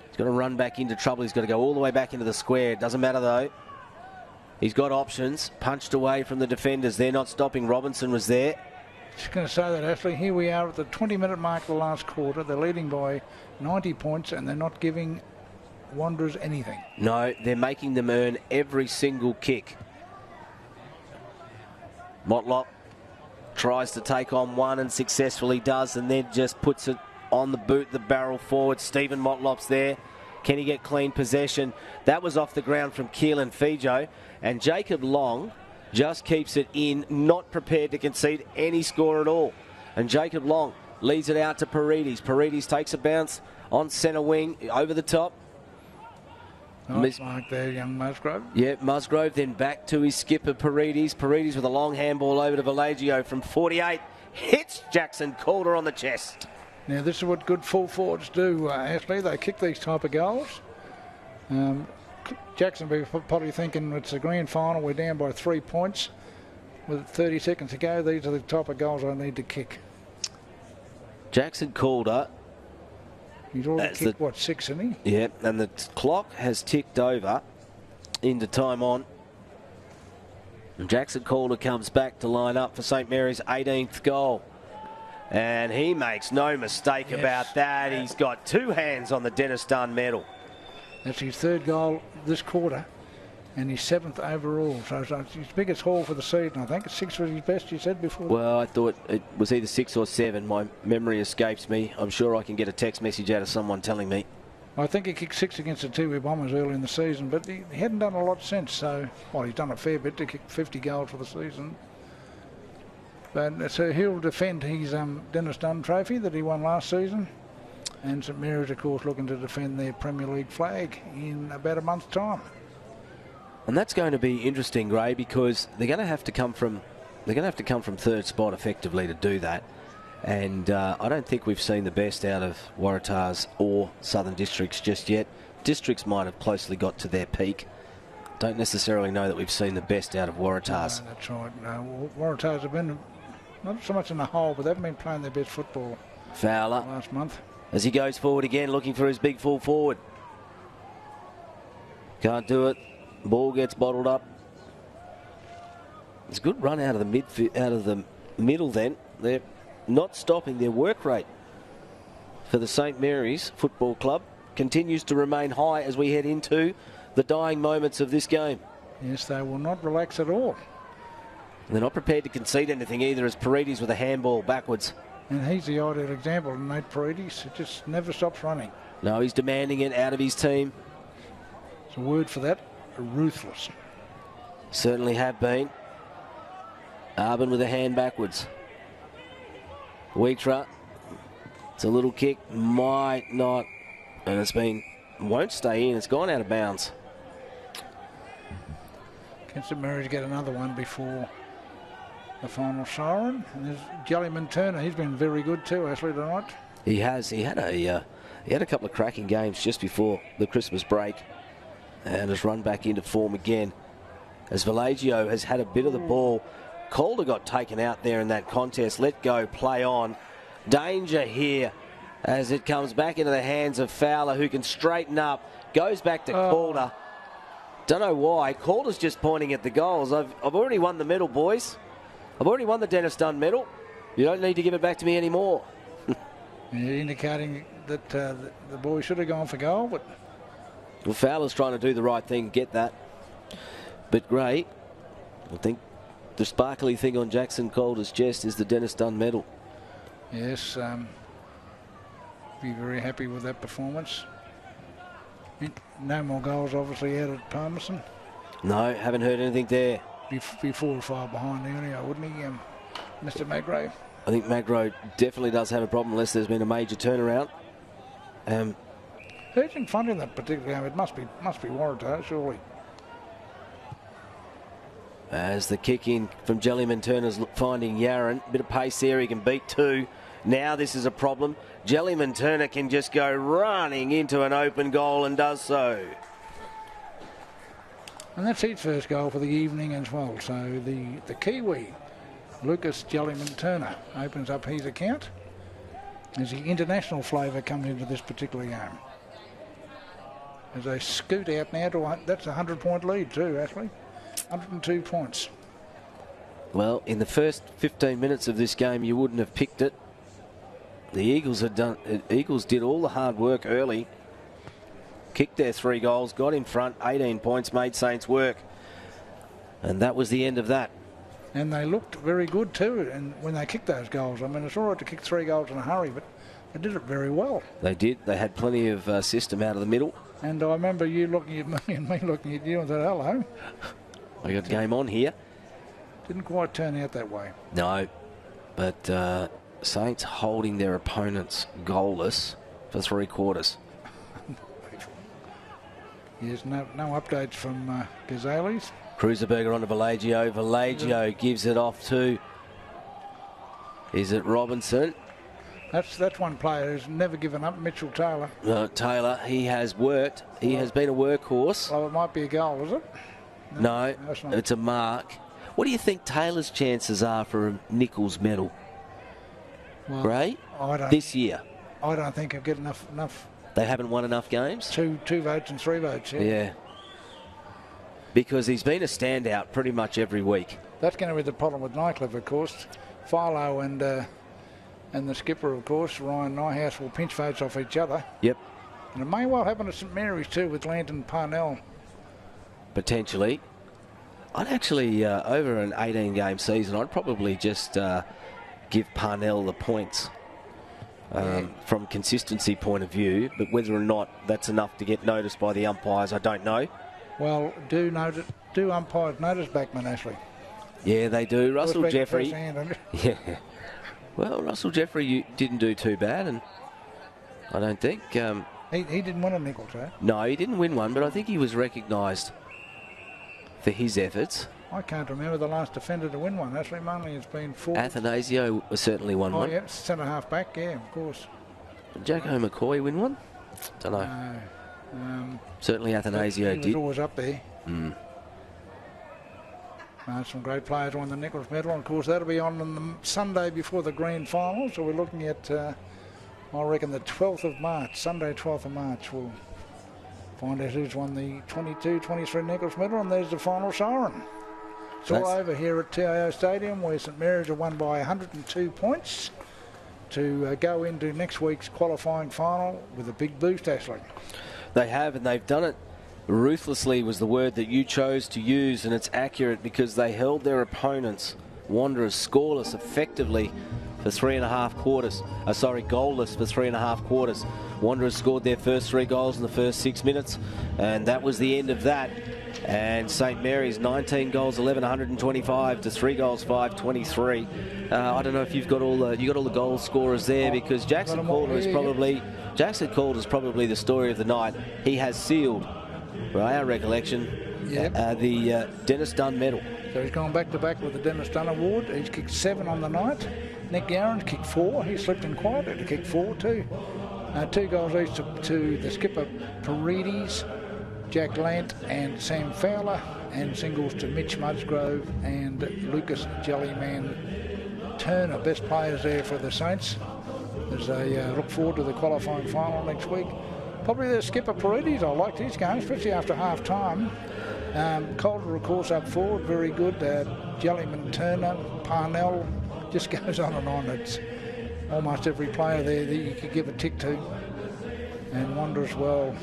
He's got to run back into trouble. He's got to go all the way back into the square. Doesn't matter, though. He's got options. Punched away from the defenders. They're not stopping. Robinson was there. Just going to say that, Ashley. Here we are at the 20-minute mark of the last quarter. They're leading by 90 points, and they're not giving Wanderers anything. No, they're making them earn every single kick. Motlop tries to take on one and successfully does, and then just puts it on the boot, the barrel forward. Stephen Motlop's there. Can he get clean possession? That was off the ground from Keelan Fijo, and Jacob Long just keeps it in, not prepared to concede any score at all. And Jacob Long leads it out to Paredes. Paredes takes a bounce on centre wing, over the top. Nice mark there, young Musgrove. Yeah, Musgrove then back to his skipper Paredes. Paredes with a long handball over to Villagio from 48. Hits Jackson Calder on the chest. Now, this is what good full forwards do, Ashley. They kick these type of goals. Jackson will be probably thinking it's a grand final. We're down by 3 points. With 30 seconds to go, these are the type of goals I need to kick. Jackson Calder. He's already kicked, what, 6, isn't he? Yeah, and the clock has ticked over into time on. And Jackson Calder comes back to line up for St Mary's 18th goal. And he makes no mistake about that. He's got 2 hands on the Dennis Dunn medal. That's his 3rd goal this quarter and his 7th overall. So it's his biggest haul for the season, I think. 6 was his best, you said before. Well, I thought it was either 6 or 7. My memory escapes me. I'm sure I can get a text message out of someone telling me. I think he kicked 6 against the Tiwi Bombers early in the season, but he hadn't done a lot since. So, well, he's done a fair bit to kick 50 goals for the season. But so he'll defend his Dennis Dunn trophy that he won last season. And St Mary's, of course, looking to defend their Premier League flag in about a month's time. And that's going to be interesting, Gray, because they're going to have to come from 3rd spot effectively to do that. And I don't think we've seen the best out of Waratahs or Southern Districts just yet. Districts might have closely got to their peak. Don't necessarily know that we've seen the best out of Waratahs. No, that's right. No, Waratahs have been not so much in the hole, but they've been playing their best football. Fowler last month. As he goes forward again, looking for his big full forward. Can't do it. Ball gets bottled up. It's a good run out of the middle. Then they're not stopping their work rate for the St Mary's Football Club. Continues to remain high as we head into the dying moments of this game. Yes, they will not relax at all. And they're not prepared to concede anything either, as Paredes with a handball backwards. And he's the ideal example, Nate Paredes. It just never stops running. No, he's demanding it out of his team. There's a word for that, ruthless. Certainly have been. Arbin with a hand backwards. Weetra. It's a little kick, might not, and won't stay in. It's gone out of bounds. Can St Mary's get another one before the final siren? And there's Jellyman Turner. He's been very good too, Ashley, tonight. He has. He had a couple of cracking games just before the Christmas break, and has run back into form again. As Villagio has had a bit of the ball. Calder got taken out there in that contest. Let go, play on. Danger here as it comes back into the hands of Fowler, who can straighten up. Goes back to Calder. Don't know why. Calder's just pointing at the goals. I've already won the medal, boys. I've already won the Dennis Dunn medal. You don't need to give it back to me anymore. Indicating that the boy should have gone for goal, but... Well, Fowler's trying to do the right thing, get that. But Gray, I think the sparkly thing on Jackson Calder's chest is the Dennis Dunn medal. Yes, be very happy with that performance. No more goals, obviously, out at Palmerston. No, haven't heard anything there. Be 4 or 5 behind anyway, wouldn't he, Mr. Magro? I think Magro definitely does have a problem unless there's been a major turnaround. Who's in front in that particular game? It must be Waratah, surely. As the kick in from Jellyman Turner's finding Yaron. Bit of pace there, he can beat 2. Now this is a problem. Jellyman Turner can just go running into an open goal and does so. And that's his first goal for the evening as well. So the Kiwi, Lucas Jellyman Turner, opens up his account as the international flavour comes into this particular game. As they scoot out now to that's a 100-point lead too, Ashley. 102 points. Well, in the first 15 minutes of this game, you wouldn't have picked it. The Eagles did all the hard work early. Kicked their 3 goals, got in front, 18 points, made Saints work. And that was the end of that. And they looked very good too, and when they kicked those goals. I mean, it's all right to kick 3 goals in a hurry, but they did it very well. They did. They had plenty of system out of the middle. And I remember you looking at me and me looking at you and said, hello. I got game on here. Didn't quite turn out that way. No, but Saints holding their opponents goalless for 3 quarters. Yes, no updates from Gazales. Cruiserberger onto Vallejo. Vallejo gives it off to, is it Robinson? That's one player who's never given up, Mitchell Taylor. Taylor, he has worked. He has been a workhorse. Well, it might be a goal, is it? No, it's a mark. What do you think Taylor's chances are for a Nichols medal? Well, Great? This year? I don't think he'll get enough. They haven't won enough games? 2 votes and 3 votes, Yeah. Because he's been a standout pretty much every week. That's going to be the problem with Nycliffe, of course. Philo and the skipper, of course, Ryan Nyhouse, will pinch votes off each other. Yep. And it may well happen at St Mary's too with Langton Parnell. Potentially. I'd actually, over an 18-game season, I'd probably just give Parnell the points from consistency point of view, but whether or not that's enough to get noticed by the umpires, I don't know. Well, do umpires notice Backman, Ashley? Yeah, they do. Russell Jeffrey. Yeah. Well, Russell Jeffrey, you didn't do too bad, and I don't think... he didn't win a Nichols, eh? No, he didn't win one, but I think he was recognised for his efforts. I can't remember the last defender to win one. Ashley Munley has been 4. Athanasio certainly won one. Oh, yeah, centre-half back, yeah, of course. Did Jacko McCoy win one? Don't know. Certainly Athanasio did. He was always up there. Some great players won the Nichols medal, and of course that'll be on the Sunday before the grand final. So we're looking at, I reckon, the 12th of March, Sunday 12th of March. We'll find out who's won the 22-23 Nichols medal, and there's the final siren. It's all over here at TIO Stadium, where St Mary's have won by 102 points to go into next week's qualifying final with a big boost, Ashley. They have, and they've done it ruthlessly was the word that you chose to use, and it's accurate because they held their opponents, Wanderers, scoreless effectively for 3.5 quarters. Goalless for 3.5 quarters. Wanderers scored their first 3 goals in the first 6 minutes, and that was the end of that. And St Mary's 19 goals, 11, 125 to 3 goals, 5, 23. I don't know if you've got all the goal scorers there, because Jackson Calder is probably the story of the night. He has sealed, by our recollection, the Dennis Dunn medal. So he's gone back to back with the Dennis Dunn award. He's kicked 7 on the night. Nick Yarran's kicked 4. He slipped in quietly to kick 4 too. 2 goals each to the skipper Paredes, Jack Lant and Sam Fowler, and singles to Mitch Musgrove and Lucas Jellyman Turner. Best players there for the Saints as they look forward to the qualifying final next week. Probably the skipper Paredes, I liked his game, especially after half time. Calder, of course, up forward, very good. Jellyman Turner, Parnell, just goes on and on. It's almost every player there that you could give a tick to. And Wanderers, well,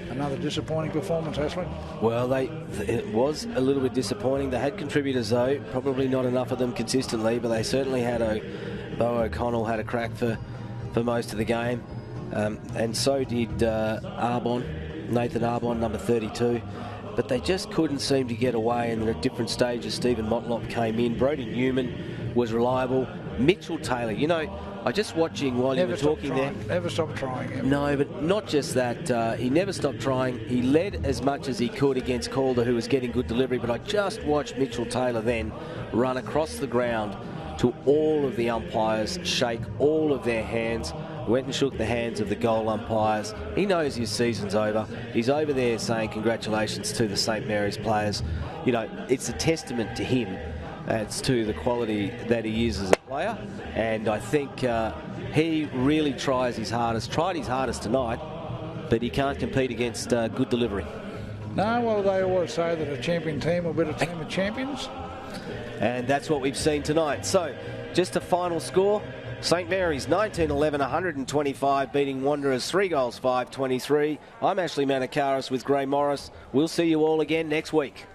another disappointing performance, Ashley. Well, it was a little bit disappointing. They had contributors, though, probably not enough of them consistently, but they certainly had Bo O'Connell had a crack for most of the game. And so did Nathan Arbon, number 32. But they just couldn't seem to get away, and then at different stages Stephen Motlop came in. Brody Newman was reliable. Mitchell Taylor, I just watching while you were talking there. Never stopped trying. Ever. No, but not just that. He never stopped trying. He led as much as he could against Calder, who was getting good delivery. But I just watched Mitchell Taylor then run across the ground to all of the umpires, shake all of their hands. Went and shook the hands of the goal umpires. He knows his season's over. He's over there saying congratulations to the St Mary's players. It's a testament to him. It's to the quality that he is as a player. And I think he really tried his hardest tonight, but he can't compete against good delivery. No, well, they always say that a champion team will beat a team of champions. And that's what we've seen tonight. So, just a final score. St Mary's 19-11, 125, beating Wanderers 3 goals, 5, 23. I'm Ashley Manakaris with Gray Morris. We'll see you all again next week.